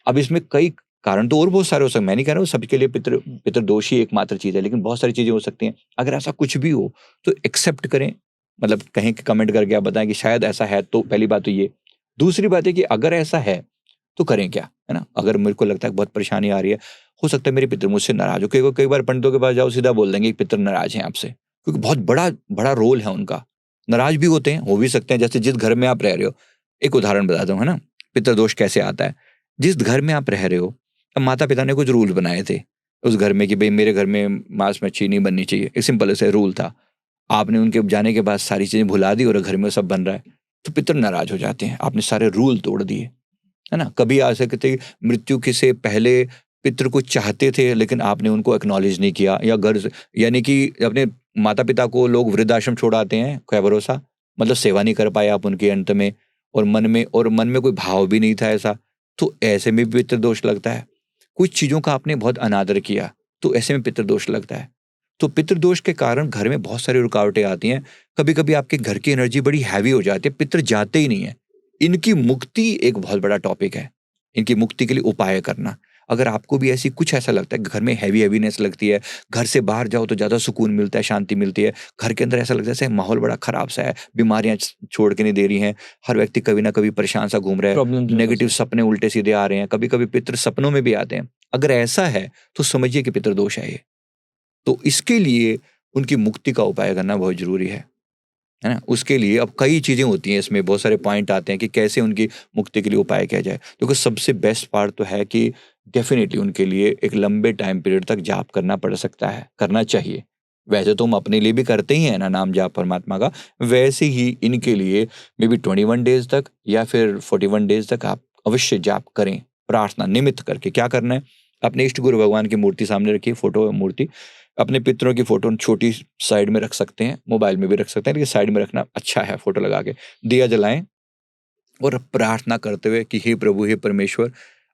S1: अब इसमें कई कारण तो और बहुत सारे हो सकते हैं, मैं नहीं कह रहा हूँ सबके लिए पितृदोष ही एकमात्र चीज है, लेकिन बहुत सारी चीजें हो सकती हैं। अगर ऐसा कुछ भी हो तो एक्सेप्ट करें, मतलब कहीं कमेंट करके आप बताएं कि शायद ऐसा है। तो पहली बात तो ये। दूसरी बात है कि अगर ऐसा है तो करें क्या, है ना। अगर मेरे को लगता है बहुत परेशानी आ रही है, हो सकता है मेरे पितर मुझसे नाराज हो, कई बार पंडितों के पास जाओ सीधा बोल देंगे पितर नाराज हैं आपसे, क्योंकि बहुत बड़ा रोल है उनका। नाराज भी होते हैं, हो भी सकते हैं। जैसे जिस घर में आप रह रहे हो, एक उदाहरण बताता हूँ, है ना, पितृदोष कैसे आता है। जिस घर में आप रह रहे हो, अब माता पिता ने कुछ रूल बनाए थे उस घर में कि भाई मेरे घर में मांस मच्छी नहीं बननी चाहिए, एक सिंपल ऐसे रूल था। आपने उनके जाने के बाद सारी चीजें भुला दी और घर में सब बन रहा है, तो पितर नाराज हो जाते हैं, आपने सारे रूल तोड़ दिए, है ना। कभी आ सकते मृत्यु के से पहले पितर को चाहते थे लेकिन आपने उनको एक्नॉलेज नहीं किया, या घर यानी कि अपने माता पिता को लोग वृद्धाश्रम छोड़ाते हैं, क्या भरोसा, मतलब सेवा नहीं कर पाए आप उनके अंत में, और मन में कोई भाव भी नहीं था ऐसा, तो ऐसे में भी पितृदोष लगता है। कुछ चीजों का आपने बहुत अनादर किया, तो ऐसे में पितृदोष लगता है। तो पितृदोष के कारण घर में बहुत सारी रुकावटें आती हैं। कभी कभी आपके घर की एनर्जी बड़ी हैवी हो जाती है, पितर जाते ही नहीं है। इनकी मुक्ति एक बहुत बड़ा टॉपिक है, इनकी मुक्ति के लिए उपाय करना। अगर आपको भी ऐसी कुछ ऐसा लगता है घर में हैवीनेस लगती है, घर से बाहर जाओ तो ज़्यादा सुकून मिलता है, शांति मिलती है, घर के अंदर ऐसा लगता है जैसे माहौल बड़ा ख़राब सा है, बीमारियाँ छोड़ के नहीं दे रही हैं, हर व्यक्ति कभी ना कभी परेशान सा घूम रहा है,
S2: प्रॉब्लम
S1: नेगेटिव सपने उल्टे सीधे आ रहे हैं, कभी-कभी पितृ सपनों में भी आते हैं। अगर ऐसा है तो समझिए कि पितृदोष है ये। तो इसके लिए उनकी मुक्ति का उपाय करना बहुत ज़रूरी है ना? उसके लिए अब कई चीज़ें होती हैं, इसमें बहुत सारे पॉइंट आते हैं कि कैसे उनकी मुक्ति के लिए उपाय किया जाए। क्योंकि सबसे बेस्ट पार्ट तो है कि डेफ़िनिटली उनके लिए एक लंबे टाइम पीरियड तक जाप करना पड़ सकता है, करना चाहिए। वैसे तो हम अपने लिए भी करते ही हैं ना नाम जाप परमात्मा का, वैसे ही इनके लिए मे बी 21 डेज़ तक या फिर 41 डेज़ तक आप अवश्य जाप करें, प्रार्थना निमित्त करके। क्या करना है? अपने इष्ट गुरु भगवान की मूर्ति सामने रखिए, फ़ोटो मूर्ति। अपने पितरों की फ़ोटो छोटी साइड में रख सकते हैं, मोबाइल में भी रख सकते हैं, लेकिन साइड में रखना अच्छा है फ़ोटो लगा के। दिया जलाएँ और प्रार्थना करते हुए कि हे प्रभु, हे परमेश्वर,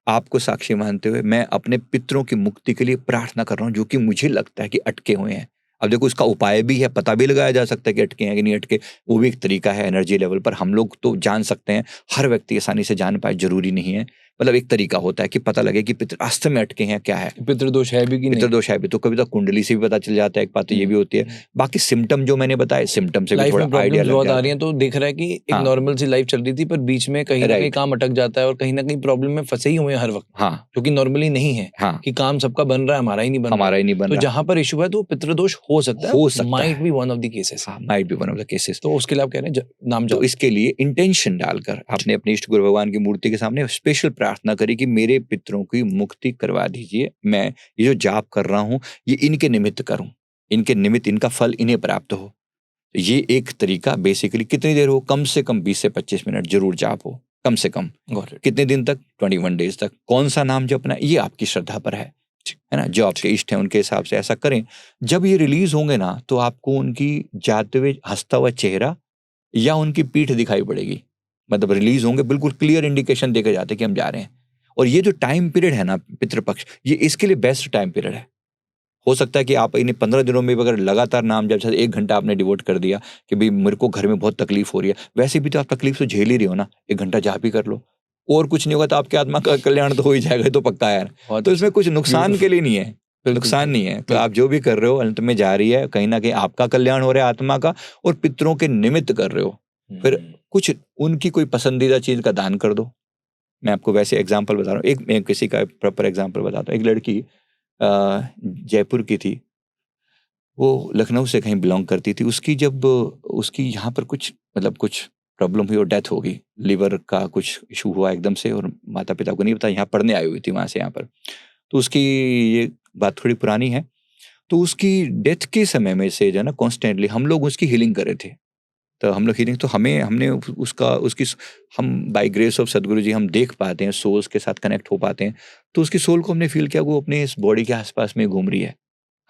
S1: आपको साक्षी मानते हुए मैं अपने पितरों की मुक्ति के लिए प्रार्थना कर रहा हूँ, जो कि मुझे लगता है कि अटके हुए हैं। अब देखो इसका उपाय भी है, पता भी लगाया जा सकता है कि अटके हैं कि नहीं अटके, वो भी एक तरीका है एनर्जी लेवल पर। हम लोग तो जान सकते हैं, हर व्यक्ति आसानी से जान पाए ज़रूरी नहीं है। मतलब एक तरीका होता है कि पता लगे कि पितृ वास्तव में अटके हैं, क्या है?
S2: पितृदोष है भी कि नहीं?
S1: पितृदोष है भी, तो कभी तो कुंडली से भी पता चल जाता है, एक बात तो ये भी होती है। बाकी सिम्पटम जो मैंने बताए, सिम्पटम से भी
S2: लाइफ
S1: थोड़ा
S2: में
S1: आइडिया
S2: प्रॉब्लम्स
S1: लग
S2: बहुत आ
S1: जाता
S2: रही
S1: है।
S2: हैं, तो देख रहा है कि एक
S1: हाँ।
S2: नॉर्मल सी लाइफ चल रही थी, पर बीच में कहीं ना कहीं
S1: राइट।
S2: काम अटक जाता है और कहीं ना कहीं प्रॉब्लम में फंसे ही हुए हैं हर वक्त,
S1: हाँ,
S2: जो कि नॉर्मली नहीं है
S1: हाँ,
S2: कि काम सबका बन रहा है, हमारा ही नहीं बन रहा।
S1: हमारा ही नहीं बन
S2: तो
S1: रहा।
S2: जहां पर इशू है तो पितृदोष हो सकता
S1: हो
S2: है,
S1: सकता
S2: माइट
S1: है।
S2: Be one of the cases.
S1: हाँ, might be one of the cases.
S2: तो उसके लिए आप कह रहे हैं नाम
S1: तो
S2: जाप।
S1: इसके लिए इंटेंशन डालकर आपने अपने इष्ट गुरु भगवान की मूर्ति के सामने स्पेशल प्रार्थना करी कि मेरे पितरों की मुक्ति करवा दीजिए। मैं ये जो जाप कर रहा हूँ, ये इनके निमित्त करूँ। इनके निमित्त इनका फल इन्हें प्राप्त हो। ये एक तरीका बेसिकली कितनी देर हो? कम से कम 20 से 25 मिनट ज़रूर जाप हो, कम से कम।
S2: Got it.
S1: कितने दिन तक? 21 डेज़ तक। कौन-सा नाम जपना है, ये आपकी श्रद्धा पर है ना? जो आपके इष्ट हैं, उनके हिसाब से ऐसा करें। जब ये रिलीज़ होंगे ना, तो आपको उनकी जाते हुए हँसता हुआ चेहरा या उनकी पीठ दिखाई पड़ेगी। मतलब रिलीज़ होंगे, बिल्कुल क्लियर इंडिकेशन देके जाते हैं कि हम जा रहे हैं। और ये जो टाइम पीरियड है ना पितृपक्ष, ये इसके लिए बेस्ट टाइम पीरियड है। हो सकता है कि आप इन्हें 15 दिनों में भी अगर लगातार नाम जप, जैसे 1 घंटा आपने डिवोट कर दिया कि भई मेरे को घर में बहुत तकलीफ हो रही है। वैसे भी तो आप तकलीफ तो झेल ही रहे हो ना, 1 घंटा जाप ही कर लो। और कुछ नहीं होगा तो आपकी आत्मा का कल्याण तो हो ही जाएगा, ये तो पक्का है।
S2: बहुत
S1: तो इसमें
S2: अच्छा,
S1: कुछ नुकसान
S2: beautiful,
S1: के लिए नहीं है,
S2: बिल्कुल
S1: नुकसान नहीं है। तो
S2: बिल्कुल।
S1: आप जो भी कर रहे हो अंत में जा रही है, कहीं न कहीं आपका कल्याण हो रहा है आत्मा का, और पितरों के निमित्त कर रहे हो। फिर कुछ उनकी कोई पसंदीदा चीज़ का दान कर दो। मैं आपको वैसे एग्ज़ाम्पल बता रहा हूँ। एक मैं किसी का प्रॉपर एग्ज़ाम्पल बताता हूँ। एक लड़की जयपुर की थी। वो लखनऊ से कहीं बिलॉन्ग करती थी। उसकी जब उसकी यहाँ पर कुछ मतलब कुछ प्रॉब्लम हुई और डेथ हो गई। लिवर का कुछ इश्यू हुआ एकदम से, और माता-पिता को नहीं पता, यहाँ पढ़ने आई हुई थी वहाँ से यहाँ पर। तो उसकी ये बात थोड़ी पुरानी है। तो उसकी डेथ के समय में से जो है ना कॉन्स्टेंटली हम लोग उसकी हीलिंग कर रहे थे। तो हम लोग हीलिंग तो हमें हमने उसका उसकी हम बाय ग्रेस ऑफ सद्गुरु जी हम देख पाते हैं, सोल्स के साथ कनेक्ट हो पाते हैं। तो उसकी सोल को हमने फ़ील किया वो अपने इस बॉडी के आस-पास में घूम रही है।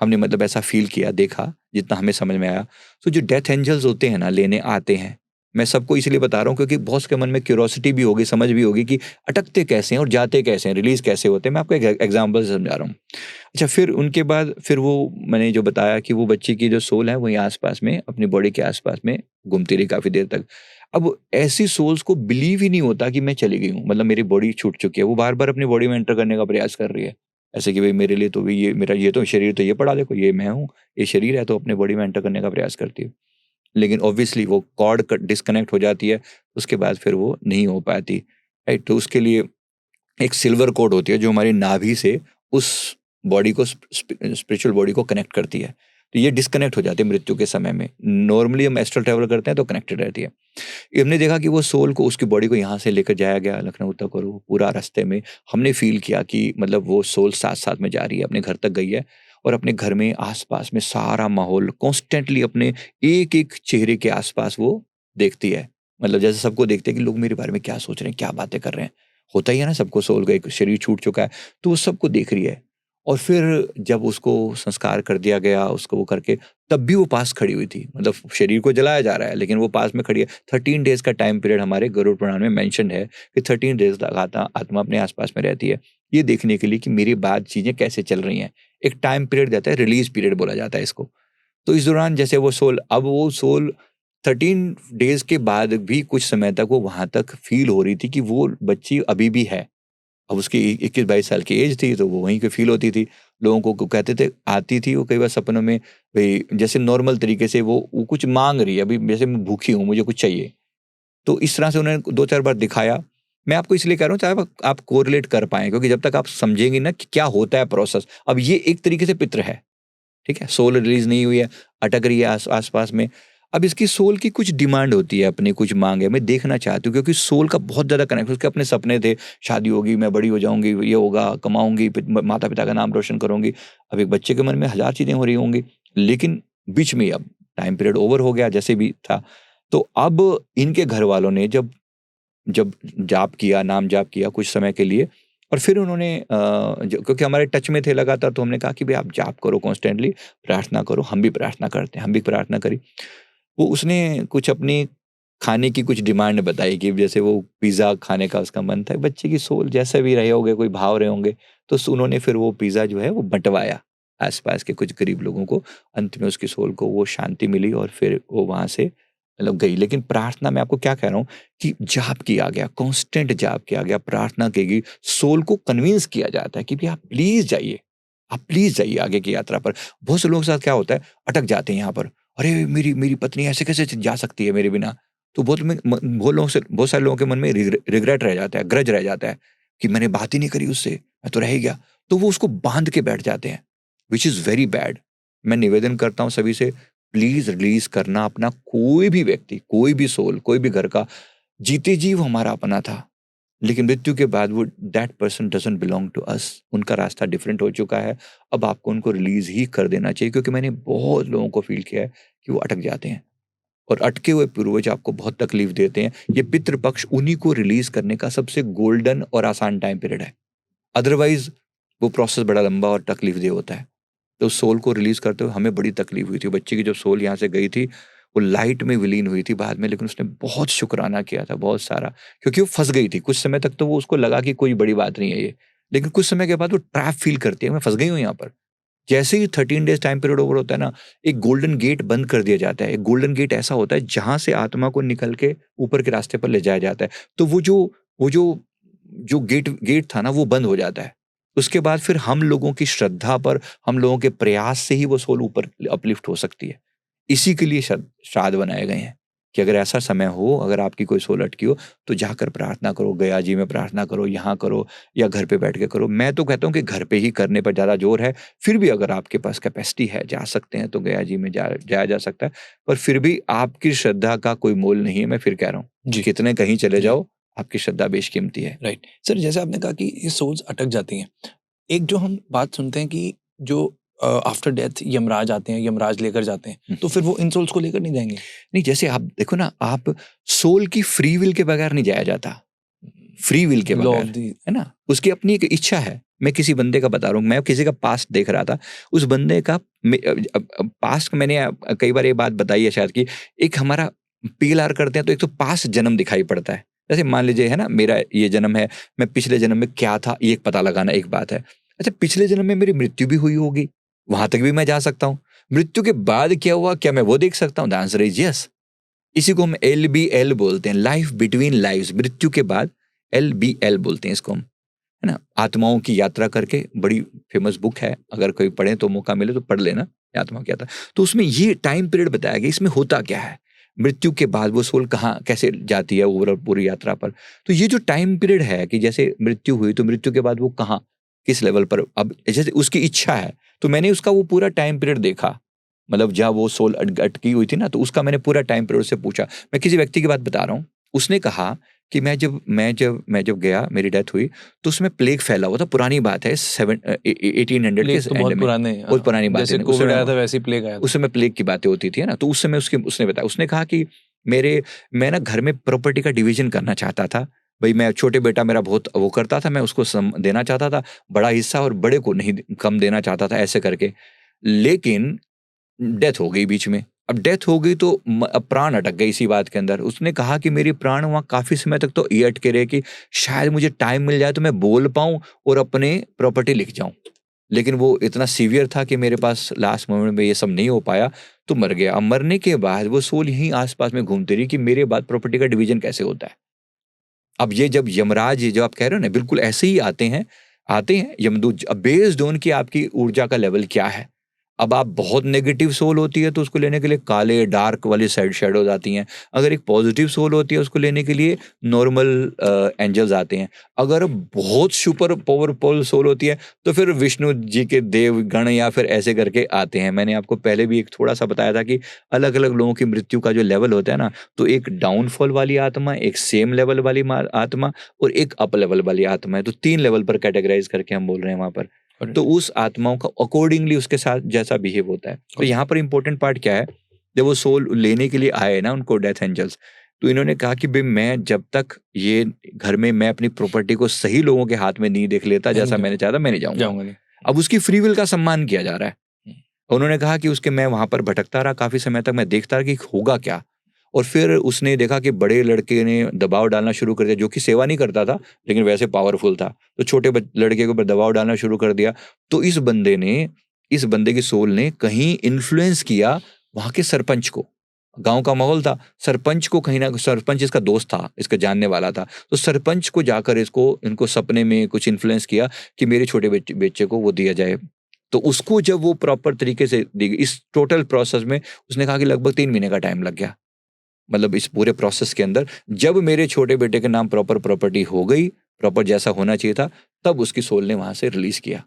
S1: हमने मतलब ऐसा फ़ील किया, देखा, जितना हमें समझ में आया। तो जो डेथ एंजल्स होते हैं ना, लेने आते हैं। मैं सबको इसलिए बता रहा हूँ क्योंकि बहुत के मन में क्यूरियोसिटी भी होगी, समझ भी होगी कि अटकते कैसे हैं और जाते कैसे हैं, रिलीज़ कैसे होते हैं। मैं आपको एक एग्ज़ाम्पल से समझा रहा हूँ। अच्छा, फिर उनके बाद फिर वो मैंने जो बताया कि वो बच्ची की जो सोल है वहीं आस-पास में, अपनी बॉडी के आस-पास में घूमती रही काफ़ी देर तक। अब ऐसी सोल्स को बिलीव ही नहीं होता कि मैं चली गई हूँ, मतलब मेरी बॉडी छूट चुकी है। वो बार-बार अपनी बॉडी में एंटर करने का प्रयास कर रही है। ऐसे कि भई मेरे लिए तो भी ये मेरा ये तो शरीर तो ये पड़ा देखो, ये मैं हूँ, ये शरीर है, तो अपने बॉडी में एंटर करने का प्रयास करती है। लेकिन ऑब्वियसली वो कॉर्ड क डिस्कनेक्ट हो जाती है, उसके बाद फिर वो नहीं हो पाती, राइट? तो उसके लिए एक सिल्वर कॉर्ड होती है जो हमारी नाभि से उस बॉडी को स्पिरिचुअल बॉडी को कनेक्ट करती है। तो ये डिस्कनेक्ट हो जाती है मृत्यु के समय में। नॉर्मली हम एस्ट्रल ट्रैवल करते हैं तो कनेक्टेड रहती है। हमने देखा कि वो सोल को, उसकी बॉडी को यहाँ से लेकर जाया गया लखनऊ तक, और वो पूरा रास्ते में हमने फ़ील किया कि मतलब वो सोल साथ-साथ में जा रही है, अपने घर तक गई है, और अपने घर में आस-पास में सारा माहौल कॉन्स्टेंटली अपने एक-एक चेहरे के आस-पास वो देखती है। मतलब जैसे सबको देखते हैं कि लोग मेरे बारे में क्या सोच रहे हैं, क्या बातें कर रहे हैं। होता ही है ना, सबको सोल का एक शरीर छूट चुका है, तो वो सबको देख रही है। और फिर जब उसको संस्कार कर दिया गया, उसको वो करके, तब भी वो पास खड़ी हुई थी। मतलब शरीर को जलाया जा रहा है, लेकिन वो पास में खड़ी है। 13 डेज़ का टाइम पीरियड हमारे गरुड़ पुराण में मेंशन्ड है कि 13 डेज़ तक आत्मा अपने आस-पास में रहती है। ये देखने के लिए कि मेरी बाद चीज़ें कैसे चल रही हैं। एक टाइम पीरियड रहता है, रिलीज़ पीरियड बोला जाता है इसको। तो इस दौरान जैसे वो सोल 13 डेज़ के बाद भी कुछ समय तक वो वहाँ तक फ़ील हो रही थी कि वो बच्ची अभी भी है। अब उसकी 21-22 साल की एज थी, तो वो वहीं की फील होती थी। लोगों को कहते थे, आती थी वो कई बार सपनों में, भई जैसे नॉर्मल तरीके से वो कुछ माँग रही है, अभी जैसे मैं भूखी हूँ, मुझे कुछ चाहिए। तो इस तरह से उन्होंने 2-4 बार दिखाया। मैं आपको इसलिए कह रहा हूँ, चाहे आप कोरिलेट कर पाएँ, क्योंकि जब तक आप समझेंगे ना कि क्या होता है प्रोसेस। अब ये एक तरीके से पितृ है, ठीक है? सोल रिलीज़ नहीं हुई है, अटक रही है आस-पास में। अब इसकी सोल की कुछ डिमांड होती है, अपनी कुछ माँग है, मैं देखना चाहती हूँ, क्योंकि सोल का बहुत ज़्यादा कनेक्ट, उसके अपने सपने थे, शादी होगी, मैं बड़ी हो जाऊँगी, ये होगा, कमाऊँगी, माता-पिता का नाम रोशन करूँगी। अब एक बच्चे के मन में हज़ार चीज़ें हो रही होंगी, लेकिन बीच में अब टाइम पीरियड ओवर हो गया, जैसे भी था। तो अब इनके घरवालों ने जब जब जाप किया, नाम जाप किया कुछ समय के लिए, और फिर उन्होंने क्योंकि हमारे टच में थे लगातार, तो हमने कहा कि भई आप जाप करो कॉन्स्टेंटली, प्रार्थना करो, हम भी प्रार्थना करते हैं, हम भी प्रार्थना करी। वो उसने कुछ अपनी खाने की कुछ डिमांड बताई कि जैसे वो पिज़्ज़ा खाने का उसका मन था। बच्चे की सोल जैसे भी रहे होंगे, कोई भाव रहे होंगे, तो उन्होंने फिर वो पिज़्ज़ा जो है वो बँटवाया आस-पास के कुछ गरीब लोगों को। अंत में उसकी सोल को वो शांति मिली और फिर वो वहाँ से मतलब गई। लेकिन प्रार्थना मैं आपको क्या कह रहा हूँ कि जाप किया गया, कांस्टेंट जाप किया गया, प्रार्थना की गई, सोल को कन्विंस किया जाता है कि भई आप प्लीज़ जाइए आगे की यात्रा पर। बहुत से लोगों के साथ क्या होता है, अटक जाते हैं यहाँ पर। अरे! मेरी मेरी पत्नी ऐसे कैसे जा सकती है मेरे बिना? तो बहुत सारे लोगों के मन में रिग्रेट रह जाता है, ग्रज रह जाता है कि मैंने बात ही नहीं करी उससे, मैं तो रह ही गया। तो वो उसको बाँध के बैठ जाते हैं, व्हिच इज़ वेरी बैड। मैं निवेदन करता हूँ सभी से, प्लीज़ रिलीज़ करना अपना कोई भी व्यक्ति, कोई भी सोल, कोई भी घर का, जीते जी वो हमारा अपना था। लेकिन मृत्यु के बाद वो that person doesn't belong to us, उनका रास्ता डिफरेंट हो चुका है। अब आपको उनको रिलीज़ ही कर देना चाहिए, क्योंकि मैंने बहुत लोगों को फ़ील किया है कि वो अटक जाते हैं और अटके हुए पूर्वज आपको बहुत तकलीफ़ देते हैं। ये पितृ पक्ष उन्हीं को रिलीज़ करने का सबसे गोल्डन और आसान टाइम पीरियड है। अदरवाइज़ वो प्रोसेस बड़ा लंबा और तकलीफ़देह होता है। तो सोल को रिलीज़ करते हुए हमें बड़ी तकलीफ़ हुई थी। बच्चे की जब सोल यहाँ से गई थी, वो लाइट में विलीन हुई थी बाद में, लेकिन उसने बहुत शुकराना किया था, बहुत सारा, क्योंकि वो फँस गई थी। कुछ समय तक तो वो उसको लगा कि कोई बड़ी बात नहीं है ये। लेकिन कुछ समय के बाद वो ट्रैप फ़ील करती है, मैं फँस गई हूँ यहाँ पर। जैसे ही 13 डेज़ टाइम पीरियड ओवर होता है ना, एक गोल्डन गेट बंद कर दिया जाता है। एक गोल्डन गेट ऐसा होता है जहाँ से आत्मा को निकल के ऊपर के रास्ते पर ले जाया जाता है। तो वो जो गेट गेट था ना, वो बंद हो जाता है। उसके बाद फिर हम लोगों की श्रद्धा पर, हम लोगों के प्रयास से ही वो सोल ऊपर अपलिफ्ट हो सकती है। इसी के लिए श्राद्ध बनाए गए हैं कि अगर ऐसा समय हो, अगर आपकी कोई सोल अटकी हो, तो जाकर प्रार्थना करो, गया जी में प्रार्थना करो, यहाँ करो या घर पे बैठ के करो। मैं तो कहता हूँ कि घर पे ही करने पर ज़्यादा ज़ोर है। फिर भी अगर आपके पास कैपेसिटी है, जा सकते हैं, तो गया जी में जाया जा सकता है। पर फिर भी आपकी श्रद्धा का कोई मोल नहीं है, मैं फिर कह रहा हूँ।
S2: जी,
S1: कितने कहीं चले
S2: जी,
S1: जाओ, आपकी श्रद्धा बेशकीमती है।
S2: राइट। सर, जैसे आपने कहा कि ये सोल्स अटक जाती हैं। एक जो हम बात सुनते हैं कि जो आफ्टर डेथ यमराज आते हैं, यमराज लेकर जाते हैं,
S1: हुँ।
S2: तो फिर वो इन सोल्स को लेकर नहीं जाएँगे?
S1: नहीं, जैसे आप देखो ना, आप सोल की फ्री विल के बगैर नहीं जाया जाता। फ्री विल के
S2: लॉ
S1: बगैर,
S2: ऑफ द
S1: है ना? उसकी अपनी एक इच्छा है। मैं किसी बंदे का बता रहा हूँ, मैं किसी का पास्ट देख रहा था। उस बंदे का पास्ट मैंने कई बार ये बात बताई है शायद कि एक हमारा पीएलआर करते हैं, तो एक तो पास्ट जन्म दिखाई पड़ता है। जैसे मान लीजिए, है ना, मेरा ये जन्म है, मैं पिछले जन्म में क्या था, ये एक पता लगाना एक बात है। अच्छा, पिछले जन्म में मेरी मृत्यु भी हुई होगी, वहाँ तक भी मैं जा सकता हूँ। मृत्यु के बाद क्या हुआ, क्या मैं वो देख सकता हूँ? The answer is yes. इसी को हम एलबीएल बोलते हैं, लाइफ बिटवीन लाइव्स, मृत्यु के बाद एलबीएल बोलते हैं इसको हम, है ना? आत्माओं की यात्रा करके, बड़ी फेमस बुक है, अगर कोई पढ़े तो मौका मिले तो पढ़ लेना, आत्माओं की यात्रा। तो उसमें ये टाइम पीरियड बताया गया, इसमें होता क्या है? मृत्यु के बाद वो सोल कहाँ कैसे जाती है ओवरऑल पूरी यात्रा पर? तो ये जो टाइम पीरियड है कि जैसे मृत्यु हुई, तो मृत्यु के बाद वो कहाँ, किस लेवल पर, अब जैसे उसकी इच्छा है, तो मैंने उसका वो पूरा टाइम पीरियड देखा। मतलब जहाँ वो सोल अटकी हुई थी ना, तो उसका मैंने पूरा टाइम पीरियड उससे पूछा। मैं किसी व्यक्ति की बात बता रहा हूँ। उसने कहा कि मैं जब गया, मेरी डेथ हुई, तो उसमें प्लेग फैला हुआ था। पुरानी बात है, 1800 के
S2: प्लेग तो
S1: एंड
S2: बहुत
S1: में।
S2: पुराने
S1: बहुत पुरानी बात
S2: जैसे
S1: है।
S2: कोविड आया था वैसे ही प्लेग आया
S1: उस
S2: था।
S1: समय प्लेग की बातें होती थी, है ना? तो उस समय उसने बताया। उसने कहा कि मैं ना घर में प्रॉपर्टी का डिवीज़न करना चाहता था। भई मैं छोटे बेटा मेरा बहुत वो करता था, मैं उसको सम देना चाहता था, बड़ा हिस्सा, और बड़े को नहीं कम देना चाहता था, ऐसे करके। लेकिन डेथ हो गई बीच में। अब डेथ हो गई, तो अब प्राण अटक गए इसी बात के अंदर। उसने कहा कि मेरी प्राण वहाँ काफ़ी समय तक तो ये अटके रहे कि शायद मुझे टाइम मिल जाए तो मैं बोल पाऊँ और अपने प्रॉपर्टी लिख जाऊँ। लेकिन वो इतना सीवियर था कि मेरे पास लास्ट मोमेंट में ये सब नहीं हो पाया, तो मर गया। अब मरने के बाद वो सोल यहीं आस-पास में घूमती रही कि मेरे बाद प्रॉपर्टी का डिवीज़न कैसे होता है। अब ये जब यमराज, ये जो आप कह रहे हो ना, बिल्कुल ऐसे ही आते हैं यमदूत, बेस्ड ऑन कि आपकी ऊर्जा का लेवल क्या है। अब आप बहुत नेगेटिव सोल होती है तो उसको लेने के लिए काले डार्क वाली साइड शैडोज आती हैं। अगर एक पॉजिटिव सोल होती है उसको लेने के लिए नॉर्मल एंजल्स आते हैं। अगर बहुत सुपर पावरफुल सोल होती है तो फिर विष्णु जी के देवगण या फिर ऐसे करके आते हैं। मैंने आपको पहले भी एक थोड़ा सा बताया था कि अलग अलग लोगों की मृत्यु का जो लेवल होता है ना, तो एक डाउनफॉल वाली आत्मा, एक सेम लेवल वाली आत्मा और एक अप लेवल वाली आत्मा है। तो 3 लेवल पर कैटेगराइज करके हम बोल रहे हैं वहां पर। तो उस आत्माओं का अकॉर्डिंगली उसके साथ जैसा बिहेव होता है। तो यहाँ पर इंपॉर्टेंट पार्ट क्या है, जब वो सोल लेने के लिए आए ना उनको डेथ एंजल्स, तो इन्होंने कहा कि भाई मैं जब तक ये घर में मैं अपनी प्रॉपर्टी को सही लोगों के हाथ में नहीं देख लेता जैसा मैंने चाहा था, मैं नहीं जाऊंगा नहीं। अब उसकी फ्री विल का सम्मान किया जा रहा है। उन्होंने कहा कि उसके मैं वहां पर भटकता रहा काफी समय तक, मैं देखता रहा कि होगा क्या। और फिर उसने देखा कि बड़े लड़के ने दबाव डालना शुरू कर दिया, जो कि सेवा नहीं करता था लेकिन वैसे पावरफुल था। तो छोटे लड़के के ऊपर दबाव डालना शुरू कर दिया। तो इस बंदे की सोल ने कहीं इन्फ्लुएंस किया वहां के सरपंच को। गांव का माहौल था, सरपंच को कहीं ना, सरपंच इसका दोस्त था, इसका जानने वाला था। तो सरपंच को जाकर इनको सपने में कुछ इन्फ्लुएंस किया कि मेरे छोटे बच्चे को वो दिया जाए। तो उसको जब वो प्रॉपर तरीके से दी गई, इस टोटल प्रोसेस में उसने कहा कि लगभग 3 महीने का टाइम लग गया। मतलब इस पूरे प्रोसेस के अंदर जब मेरे छोटे बेटे के नाम प्रॉपर प्रॉपर्टी हो गई, प्रॉपर जैसा होना चाहिए था, तब उसकी सोल ने वहां से रिलीज किया,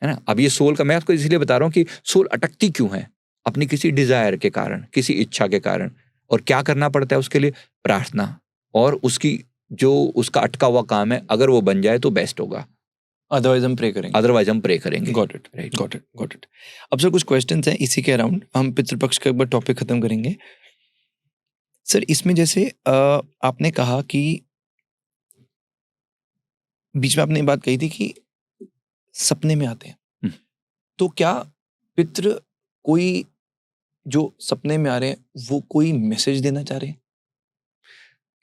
S1: है ना। अब ये सोल का मैं आपको इसलिए बता रहा हूँ कि सोल अटकती क्यों है, अपनी किसी डिजायर के कारण, किसी इच्छा के कारण। और क्या करना पड़ता है उसके लिए, प्रार्थना, और उसकी जो उसका अटका हुआ काम है अगर वो बन जाए तो बेस्ट होगा,
S2: अदरवाइज हम प्रे करेंगे। Got it. अब सर कुछ क्वेश्चंस हैं इसी के अराउंड, हम पितृपक्ष का एक बार टॉपिक खत्म करेंगे। सर इसमें जैसे आपने कहा कि बीच में आपने बात कही थी कि सपने में आते हैं, तो क्या पितृ कोई जो सपने में आ रहे हैं वो कोई मैसेज देना चाह रहे हैं?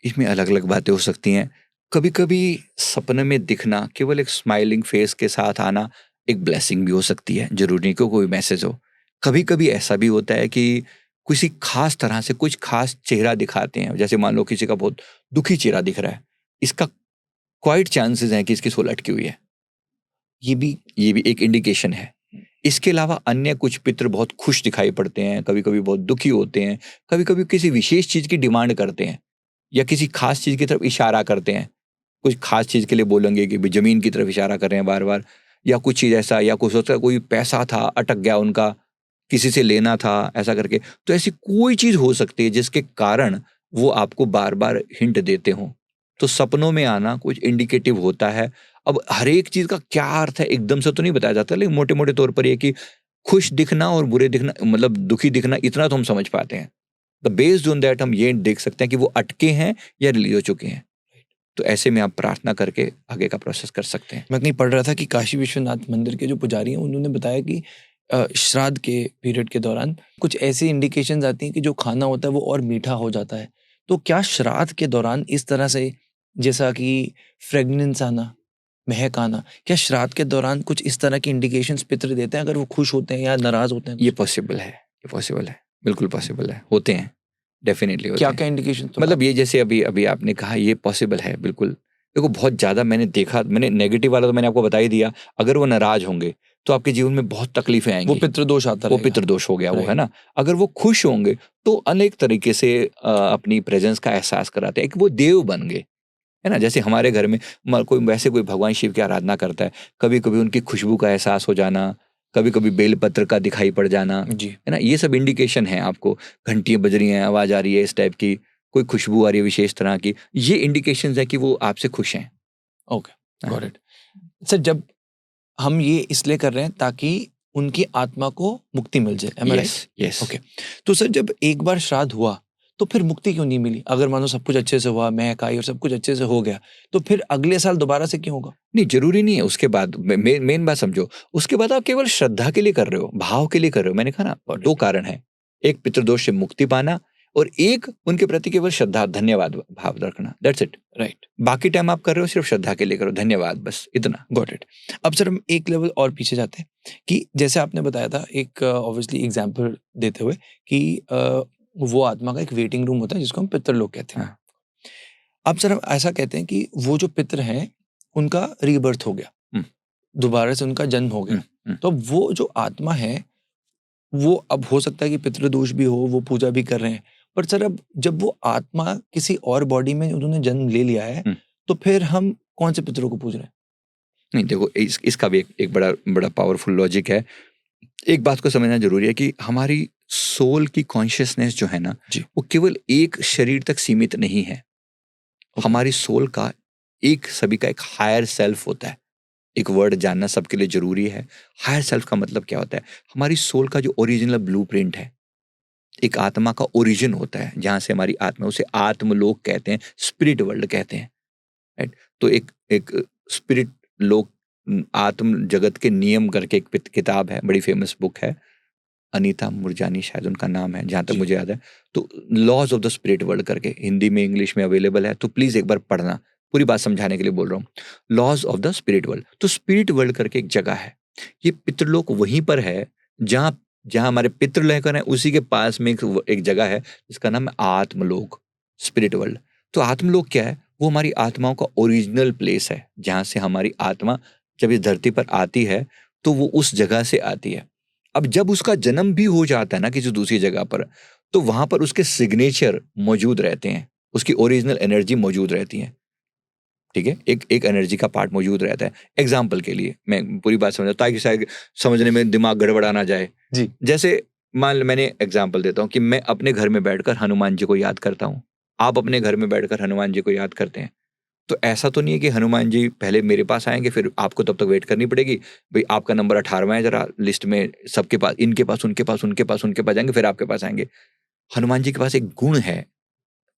S1: इसमें अलग अलग बातें हो सकती हैं। कभी कभी सपने में दिखना, केवल एक स्माइलिंग फेस के साथ आना एक ब्लेसिंग भी हो सकती है, जरूरी नहीं कि कोई मैसेज हो। कभी कभी ऐसा भी होता है कि किसी खास तरह से कुछ खास चेहरा दिखाते हैं, जैसे मान लो किसी का बहुत दुखी चेहरा दिख रहा है, इसका क्वाइट चांसेस हैं कि इसकी सोल अटकी हुई है। ये भी एक इंडिकेशन है। इसके अलावा अन्य कुछ पितृ बहुत खुश दिखाई पड़ते हैं, कभी कभी बहुत दुखी होते हैं, कभी कभी किसी विशेष चीज की डिमांड करते हैं या किसी खास चीज की तरफ इशारा करते हैं। कुछ खास चीज के लिए बोलेंगे कि जमीन की तरफ इशारा कर रहे हैं बार बार, या कुछ चीज ऐसा, या कुछ होता है कोई पैसा था अटक गया उनका, किसी से लेना था ऐसा करके। तो ऐसी कोई चीज हो सकती है जिसके कारण वो आपको बार बार हिंट देते हो। तो सपनों में आना कुछ इंडिकेटिव होता है। अब हर एक चीज का क्या अर्थ है एकदम से तो नहीं बताया जाता, लेकिन मोटे मोटे तौर पर ये कि खुश दिखना और बुरे दिखना, मतलब दुखी दिखना, इतना तो हम समझ पाते हैं। तो बेस्ड ऑन दैट हम ये देख सकते हैं कि वो अटके हैं या रिलीज हो चुके हैं। तो ऐसे में आप प्रार्थना करके आगे का प्रोसेस कर सकते हैं।
S2: मैं कहीं पढ़ रहा था कि काशी विश्वनाथ मंदिर के जो पुजारी हैं उन्होंने बताया कि श्राद्ध के पीरियड के दौरान कुछ ऐसी इंडिकेशंस आती हैं कि जो खाना होता है वो और मीठा हो जाता है। तो क्या श्राद्ध के दौरान इस तरह से, जैसा कि फ्रेगनेंस आना, महक आना, क्या श्राद्ध के दौरान कुछ इस तरह की इंडिकेशंस पितृ देते हैं अगर वो खुश होते हैं या नाराज होते हैं?
S1: ये पॉसिबल है, बिल्कुल पॉसिबल है, होते हैं, डेफिनेटली होते
S2: क्या
S1: हैं।
S2: क्या इंडिकेशन?
S1: मतलब ये जैसे अभी आपने कहा, ये पॉसिबल है बिल्कुल। देखो बहुत ज्यादा मैंने देखा, मैंने नेगेटिव वाला तो मैंने आपको बता ही दिया। अगर वो नाराज होंगे तो आपके जीवन में बहुत तकलीफें आएंगी,
S2: वो पितृदोष आता
S1: वो
S2: रहेगा।
S1: पितृदोष हो गया वो, है ना। अगर वो खुश होंगे तो अनेक तरीके से अपनी प्रेजेंस का एहसास कराते हैं कि वो देव बन गए, है ना। जैसे हमारे घर में कोई भगवान शिव की आराधना करता है, कभी कभी उनकी खुशबू का एहसास हो जाना, कभी कभी बेलपत्र का दिखाई पड़ जाना,
S2: जी।
S1: है ना। ये सब इंडिकेशन है आपको, घंटियां बज रही हैं, आवाज आ रही है इस टाइप की, कोई खुशबू आ रही है विशेष तरह की, ये इंडिकेशंस है कि वो आपसे खुश हैं।
S2: Okay, got it. सर जब हम ये इसलिए कर रहे हैं ताकि उनकी आत्मा को मुक्ति मिल जाए, am I right?
S1: Yes.
S2: Okay. तो सर जब एक बार श्राद्ध हुआ तो फिर मुक्ति क्यों नहीं मिली? अगर मानो सब कुछ अच्छे से हुआ, महक आई और सब कुछ अच्छे से हो गया, तो फिर अगले साल दोबारा से क्यों होगा?
S1: नहीं, जरूरी नहीं है। उसके बाद मेन बात समझो, उसके बाद आप केवल श्रद्धा के लिए कर रहे हो, भाव के लिए कर रहे हो। मैंने कहा ना 2 कारण है, एक पितृदोष से मुक्ति पाना और एक उनके प्रति केवल श्रद्धा, धन्यवाद भाव रखना, दैट्स इट।
S2: राइट।
S1: बाकी टाइम आप कर रहे हो सिर्फ श्रद्धा के लिए करो, धन्यवाद, बस इतना।
S2: Got it. अब सर हम एक लेवल और पीछे जाते हैं कि जैसे आपने बताया था एक ऑब्वियसली एग्जांपल देते हुए कि वो आत्मा का एक वेटिंग रूम होता है जिसको हम पितृलोक कहते हैं।
S1: हाँ।
S2: अब सर हम ऐसा कहते हैं कि वो जो पितृ हैं उनका रीबर्थ हो गया,
S1: हम्म।
S2: दोबारा से उनका जन्म हो गया। तो वो जो आत्मा है वो अब हो सकता है कि पितृदोष भी हो, वो पूजा भी कर रहे हैं, पर सर अब जब वो आत्मा किसी और बॉडी में उन्होंने जन्म ले लिया है तो फिर हम कौन से पितरों को पूज रहे हैं?
S1: नहीं देखो, इसका भी एक बड़ा बड़ा पावरफुल लॉजिक है। एक बात को समझना जरूरी है कि हमारी सोल की कॉन्शियसनेस जो है ना, वो केवल एक शरीर तक सीमित नहीं है। हमारी सोल का सभी का एक हायर सेल्फ होता है। एक वर्ड जानना सबके लिए जरूरी है। हायर सेल्फ का मतलब क्या होता है? हमारी सोल का जो ओरिजिनल ब्लूप्रिंट है, एक आत्मा का ओरिजिन होता है जहां से हमारी आत्मा, उसे आत्मलोक कहते हैं, स्पिरिट वर्ल्ड कहते हैं, राइट? तो एक स्पिरिट लोक, आत्म जगत के नियम करके एक किताब है, बड़ी फेमस बुक है, अनीता मुरजानी शायद उनका नाम है जहां तक मुझे याद है। तो laws of the spirit world करके हिंदी में इंग्लिश में अवेलेबल है, तो प्लीज एक बार पढ़ना, पूरी बात समझाने के लिए बोल रहा हूँ। Laws of the spirit world. तो स्पिरिट वर्ल्ड करके एक जगह है, ये पितृलोक वहीं पर है जहां जहां हमारे पितृलोक है, उसी के पास में एक जगह है जिसका नाम है आत्मलोक, स्पिरिट वर्ल्ड। तो आत्मलोक क्या है? वो हमारी आत्माओं का ओरिजिनल प्लेस है जहां से हमारी आत्मा जब इस धरती पर आती है तो वो उस जगह से आती है। अब जब उसका जन्म भी हो जाता है ना किसी दूसरी जगह पर, तो वहां पर उसके सिग्नेचर मौजूद रहते हैं, उसकी ओरिजिनल एनर्जी मौजूद रहती है, ठीक है? एक एनर्जी का पार्ट मौजूद रहता है। एग्जाम्पल के लिए मैं पूरी बात समझा ताकि शायद समझने में दिमाग गड़बड़ा ना जाए
S2: जी।
S1: जैसे मान लो, मैंने एग्जाम्पल देता हूँ कि मैं अपने घर में बैठकर हनुमान जी को याद करता हूँ, आप अपने घर में बैठकर हनुमान जी को याद करते हैं। तो ऐसा तो नहीं है कि हनुमान जी पहले मेरे पास आएंगे फिर आपको तब तक वेट करनी पड़ेगी, भाई आपका नंबर 18वां है, जरा लिस्ट में सबके पास, इनके पास उनके पास उनके पास उनके पास जाएंगे, फिर आपके पास आएंगे। हनुमान जी के पास एक गुण है,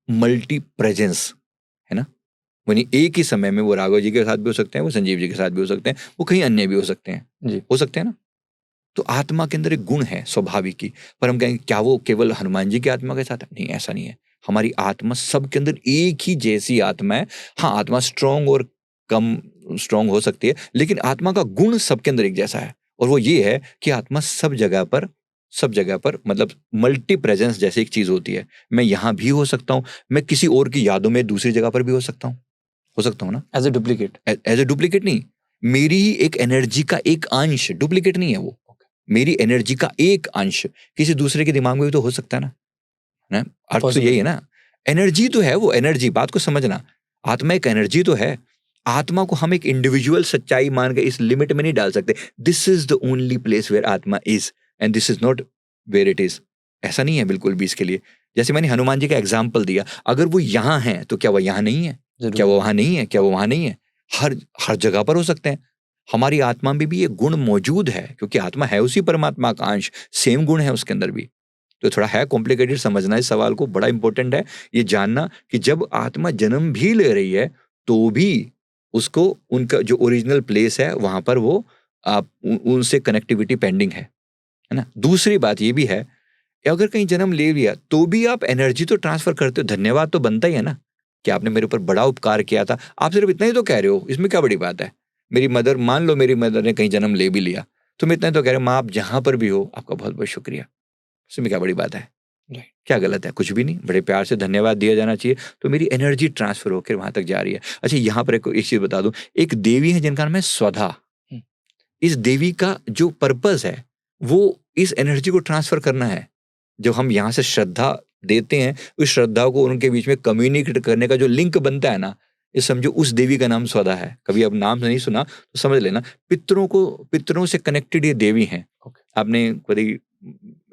S1: मल्टी प्रेजेंस, है ना? यानी एक ही समय में वो राघव जी के साथ भी हो सकते हैं, वो संजीव जी के साथ भी हो सकते हैं, वो कहीं अन्य भी हो सकते हैं,
S2: जी।
S1: हो सकते हैं ना? तो आत्मा के अंदर एक गुण है स्वाभाविक ही, पर हम कहेंगे क्या वो केवल हनुमान जी की आत्मा के साथ है? नहीं, ऐसा नहीं है। हमारी आत्मा सबके अंदर एक ही जैसी आत्मा है। हाँ, आत्मा स्ट्रांग और कम स्ट्रांग हो सकती है, लेकिन आत्मा का गुण सबके अंदर एक जैसा है, और वो ये है कि आत्मा सब जगह पर मतलब मल्टी प्रेजेंस जैसी एक चीज होती है। मैं यहाँ भी हो सकता हूँ, मैं किसी और की यादों में दूसरी जगह पर भी हो सकता हूँ ना,
S2: as a duplicate.
S1: As a duplicate नहीं, मेरी ही एक एनर्जी का एक अंश, डुप्लीकेट नहीं है वो, मेरी एनर्जी का एक अंश किसी दूसरे के दिमाग में भी तो हो सकता है ना? अर्थ तो यही है ना, एनर्जी तो है वो, एनर्जी, बात को समझना, आत्मा एक एनर्जी तो है। आत्मा को हम एक इंडिविजुअल सच्चाई मान के इस लिमिट में नहीं डाल सकते, this is the only place where atma is and this is not where it is. ऐसा नहीं है बिल्कुल भी इसके लिए। जैसे मैंने हनुमान जी का एग्जाम्पल दिया, अगर वो यहाँ है तो क्या वो यहाँ नहीं है? क्या वो वहां नहीं है? क्या वो वहां नहीं है? हर जगह पर हो सकते हैं। हमारी आत्मा में भी ये गुण मौजूद है, क्योंकि आत्मा है उसी परमात्मा का अंश, सेम गुण है उसके अंदर भी। तो थोड़ा है कॉम्प्लिकेटेड समझना इस सवाल को, बड़ा इंपॉर्टेंट है ये जानना कि जब आत्मा जन्म भी ले रही है तो भी उसको उनका जो ओरिजिनल प्लेस है वहां पर वो उनसे कनेक्टिविटी पेंडिंग है ना? दूसरी बात ये भी है, अगर कहीं जन्म ले लिया तो भी आप एनर्जी तो ट्रांसफर करते हो, धन्यवाद तो बनता ही है ना कि आपने मेरे ऊपर बड़ा उपकार किया था। आप सिर्फ इतना ही तो कह रहे हो, इसमें क्या बड़ी बात है? मेरी मदर, मान लो मेरी मदर ने कहीं जन्म ले भी लिया, तो मैं इतना ही तो कह रहा हूँ, माँ आप जहां पर भी हो आपका बहुत बहुत शुक्रिया। इसमें क्या बड़ी बात है? क्या गलत है? कुछ भी नहीं, बड़े प्यार से धन्यवाद दिया जाना चाहिए, तो मेरी एनर्जी ट्रांसफर होकर वहां तक जा रही है। अच्छा, यहाँ पर एक चीज बता दूं, एक देवी है जिनका नाम है स्वधा। इस देवी का जो पर्पस है वो इस एनर्जी को ट्रांसफर करना है। जब हम यहाँ से श्रद्धा देते हैं, उस श्रद्धा को उनके बीच में कम्युनिकेट करने का जो लिंक बनता है ना, ये समझो उस देवी का नाम स्वधा है। कभी अब नाम नहीं सुना तो समझ लेना, पितरों से कनेक्टेड ये देवी हैं। आपने कभी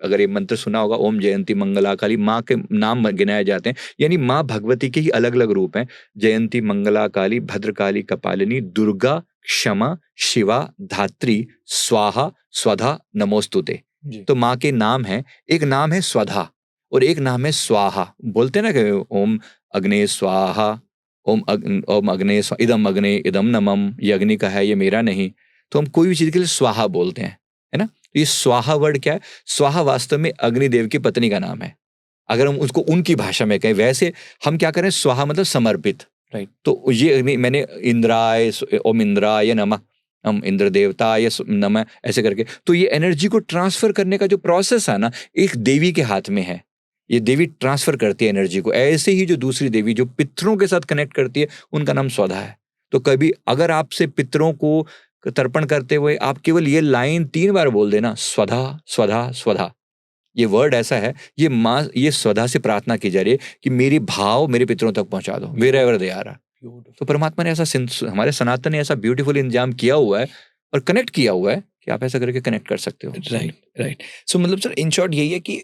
S1: अगर ये मंत्र सुना होगा, ओम जयंती मंगला काली, माँ के नाम गिनाए जाते हैं, यानी माँ भगवती के ही अलग अलग रूप हैं। जयंती मंगला काली, भद्रकाली कपालिनी, दुर्गा, क्षमा, शिवा, धात्री, स्वाहा, स्वधा, नमोस्तुते। तो माँ के नाम है, एक नाम है स्वधा और एक नाम है स्वाहा। बोलते हैं ना कि ओम अग्ने स्वाहा, ओम अग्ने इदम अग्ने इदम नमम, ये अग्नि का है, ये मेरा नहीं। तो हम कोई भी चीज के लिए स्वाहा बोलते हैं, है ना? तो ये स्वाहा वर्ड क्या है? स्वाहा वास्तव में अग्निदेव की पत्नी का नाम है। अगर हम उसको उनकी भाषा में कहें, वैसे हम क्या करें, स्वाहा मतलब समर्पित, राइट? तो ये मैंने इंद्राय, ओम इंद्राय नमः, हम इंद्र देवताय नमः, ऐसे करके। तो ये एनर्जी को ट्रांसफर करने का जो प्रोसेस है ना, एक देवी के हाथ में है। ये देवी ट्रांसफर करती है एनर्जी को। ऐसे ही जो दूसरी देवी जो पितरों के साथ कनेक्ट करती है, उनका नाम स्वधा है। तो कभी अगर आपसे पितरों को तर्पण करते हुए आप केवल ये लाइन 3 बार बोल देना, स्वधा स्वधा स्वधा, ये वर्ड ऐसा है, ये माँ, ये स्वधा से प्रार्थना की जा रही है कि मेरी भाव मेरे पितरों तक पहुंचा दो, wherever they are। तो परमात्मा ने ऐसा हमारे सनातन ने ऐसा ब्यूटीफुल इंतजाम किया हुआ है और कनेक्ट किया हुआ है कि आप ऐसा करके कनेक्ट कर सकते हो।
S2: राइट। सो मतलब सर इन शॉर्ट यही है कि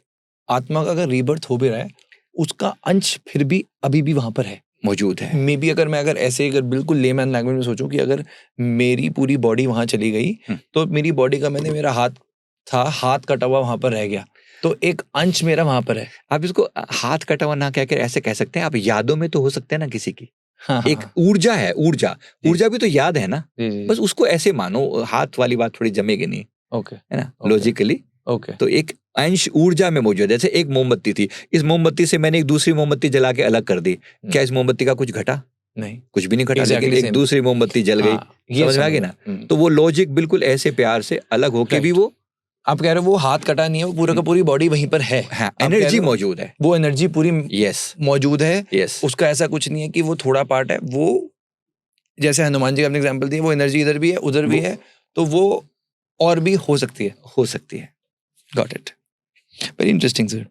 S2: आत्मा का अगर रीबर्थ हो भी रहा है, उसका अंश फिर भी अभी भी वहां पर है,
S1: मौजूद है।
S2: मे बी अगर ऐसे अगर बिल्कुल लेमैन लैंग्वेज में सोचूं कि अगर मेरी पूरी बॉडी वहां चली गई तो मेरी बॉडी का मेरा हाथ कटा हुआ वहां पर रह गया, तो एक अंश मेरा वहां पर है।
S1: आप इसको हाथ कटा हुआ ना कहकर ऐसे कह सकते हैं, आप यादों में तो हो सकते हैं ना किसी की।
S2: हाँ,
S1: एक ऊर्जा है, ऊर्जा भी तो याद है ना, बस उसको ऐसे मानो, हाथ वाली बात थोड़ी जमेगी नहीं,
S2: ओके
S1: है ना, लॉजिकली।
S2: ओके,
S1: तो एक अंश ऊर्जा में मौजूद है। जैसे एक मोमबत्ती थी, इस मोमबत्ती से मैंने एक दूसरी मोमबत्ती जला के अलग कर दी, क्या इस मोमबत्ती का कुछ घटा?
S2: नहीं,
S1: कुछ भी नहीं घटा,
S2: Exactly
S1: लेकिन एक
S2: same।
S1: दूसरी मोमबत्ती जल गई,
S2: ये
S1: समझ में आ गई ना। तो वो लॉजिक बिल्कुल ऐसे प्यार से अलग होके भी वो,
S2: आप कह रहे हो वो हाथ कटा नहीं है, वो पूरा का पूरी बॉडी वहीं पर है,
S1: एनर्जी मौजूद है,
S2: वो एनर्जी पूरी
S1: यस
S2: मौजूद है,
S1: यस।
S2: उसका ऐसा कुछ नहीं है कि वो थोड़ा पार्ट है। वो जैसे हनुमान जी का आपने एग्जांपल दिया, वो एनर्जी इधर भी है उधर भी है, तो वो और भी हो सकती है। Got it, very interesting sir.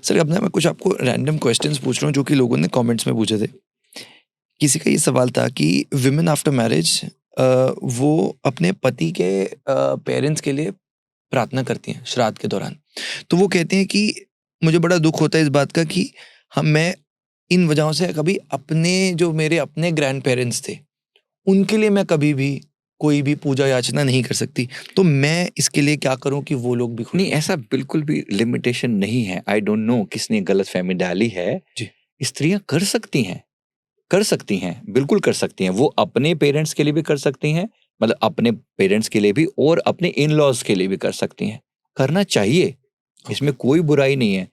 S2: Sir अब ना मैं कुछ आपको रैंडम क्वेश्चंस पूछ रहा हूँ जो कि लोगों ने कमेंट्स में पूछे थे। किसी का ये सवाल था कि विमेन आफ्टर मैरिज वो अपने पति के पेरेंट्स के लिए प्रार्थना करती हैं श्राद्ध के दौरान, तो वो कहते हैं कि मुझे बड़ा दुख होता है इस बात का कि मैं इन वजहों से कभी अपने जो मेरे अपने ग्रैंड पेरेंट्स थे उनके लिए मैं कभी भी कोई भी पूजा याचना नहीं कर सकती, तो मैं इसके लिए क्या करूं कि वो लोग भी खुश
S1: नहीं, ऐसा बिल्कुल भी लिमिटेशन नहीं है। आई डोंट नो किसने गलत फहमी डाली है
S2: जी।
S1: स्त्रियां कर सकती हैं, बिल्कुल कर सकती हैं। वो अपने पेरेंट्स के लिए भी कर सकती हैं, मतलब अपने पेरेंट्स के लिए भी और अपने इन लॉज के लिए भी कर सकती हैं। करना चाहिए, इसमें कोई बुराई नहीं है।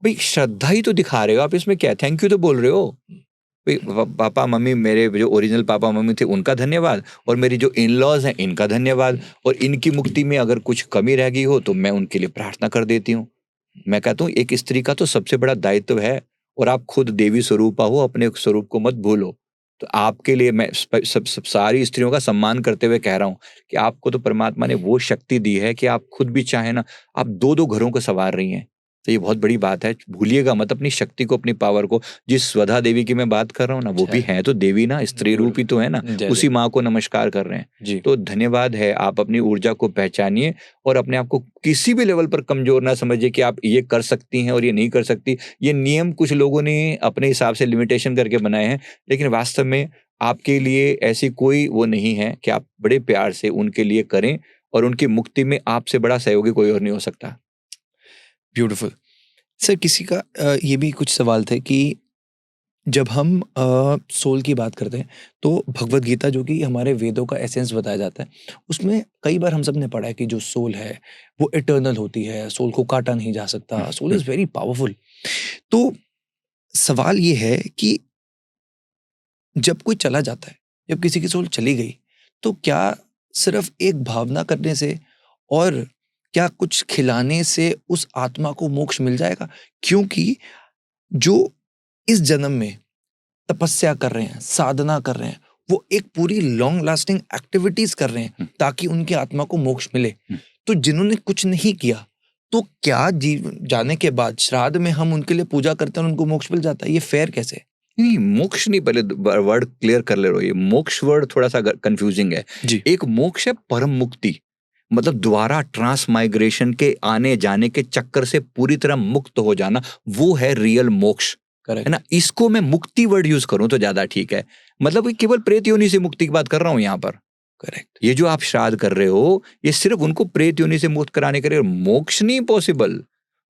S1: भाई श्रद्धा ही तो दिखा रहे हो आप, इसमें क्या, थैंक यू तो बोल रहे हो। पापा मम्मी, मेरे जो ओरिजिनल पापा मम्मी थे उनका धन्यवाद, और मेरी जो इन लॉज हैं इनका धन्यवाद, और इनकी मुक्ति में अगर कुछ कमी रह गई हो तो मैं उनके लिए प्रार्थना कर देती हूँ। मैं कहता हूँ एक स्त्री का तो सबसे बड़ा दायित्व है, और आप खुद देवी स्वरूपा हो, अपने स्वरूप को मत भूलो। तो आपके लिए मैं सब सारी स्त्रियों का सम्मान करते हुए कह रहा हूँ कि आपको तो परमात्मा ने वो शक्ति दी है कि आप खुद भी चाहे ना, आप 2-2 घरों को संवार रही हैं, तो ये बहुत बड़ी बात है। भूलिएगा मत अपनी शक्ति को, अपनी पावर को। जिस स्वधा देवी की मैं बात कर रहा हूँ ना, वो भी है तो देवी ना, स्त्री रूप ही तो है ना, उसी माँ को नमस्कार कर रहे हैं। तो धन्यवाद है, आप अपनी ऊर्जा को पहचानिए और अपने आप को किसी भी लेवल पर कमजोर ना समझिए कि आप ये कर सकती हैं और ये नहीं कर सकती। ये नियम कुछ लोगों ने अपने हिसाब से लिमिटेशन करके बनाए हैं, लेकिन वास्तव में आपके लिए ऐसी कोई वो नहीं है कि आप बड़े प्यार से उनके लिए करें, और उनकी मुक्ति में आपसे बड़ा सहयोगी कोई और नहीं हो सकता।
S2: ब्यूटीफुल। सर किसी का ये भी कुछ सवाल थे कि जब हम सोल की बात करते हैं तो भगवत गीता जो कि हमारे वेदों का एसेंस बताया जाता है, उसमें कई बार हम सब ने पढ़ा है कि जो सोल है वो इटर्नल होती है, सोल को काटा नहीं जा सकता, सोल इज वेरी पावरफुल। तो सवाल ये है कि जब कोई चला जाता है, जब किसी की सोल चली गई, तो क्या सिर्फ एक भावना करने से और क्या कुछ खिलाने से उस आत्मा को मोक्ष मिल जाएगा? क्योंकि जो इस जन्म में तपस्या कर रहे हैं, साधना कर रहे हैं, वो एक पूरी लॉन्ग लास्टिंग एक्टिविटीज कर रहे हैं ताकि उनकी आत्मा को मोक्ष मिले। तो जिन्होंने कुछ नहीं किया, तो क्या जाने के बाद श्राद्ध में हम उनके लिए पूजा करते हैं और उनको मोक्ष मिल जाता है? ये फेयर कैसे?
S1: नहीं, मोक्ष नहीं, पहले वर्ड क्लियर कर ले रहे हो। ये मोक्ष वर्ड थोड़ा सा कंफ्यूजिंग है
S2: जी।
S1: एक मोक्ष है परम मुक्ति, मतलब द्वारा ट्रांसमाइग्रेशन के आने जाने के चक्कर से पूरी तरह मुक्त हो जाना, वो है रियल मोक्ष, है ना। इसको मैं मुक्ति वर्ड यूज करूं तो ज्यादा ठीक है, मतलब केवल प्रेत योनि से मुक्ति की बात कर रहा हूं यहाँ पर।
S2: करेक्ट।
S1: ये जो आप श्राद्ध कर रहे हो, ये सिर्फ उनको प्रेत योनि से मुक्त कराने के लिए, मोक्ष नहीं पॉसिबल।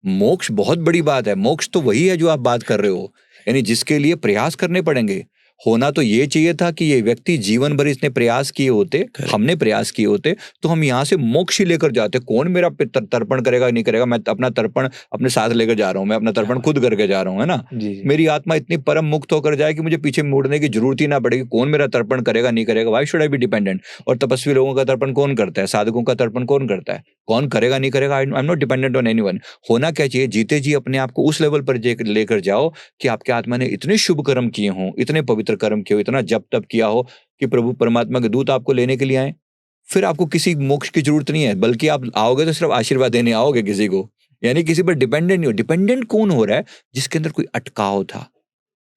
S1: मोक्ष बहुत बड़ी बात है, मोक्ष तो वही है जो आप बात कर रहे हो, यानी जिसके लिए प्रयास करने पड़ेंगे। होना तो ये चाहिए था कि ये व्यक्ति जीवन भर इसने प्रयास किए होते, हमने प्रयास किए होते, तो हम यहाँ से मोक्ष ही लेकर जाते। कौन मेरा तर्पण करेगा नहीं करेगा, मैं अपना तर्पण अपने साथ लेकर जा रहा हूँ, मैं अपना तर्पण खुद करके जा रहा हूँ, है ना। मेरी आत्मा इतनी परम मुक्त होकर जाए कि मुझे पीछे मुड़ने की जरूरत ही ना पड़ेगी। कौन मेरा तर्पण करेगा नहीं करेगा, why should I be dependent. और तपस्वी लोगों का तर्पण कौन करता है, साधकों का तर्पण कौन करता है, कौन करेगा नहीं करेगा, I am not dependent on anyone. होना क्या चाहिए, जीते जी अपने आप को उस लेवल पर लेकर जाओ कि आपके आत्मा ने इतने शुभ कर्म किए हों, इतने पवित्र कर्म किए हो, इतना जप तप किया हो कि प्रभु परमात्मा के दूत आपको लेने के लिए आए। फिर आपको किसी मोक्ष की जरूरत नहीं है, बल्कि आप आओगे तो सिर्फ आशीर्वाद देने आओगे किसी को, यानी किसी पर डिपेंडेंट नहीं हो। डिपेंडेंट कौन हो रहा है, जिसके अंदर कोई अटकाव था।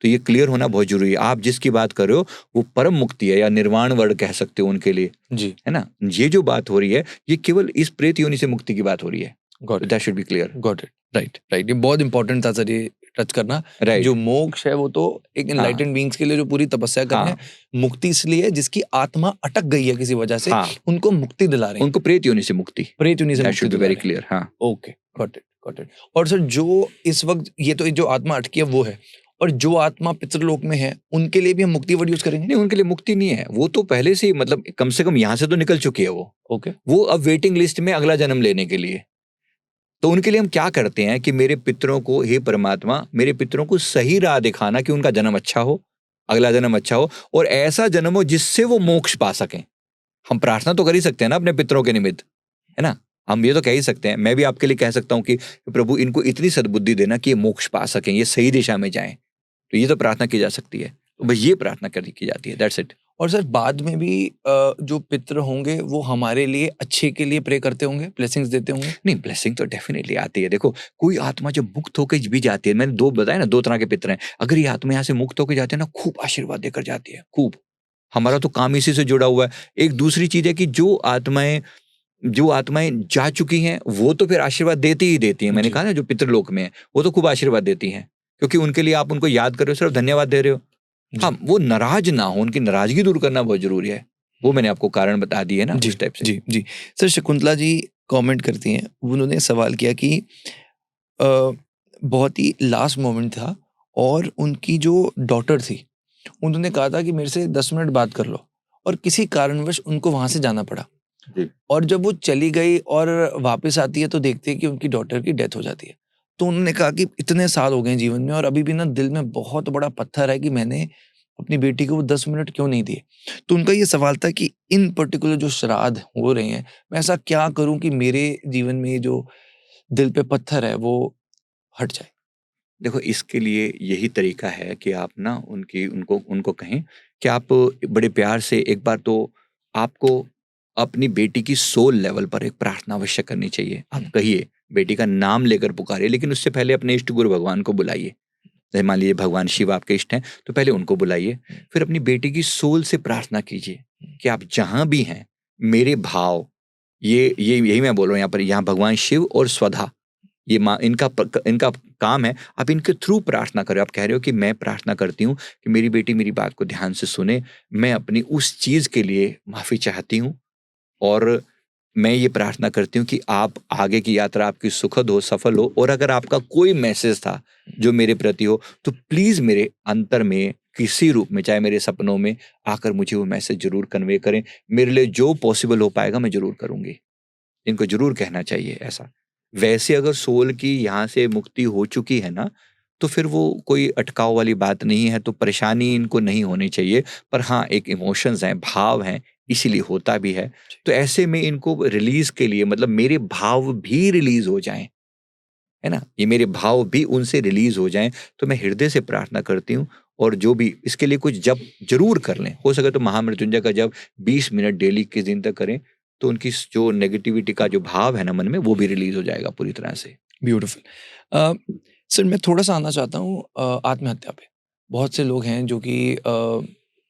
S1: तो ये क्लियर होना बहुत जरूरी है। आप जिसकी बात कर रहे हो वो परम मुक्ति है, या निर्वाण वर्ड कह सकते हो उनके लिए,
S2: जी,
S1: है ना। ये जो बात हो रही है ये केवल इस प्रेत योनि से मुक्ति की बात हो रही है। That should be clear.
S2: Got it, right. ये बहुत इंपॉर्टेंट था सर, ये टच करना। जो मोक्ष है वो तो एक एनलाइटेंड बीइंग्स के लिए जो पूरी तपस्या कर रहे हैं, मुक्ति इसलिए है जिसकी आत्मा अटक गई है किसी वजह से, उनको मुक्ति दिला रहे हैं,
S1: उनको प्रेत योनि से मुक्ति,
S2: प्रेत योनि से मुक्ति दिला रहे हैं।
S1: Very clear. हाँ,
S2: ओके, गॉट इट। और सर जो इस वक्त ये तो जो आत्मा अटकी है वो है, और जो आत्मा पितृलोक में है उनके लिए भी हम मुक्ति वर्ड यूज करेंगे?
S1: नहीं, उनके लिए मुक्ति नहीं है, वो तो पहले से ही, मतलब कम से कम यहाँ से तो निकल चुकी है वो।
S2: ओके,
S1: वो अब वेटिंग लिस्ट में अगला जन्म लेने के लिए। तो उनके लिए हम क्या करते हैं कि मेरे पितरों को, हे परमात्मा, मेरे पितरों को सही राह दिखाना कि उनका जन्म अच्छा हो, अगला जन्म अच्छा हो, और ऐसा जन्म हो जिससे वो मोक्ष पा सकें। हम प्रार्थना तो कर ही सकते हैं ना अपने पितरों के निमित्त, है ना। हम ये तो कह ही सकते हैं, मैं भी आपके लिए कह सकता हूँ कि प्रभु इनको इतनी सद्बुद्धि देना कि ये मोक्ष पा सकें, ये सही दिशा में जाएं। तो ये तो प्रार्थना की जा सकती है, तो बस ये प्रार्थना की जाती है, दैट्स इट।
S2: और सर बाद में भी जो पितर होंगे वो हमारे लिए अच्छे के लिए प्रे करते होंगे, ब्लेसिंग्स देते होंगे?
S1: नहीं, ब्लेसिंग तो डेफिनेटली आती है। देखो, कोई आत्मा जब मुक्त होकर भी जाती है, मैंने दो बताया ना, दो तरह के पितर हैं। अगर ये आत्मा यहाँ से मुक्त होकर जाती है ना, खूब आशीर्वाद देकर जाती है, खूब। हमारा तो काम इसी से जुड़ा हुआ है। एक दूसरी चीज है कि जो आत्माएं जा चुकी हैं वो तो फिर आशीर्वाद देती ही देती हैं। मैंने कहा ना, जो पितृलोक में है वो तो खूब आशीर्वाद देती हैं, क्योंकि उनके लिए आप उनको याद कर रहे हो, सिर्फ धन्यवाद दे रहे हो। हाँ, वो नाराज ना हो, उनकी नाराजगी दूर करना बहुत जरूरी है। वो मैंने आपको कारण बता दिए ना, उस टाइप से।
S2: जी। सर शकुंतला जी कमेंट करती हैं, उन्होंने सवाल किया कि बहुत ही लास्ट मोमेंट था और उनकी जो डॉटर थी उन्होंने कहा था कि मेरे से 10 मिनट बात कर लो, और किसी कारणवश उनको वहां से जाना पड़ा। और जब वो चली गई और वापस आती है तो देखते हैं कि उनकी डॉटर की डेथ हो जाती है। तो उन्होंने कहा कि इतने साल हो गए जीवन में और अभी भी ना दिल में बहुत बड़ा पत्थर है कि मैंने अपनी बेटी को वो 10 मिनट क्यों नहीं दिए। तो उनका ये सवाल था कि इन पर्टिकुलर जो श्राद्ध हो रहे हैं, मैं ऐसा क्या करूं कि मेरे जीवन में ये जो दिल पे पत्थर है वो हट जाए?
S1: देखो, इसके लिए यही तरीका है कि आप ना उनको कहें कि आप बड़े प्यार से एक बार तो आपको अपनी बेटी की सोल लेवल पर एक प्रार्थना अवश्य करनी चाहिए। आप कहिए, बेटी का नाम लेकर पुकारिए, लेकिन उससे पहले अपने इष्ट गुरु भगवान को बुलाइए। जैसे मान लीजिए भगवान शिव आपके इष्ट हैं, तो पहले उनको बुलाइए। फिर अपनी बेटी की सोल से प्रार्थना कीजिए कि आप जहां भी हैं, मेरे भाव, ये यही मैं बोल रहा हूँ यहाँ पर, यहाँ भगवान शिव और स्वधा, ये माँ, इनका काम है। आप इनके थ्रू प्रार्थना करो। आप कह रहे हो कि मैं प्रार्थना करती हूँ कि मेरी बेटी मेरी बात को ध्यान से सुने, मैं अपनी उस चीज के लिए माफी चाहती हूँ, और मैं ये प्रार्थना करती हूँ कि आप आगे की यात्रा आपकी सुखद हो, सफल हो, और अगर आपका कोई मैसेज था जो मेरे प्रति हो तो प्लीज मेरे अंतर में किसी रूप में, चाहे मेरे सपनों में आकर मुझे वो मैसेज जरूर कन्वे करें। मेरे लिए जो पॉसिबल हो पाएगा मैं जरूर करूंगी। इनको जरूर कहना चाहिए ऐसा। वैसे अगर सोल की यहाँ से मुक्ति हो चुकी है ना, तो फिर वो कोई अटकाव वाली बात नहीं है, तो परेशानी इनको नहीं होनी चाहिए। पर हाँ, एक इमोशंस हैं, भाव हैं, इसीलिए होता भी है। तो ऐसे में इनको रिलीज के लिए, मतलब मेरे भाव भी रिलीज हो जाएं, है ना, ये मेरे भाव भी उनसे रिलीज हो जाएं, तो मैं हृदय से प्रार्थना करती हूँ। और जो भी इसके लिए कुछ जप जरूर कर लें, हो सके तो महामृत्युंजय का जप 20 मिनट डेली किस दिन तक करें, तो उनकी जो नेगेटिविटी का जो भाव है ना मन में, वो भी रिलीज हो जाएगा पूरी तरह से।
S2: ब्यूटीफुल। सर मैं थोड़ा सा आना चाहता हूँ आत्महत्या पे। बहुत से लोग हैं जो कि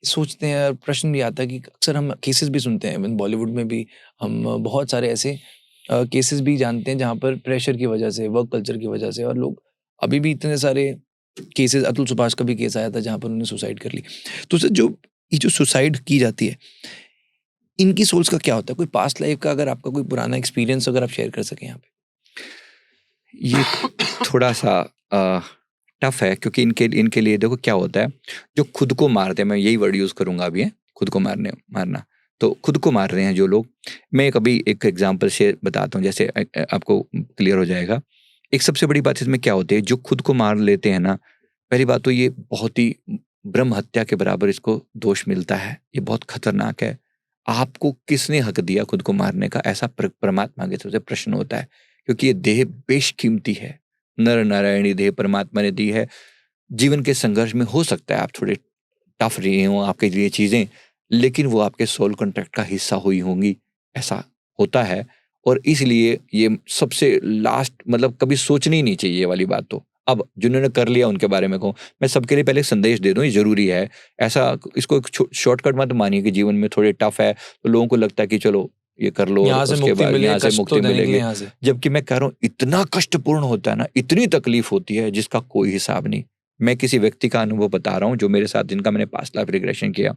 S2: सोचते हैं, प्रश्न भी आता है कि अक्सर हम केसेस भी सुनते हैं, इवन बॉलीवुड में भी हम बहुत सारे ऐसे केसेस भी जानते हैं जहाँ पर प्रेशर की वजह से, वर्क कल्चर की वजह से, और लोग अभी भी इतने सारे केसेस, अतुल सुभाष का भी केस आया था जहाँ पर उन्होंने सुसाइड कर ली। तो सर जो ये जो सुसाइड की जाती है, इनकी सोल्स का क्या होता है? कोई पास्ट लाइफ का अगर आपका कोई पुराना एक्सपीरियंस अगर आप शेयर कर सकें यहाँ पे।
S1: ये थोड़ा सा टफ है, क्योंकि इनके इनके लिए देखो क्या होता है, जो खुद को मारते हैं, मैं यही वर्ड यूज़ करूँगा अभी, है खुद को मारना। तो खुद को मार रहे हैं जो लोग, मैं कभी एक एग्जांपल से बताता हूँ, जैसे आपको क्लियर हो जाएगा। एक सबसे बड़ी बात इसमें क्या होती है, जो खुद को मार लेते हैं ना, पहली बात तो ये बहुत ही ब्रह्म हत्या के बराबर इसको दोष मिलता है, ये बहुत खतरनाक है। आपको किसने हक दिया खुद को मारने का, ऐसा परमात्मा के तरफ से प्रश्न होता है, क्योंकि ये देह बेशकीमती है, नर नारायणी देह परमात्मा ने दी है। जीवन के संघर्ष में हो सकता है आप थोड़े टफ रही हों आपके लिए चीज़ें, लेकिन वो आपके सोल कॉन्ट्रैक्ट का हिस्सा हुई होंगी, ऐसा होता है। और इसलिए ये सबसे लास्ट, मतलब कभी सोचनी ही नहीं चाहिए ये वाली बात तो। अब जिन्होंने कर लिया उनके बारे में कहूँ, मैं सबके लिए पहले एक संदेश दे दूँ, ये ज़रूरी है। ऐसा इसको एक शॉर्टकट मत मानिए कि जीवन में थोड़े टफ है, तो लोगों को लगता है कि चलो ये कर लो और
S2: यहाँ से
S1: उसके
S2: मुक्ति
S1: बाद
S2: मिले,
S1: यहाँ से
S2: कष्ट तो
S1: मुक्ति
S2: देने के लिए
S1: मिलेगी।
S2: यहाँ से।
S1: जबकि मैं कह रहा हूँ इतना कष्टपूर्ण होता है ना, इतनी तकलीफ होती है जिसका कोई हिसाब नहीं। मैं किसी व्यक्ति का अनुभव बता रहा हूँ जो मेरे साथ, जिनका मैंने पास्ट लाइफ रिग्रेशन किया।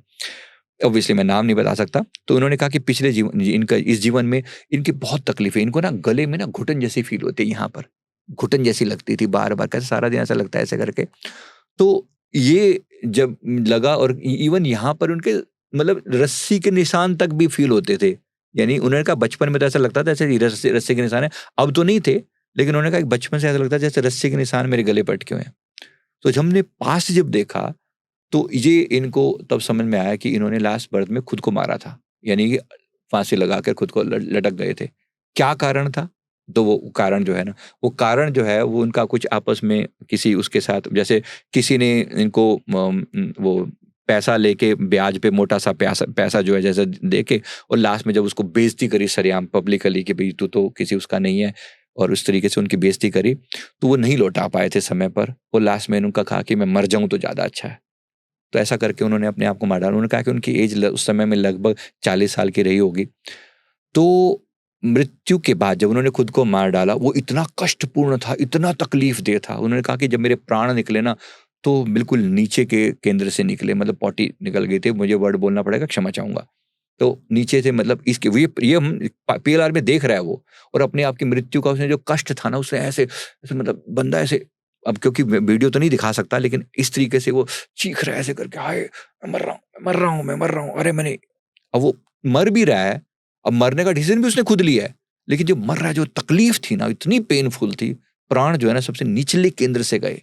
S1: ऑब्वियसली मैं नाम नहीं बता सकता। तो उन्होंने कहा कि पिछले जीवन, इनका इस जीवन में इनकी बहुत तकलीफ है। इनको ना गले में ना घुटन जैसी फील होती है, यहाँ पर घुटन जैसी लगती थी बार-बार, कैसे सारा दिन ऐसा लगता है ऐसे करके। तो ये जब लगा, और इवन यहाँ पर उनके मतलब रस्सी के निशान तक भी फील होते थे। यानी उन्होंने कहा बचपन में तो ऐसा लगता था जैसे ये रस्सी रस्सी के निशान है, अब तो नहीं थे, लेकिन उन्होंने कहा कि बचपन से ऐसा लगता था जैसे रस्सी के निशान मेरे गले पर अटके हुए हैं। तो जब हमने पास्ट जब देखा, तो ये इनको तब समझ में आया कि इन्होंने लास्ट बर्थ में खुद को मारा था। यानी कि फांसी लगाकर खुद को लटक गए थे। क्या कारण था? तो वो कारण जो है ना, वो कारण जो है वो उनका कुछ आपस में किसी उसके साथ, जैसे किसी ने इनको वो पैसा लेके ब्याज पे मोटा-सा पैसा पैसा जो है जैसे दे के, और लास्ट में जब उसको बेइज़्ज़ती करी सरेआम पब्लिकली कि भई तू तो किसी उसका नहीं है, और उस तरीके से उनकी बेइज़्ज़ती करी, तो वो नहीं लौटा पाए थे समय पर। और लास्ट में उनका कहा कि मैं मर जाऊँ तो ज़्यादा अच्छा है। तो ऐसा करके उन्होंने अपने आप को मार डाला। उन्होंने कहा कि उनकी एज उस समय में लगभग 40 साल की रही होगी। तो मृत्यु के बाद जब उन्होंने खुद को मार डाला, वो इतना कष्टपूर्ण था, इतना तकलीफ़देह था। उन्होंने कहा कि जब मेरे प्राण निकले ना, तो बिल्कुल नीचे के केंद्र से निकले, मतलब पॉटी निकल गई थी। मुझे वर्ड बोलना पड़ेगा, क्षमा चाहूँगा। तो नीचे से, मतलब इसके ये हम पीएलआर में देख रहा है वो, और अपने आप की मृत्यु का उसने जो कष्ट था ना, उसने ऐसे ऐसे मतलब बंदा ऐसे, अब क्योंकि वीडियो तो नहीं दिखा सकता, लेकिन इस तरीके से वो चीख रहा है ऐसे करके, हाय मैं मर रहा हूँ, मैं मर रहा हूँ, मैं मर रहा हूँ, अरे मैंने, अब वो मर भी रहा है, अब मरने का डिसीजन भी उसने खुद लिया है, लेकिन जो मर रहा है, जो तकलीफ थी ना, इतनी पेनफुल थी। प्राण जो है ना सबसे निचले केंद्र से गए,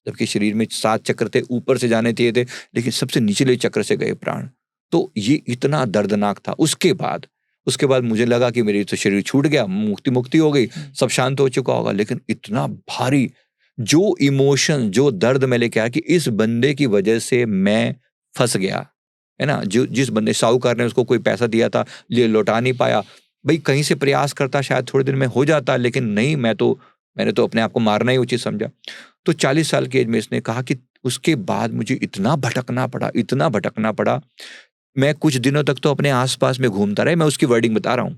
S1: जबकि शरीर में 7 चक्र थे, ऊपर से जाने चाहिए थे, लेकिन सबसे निचले चक्र से गए प्राण। तो ये इतना दर्दनाक था। उसके बाद मुझे लगा कि मेरी तो शरीर छूट गया, मुक्ति हो गई, सब शांत हो चुका होगा, लेकिन इतना भारी जो इमोशन, जो दर्द मैं लेके आया कि इस बंदे की वजह से मैं फँस गया, है ना? जो जिस बंदे साहूकार ने उसको कोई पैसा दिया था, ये लौटा नहीं पाया। भई कहीं से प्रयास करता, शायद थोड़े दिन में हो जाता, लेकिन नहीं, मैंने तो अपने आप को मारना ही उचित समझा। तो 40 साल की एज में इसने कहा कि उसके बाद मुझे इतना भटकना पड़ा, इतना भटकना पड़ा, मैं कुछ दिनों तक तो अपने आस-पास में घूमता रहा, मैं उसकी वर्डिंग बता रहा हूँ।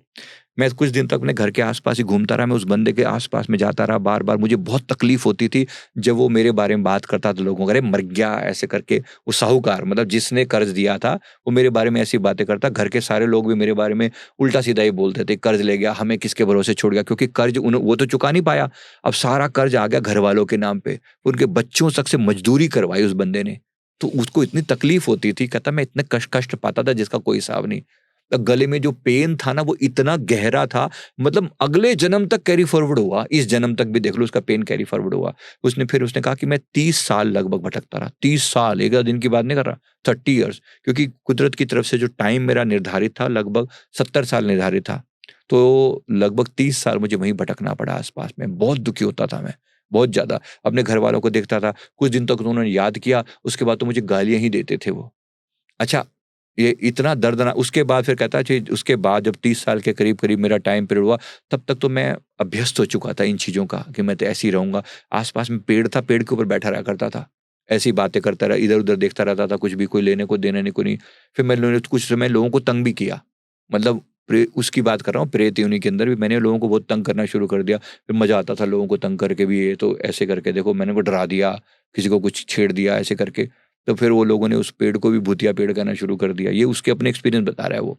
S1: मैं कुछ दिन तक अपने घर के आस-पास ही घूमता रहा, मैं उस बंदे के आस-पास में जाता रहा बार-बार। मुझे बहुत तकलीफ़ होती थी जब वो मेरे बारे में बात करता था लोगों को, "अरे मर गया" ऐसे करके। वो साहूकार, मतलब जिसने कर्ज़ दिया था, वो मेरे बारे में ऐसी बातें करता। घर के सारे लोग भी मेरे बारे में उल्टा-सीधा ही बोलते थे, "कर्ज़ ले गया, हमें किसके भरोसे छोड़ गया?" क्योंकि कर्ज़ वो तो चुका नहीं पाया, अब सारा कर्ज़ आ गया घरवालों के नाम पे। उनके बच्चों तक से मज़दूरी करवाई उस बंदे ने। तो उसको इतनी तकलीफ होती थी, कहता मैं इतने कष्ट पाता था जिसका कोई हिसाब नहीं। गले में जो पेन था ना, वो इतना गहरा था, मतलब अगले जन्म तक कैरी फॉरवर्ड हुआ, इस जन्म तक भी देख लो उसका पेन कैरी फॉरवर्ड हुआ। उसने कहा कि मैं 30 साल लगभग भटकता रहा, 30 साल, एक आध दिन की बात नहीं कर रहा, 30 इयर्स, क्योंकि कुदरत की तरफ से जो टाइम मेरा निर्धारित था लगभग 70 साल निर्धारित था। तो लगभग 30 साल मुझे वहीं भटकना पड़ा आस-पास में, बहुत दुखी होता था मैं, बहुत ज़्यादा। अपने घरवालों को देखता था, कुछ दिन तक उन्होंने याद किया, उसके बाद तो मुझे गालियाँ ही देते थे वो। अच्छा, ये इतना दर्दनाक, उसके बाद फिर कहता है कि उसके बाद जब 30 साल के करीब-करीब मेरा टाइम पीरियड हुआ, तब तक तो मैं अभ्यस्त हो चुका था इन चीज़ों का कि मैं तो ऐसे ही रहूँगा। आस-पास में पेड़ था, पेड़ के ऊपर बैठा रहा करता था। ऐसी बातें करता रहा, इधर-उधर देखता रहता था, कुछ भी कोई लेने को, देने को नहीं। फिर मैंने कुछ समय लोगों को तंग भी किया। मतलब उसकी बात कर रहा हूँ, प्रेत योनि के अंदर भी मैंने लोगों को बहुत तंग करना शुरू कर दिया। फिर मज़ा आता था लोगों को तंग करके भी, ये तो ऐसे करके देखो मैंने उनको डरा दिया, किसी को कुछ छेड़ दिया ऐसे करके। तो फिर वो लोगों ने उस पेड़ को भी भूतिया पेड़ कहना शुरू कर दिया। ये उसके अपने एक्सपीरियंस बता रहा है वो।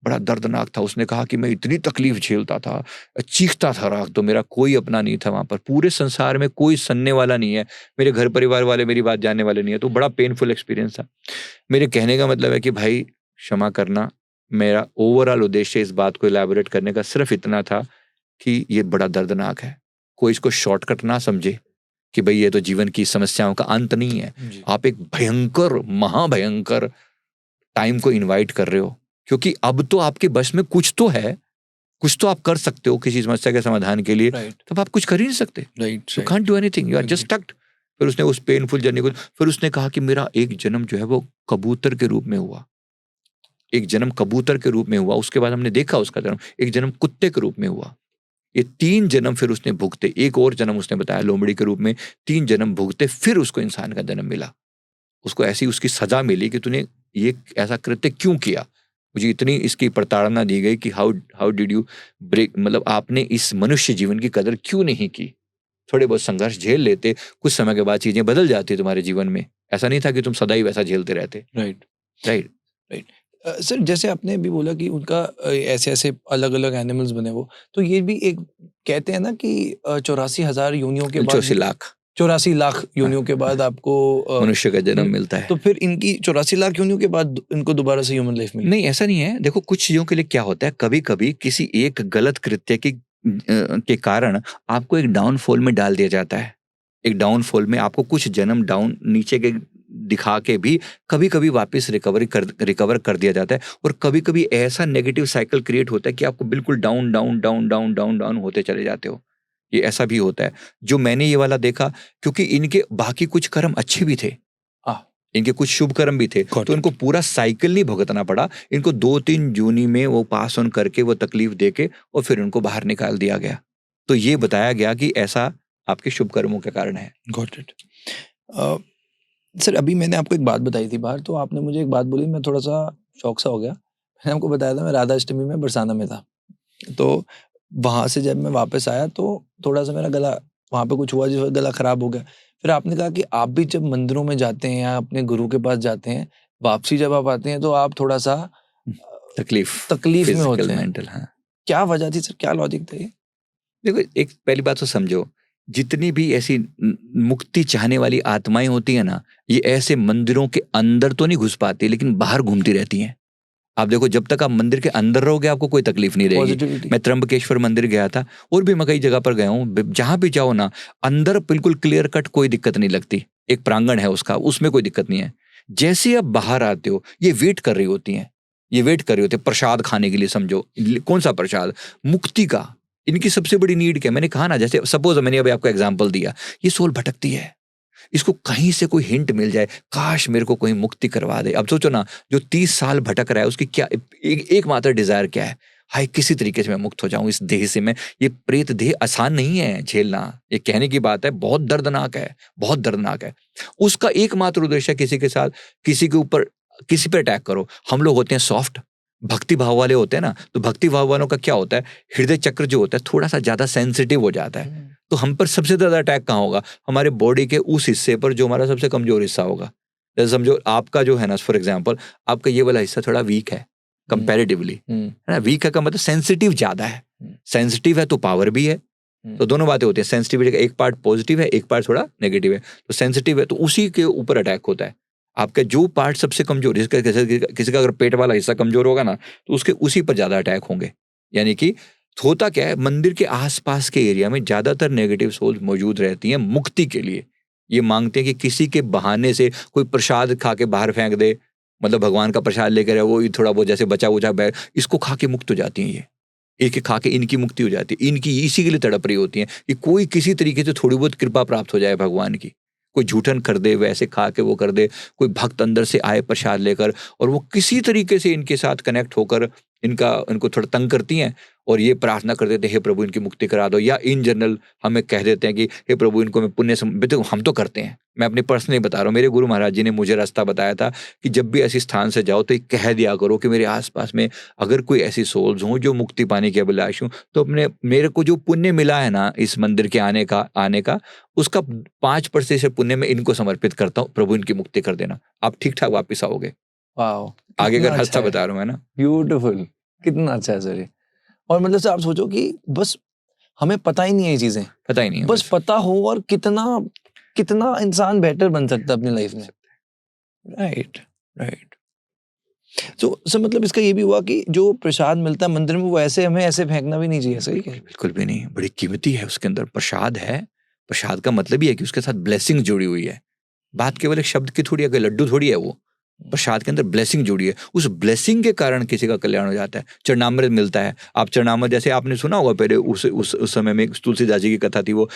S1: बड़ा दर्दनाक था। उसने कहा कि मैं इतनी तकलीफ झेलता था, चीखता था रात, तो मेरा कोई अपना नहीं था वहाँ पर, पूरे संसार में कोई सुनने वाला नहीं है, मेरे घर परिवार वाले मेरी बात जानने वाले नहीं है। तो बड़ा पेनफुल एक्सपीरियंस था। मेरे कहने का मतलब है कि भाई क्षमा करना, मेरा ओवरऑल उद्देश्य इस बात को इलैबोरेट करने का सिर्फ इतना था कि ये बड़ा दर्दनाक है। कोई इसको शॉर्टकट ना समझे कि भाई ये तो जीवन की समस्याओं का अंत नहीं है।
S2: जी।
S1: आप एक भयंकर, महाभयंकर टाइम को इनवाइट कर रहे हो, क्योंकि अब तो आपके बस में कुछ तो है, कुछ तो आप कर सकते हो किसी समस्या के समाधान के लिए।
S2: राइट
S1: तब आप कुछ कर ही नहीं सकते।
S2: Right
S1: you can't do anything, you are just stucked. फिर उसने उस पेनफुल जर्नी को, फिर उसने कहा कि मेरा एक जन्म जो है वो कबूतर के रूप में हुआ, एक जन्म कबूतर के रूप में हुआ, उसके बाद हमने देखा उसका जन्म एक जन्म कुत्ते के रूप में हुआ। ये 3 जन्म फिर उसने भुगते, एक और जन्म उसने बताया लोमड़ी के रूप में, 3 जन्म भुगते, फिर उसको इंसान का जन्म मिला। उसको ऐसी उसकी सजा मिली कि तूने ये ऐसा कृत्य क्यों किया, मुझे इतनी इसकी प्रताड़ना दी गई कि हाउ डिड यू ब्रेक, मतलब आपने इस मनुष्य जीवन की कदर क्यों नहीं की। थोड़े बहुत संघर्ष झेल लेते, कुछ समय के बाद चीजें बदल जाती तुम्हारे जीवन में। ऐसा नहीं था कि तुम सदा ही वैसा झेलते रहते।
S2: Right
S1: right.
S2: राइट सर, जैसे आपने भी बोला कि उनका ऐसे ऐसे अलग अलग एनिमल्स बने वो, तो ये भी एक कहते हैं ना कि 84,000 योनियों के बाद
S1: 84 लाख
S2: 84 लाख योनियों के बाद आपको
S1: मनुष्य का जन्म
S2: मिल-
S1: मिलता है।
S2: तो फिर इनकी 84 लाख योनियों के बाद इनको दोबारा से ह्यूमन लाइफ मिली।
S1: नहीं, ऐसा नहीं है। देखो कुछ चीजों के लिए क्या होता है, कभी कभी किसी एक गलत कृत्य के कारण आपको एक डाउनफॉल में डाल दिया जाता है। एक डाउनफॉल में आपको कुछ जन्म डाउन नीचे के दिखा के भी कभी कभी वापस रिकवर कर दिया जाता है। और कभी कभी ऐसा नेगेटिव साइकिल क्रिएट होता है कि आपको बिल्कुल down down down down down down होते चले जाते हो। ये ऐसा भी होता है। जो मैंने ये वाला देखा, क्योंकि इनके बाकी कुछ कर्म अच्छे भी थे,
S2: हाँ
S1: इनके कुछ शुभ कर्म भी थे,
S2: Got
S1: तो इनको पूरा साइकिल नहीं भुगतना पड़ा। इनको 2-3 जूनी में वो पास ऑन करके, वो तकलीफ देके, और फिर उनको बाहर निकाल दिया गया। तो ये बताया गया कि ऐसा आपके शुभ कर्मों के कारण है।
S2: Got it. सर अभी मैंने आपको एक बात बताई थी बाहर, तो आपने मुझे एक बात बोली, मैं थोड़ा सा शौक सा हो गया। मैंने आपको बताया था मैं राधा अष्टमी में बरसाना में था, तो वहाँ से जब मैं वापस आया तो थोड़ा सा मेरा गला, वहाँ पे कुछ हुआ जिस वजह गला खराब हो गया। फिर आपने कहा कि आप भी जब मंदिरों में जाते हैं या अपने गुरु के पास जाते हैं, वापसी जब आप आते हैं तो आप थोड़ा सा
S1: तकलीफ
S2: तकलीफ में होते
S1: फिजिकल
S2: हैं।
S1: मेंटल। हाँ,
S2: क्या वजह थी सर, क्या लॉजिक था ये?
S1: देखो एक पहली बात तो समझो, जितनी भी ऐसी मुक्ति चाहने वाली आत्माएं होती है ना, ये ऐसे मंदिरों के अंदर तो नहीं घुस पाती, लेकिन बाहर घूमती रहती हैं। आप देखो, जब तक आप मंदिर के अंदर रहोगे आपको कोई तकलीफ नहीं रहेगी।
S2: पॉजिटिविटी।
S1: मैं त्र्यंबकेश्वर मंदिर गया था, और भी मैं कई जगह पर गया हूँ, जहां भी जाओ ना, अंदर बिल्कुल क्लियर कट कोई दिक्कत नहीं लगती। एक प्रांगण है उसका, उसमें कोई दिक्कत नहीं है। जैसे आप बाहर आते हो, ये वेट कर रही होती हैं, ये वेट कर रही होती है प्रसाद खाने के लिए। समझो कौन सा प्रसाद, मुक्ति का। इनकी सबसे बड़ी नीड क्या है? मैंने कहा ना, जैसे सपोज मैंने अभी आपको एग्जाम्पल दिया, ये सोल भटकती है, इसको कहीं से कोई हिंट मिल जाए, काश मेरे को कोई मुक्ति करवा दे। अब सोचो ना, जो 30 साल भटक रहा है, उसकी क्या एकमात्र डिजायर क्या है? हाय किसी तरीके से मैं मुक्त हो जाऊं इस देह से। मैं, ये प्रेत देह आसान नहीं है झेलना, ये कहने की बात है, बहुत दर्दनाक है, बहुत दर्दनाक है। उसका एकमात्र उद्देश्य किसी के साथ, किसी के ऊपर, किसी पर अटैक करो। हम लोग होते हैं सॉफ्ट, भक्ति भाव वाले होते हैं ना, तो भक्ति भाव वालों का क्या होता है, हृदय चक्र जो होता है थोड़ा सा ज्यादा सेंसिटिव हो जाता है। तो हम पर सबसे ज्यादा अटैक कहाँ होगा? हमारे बॉडी के उस हिस्से पर जो हमारा सबसे कमजोर हिस्सा होगा। जैसे समझो आपका जो है ना, फॉर एग्जांपल आपका ये वाला हिस्सा थोड़ा वीक है कंपैरेटिवली, है ना। वीक है का मतलब सेंसिटिव ज्यादा है। सेंसिटिव है तो पावर भी है, तो दोनों बातें होती हैं। सेंसिटिविटी का एक पार्ट पॉजिटिव है, एक पार्ट थोड़ा नेगेटिव है। तो सेंसिटिव है तो उसी के ऊपर अटैक होता है। आपका जो पार्ट सबसे कमजोर, जिसका किसी का अगर पेट वाला हिस्सा कमजोर होगा ना, तो उसके उसी पर ज्यादा अटैक होंगे। यानी कि होता क्या है, मंदिर के आसपास के एरिया में ज्यादातर नेगेटिव सोल्स मौजूद रहती हैं मुक्ति के लिए। ये मांगते हैं कि किसी के बहाने से कोई प्रसाद खा के बाहर फेंक दे, मतलब भगवान का प्रसाद लेकर वो थोड़ा बहुत जैसे बचा उचा बैठ, इसको खा के मुक्त हो जाती हैं। ये एक खा के इनकी मुक्ति हो जाती है। इनकी इसी के लिए तड़प रही होती हैं कि कोई किसी तरीके से थोड़ी बहुत कृपा प्राप्त हो जाए भगवान की। कोई झूठन कर दे, वैसे खा के वो कर दे, कोई भक्त अंदर से आए प्रसाद लेकर, और वो किसी तरीके से इनके साथ कनेक्ट होकर इनको थोड़ा तंग करती हैं और ये प्रार्थना कर देते हैं, हे प्रभु इनकी मुक्ति करा दो, या इन जनरल हमें कह देते हैं कि हे प्रभु इनको मैं पुण्य देखो हम तो करते हैं, मैं अपनी पर्सनली बता रहा हूँ, मेरे गुरु महाराज जी ने मुझे रास्ता बताया था कि जब भी ऐसे स्थान से जाओ तो ये कह दिया करो कि मेरे आसपास में अगर कोई ऐसी सोल्स हों जो मुक्ति पाने के अभिलाष हों, तो मेरे को जो पुण्य मिला है ना इस मंदिर के आने का उसका 5% पुण्य मैं इनको समर्पित करता हूँ, प्रभु इनकी मुक्ति कर देना, आप ठीक ठाक वापिस आओगे।
S2: वाओ,
S1: आगे
S2: कितना
S1: अगर
S2: अच्छा
S1: हल्का
S2: है।
S1: बता रहा हूँ है ना,
S2: ब्यूटीफुल, कितना अच्छा है सर ये। और मतलब से आप सोचो कि बस हमें पता ही नहीं है ये चीजें,
S1: पता ही नहीं है
S2: बस पता हो और कितना इंसान बेटर बन सकता है अपनी लाइफ में। Right right. तो सर मतलब इसका ये भी हुआ कि जो प्रसाद मिलता है मंदिर में वो ऐसे हमें ऐसे फेंकना भी नहीं चाहिए, सही है?
S1: बिल्कुल भी नहीं, बड़ी कीमती है, उसके अंदर प्रसाद है। प्रसाद का मतलब ही है कि उसके साथ ब्लेसिंग जुड़ी हुई है, बात केवल एक शब्द की थोड़ी है, लड्डू थोड़ी है वो, प्रसाद के अंदर ब्लेसिंग जुड़ी है, उस ब्लेसिंग के कारण किसी का कल्याण हो जाता है। चरणामृत मिलता है, आप चरणामृत जैसे आपने सुना होगा पहले उस समय में तुलसीदास जी की कथा थी, वो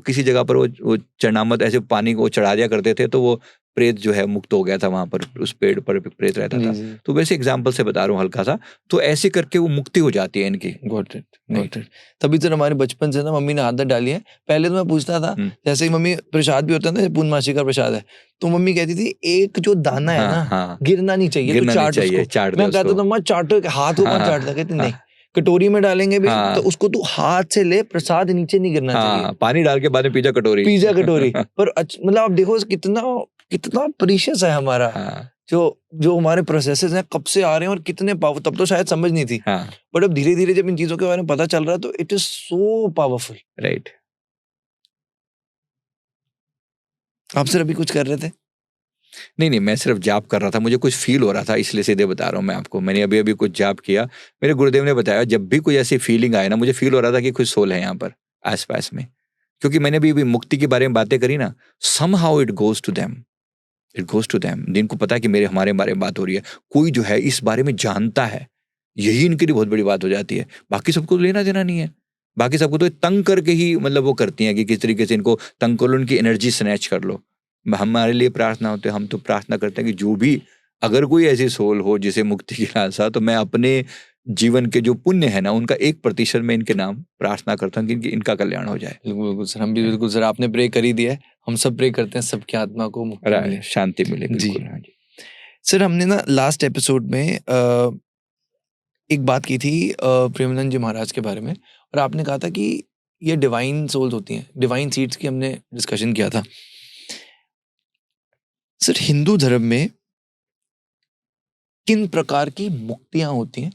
S1: किसी जगह पर वो चरणामृत ऐसे पानी को चढ़ा दिया करते थे तो वो प्रेत जो है मुक्त हो गया था, वहां पर उस पेड़ पर प्रेत रहता था। तो वैसे एग्जाम्पल से बता रहा हूँ हल्का सा, तो ऐसे करके वो मुक्ति हो जाती है इनकी।
S2: Got it. तभी तो हमारे बचपन से ना मम्मी ने आदत डाली है। पहले तो मैं पूछता था, जैसे ही मम्मी प्रसाद भी होता है ना, पूर्णमासी का प्रसाद है, तो मम्मी कहती थी एक जो दाना है ना गिरना नहीं चाहिए, तो चाट उसको। मैं कहता था मम्मा चाटो, हाथ को कौन चाटता? कहती नहीं, कटोरी में डालेंगे भी तो उसको तू हाथ से ले, प्रसाद नीचे नहीं गिरना चाहिए।
S1: पानी डाल के बाद में पिज्जा कटोरी
S2: पर मतलब आप देखो कितना प्रीशियस है हमारा, जो हमारे प्रोसेसेस हैं कब से आ रहे हैं और कितने पावर, तब तो शायद समझ नहीं थी, बट अब धीरे धीरे जब इन चीजों के बारे में पता चल रहा है तो it is so powerful.
S1: Right.
S2: आप सर अभी कुछ कर रहे थे?
S1: नहीं, मैं सिर्फ जाप कर रहा था, मुझे कुछ फील हो रहा था, इसलिए सीधे बता रहा हूँ मैं आपको। मैंने अभी कुछ जाप किया, मेरे गुरुदेव ने बताया जब भी कोई ऐसी फीलिंग आए ना, मुझे फील हो रहा था कि कुछ सोल है यहाँ पर आसपास में, क्योंकि मैंने भी मुक्ति के बारे में बातें करी ना, somehow it goes to them, जिनको पता है कि हमारे बारे में बात हो रही है, कोई जो है इस बारे में जानता है, यही इनके लिए बहुत बड़ी बात हो जाती है। बाकी सबको लेना देना नहीं है, बाकी सबको तो तंग करके ही मतलब वो करती हैं कि किस तरीके से इनको तंग कर लो, उनकी एनर्जी स्नैच कर लो। हमारे लिए प्रार्थना होती है, हम तो प्रार्थना करते हैं कि जो भी अगर कोई ऐसी सोल हो जिसे मुक्ति की लालसा, तो मैं अपने जीवन के जो पुण्य है ना उनका 1% में इनके नाम प्रार्थना करता हूँ कि इनका कल्याण हो जाए।
S2: बिल्कुल सर, हम भी बिल्कुल सर, आपने प्रे कर ही दिया है, हम सब प्रे करते हैं सबकी आत्मा को मुक्ति मिले,
S1: शांति मिले। बिल्कुल जी।
S2: सर हमने ना लास्ट एपिसोड में एक बात की थी प्रेमानंद जी महाराज के बारे में, और आपने कहा था कि ये डिवाइन सोल्स होती हैं, डिवाइन सीड्स की हमने डिस्कशन किया था। सर हिंदू धर्म में किन प्रकार की मुक्तियां होती हैं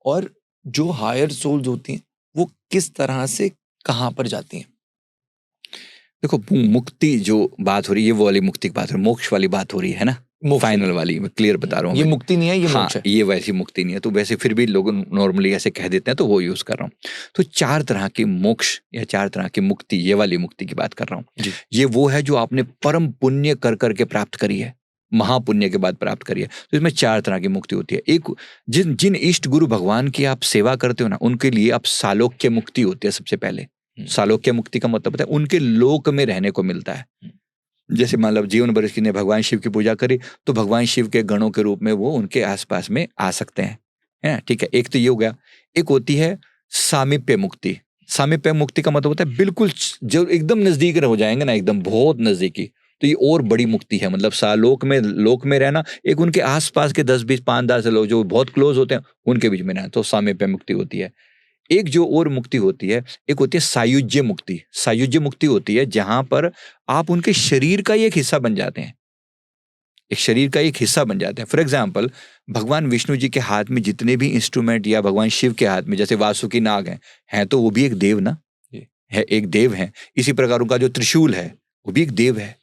S2: और जो हायर सोल्स होती हैं वो किस तरह से कहाँ पर जाती हैं?
S1: देखो, मुक्ति जो बात हो रही है वो वाली मुक्ति की बात हो रही है, मोक्ष वाली बात हो रही है ना, फाइनल वाली, मैं क्लियर बता रहा हूँ।
S2: ये मुक्ति नहीं है, ये मोक्ष है।
S1: ये वैसी मुक्ति नहीं है, तो वैसे फिर भी लोग नॉर्मली ऐसे कह देते हैं तो वो यूज कर रहा हूँ। तो 4 तरह की मोक्ष या 4 तरह की मुक्ति, ये वाली मुक्ति की बात कर रहा हूँ। ये वो है जो आपने परम पुण्य कर करके प्राप्त करी है, महापुण्य के बाद प्राप्त करी है। तो इसमें 4 तरह की मुक्ति होती है। एक, जिन इष्ट गुरु भगवान की आप सेवा करते हो ना, उनके लिए आप सालोक्य मुक्ति होती है। सबसे पहले सालोक्य मुक्ति का मतलब है उनके लोक में रहने को मिलता है। जैसे मान लो जीवन भर किसी ने भगवान शिव की पूजा करी तो भगवान शिव के गणों के रूप में वो उनके आसपास में आ सकते हैं, है ना, ठीक है। एक तो ये हो गया। एक होती है सामीप्य मुक्ति। सामीप्य मुक्ति का मतलब होता है बिल्कुल जो एकदम नजदीक हो जाएंगे ना, एकदम बहुत नजदीकी, तो ये और बड़ी मुक्ति है। मतलब सालोक में, लोक में रहना, एक उनके आसपास के 10, 20, 5, 10 लोग जो बहुत क्लोज होते हैं उनके बीच में रहना, तो सामीप्य मुक्ति होती है। एक जो और मुक्ति होती है, एक होती है सायुज्य मुक्ति। सायुज्य मुक्ति होती है जहां पर आप उनके शरीर का एक हिस्सा बन जाते हैं, एक शरीर का एक हिस्सा बन जाते हैं। फॉर एग्जाम्पल, भगवान विष्णु जी के हाथ में जितने भी इंस्ट्रूमेंट, या भगवान शिव के हाथ में जैसे वासुकी नाग है तो वो भी एक देव ना है, एक देव है। इसी प्रकार उनका जो त्रिशूल है वो भी एक देव है,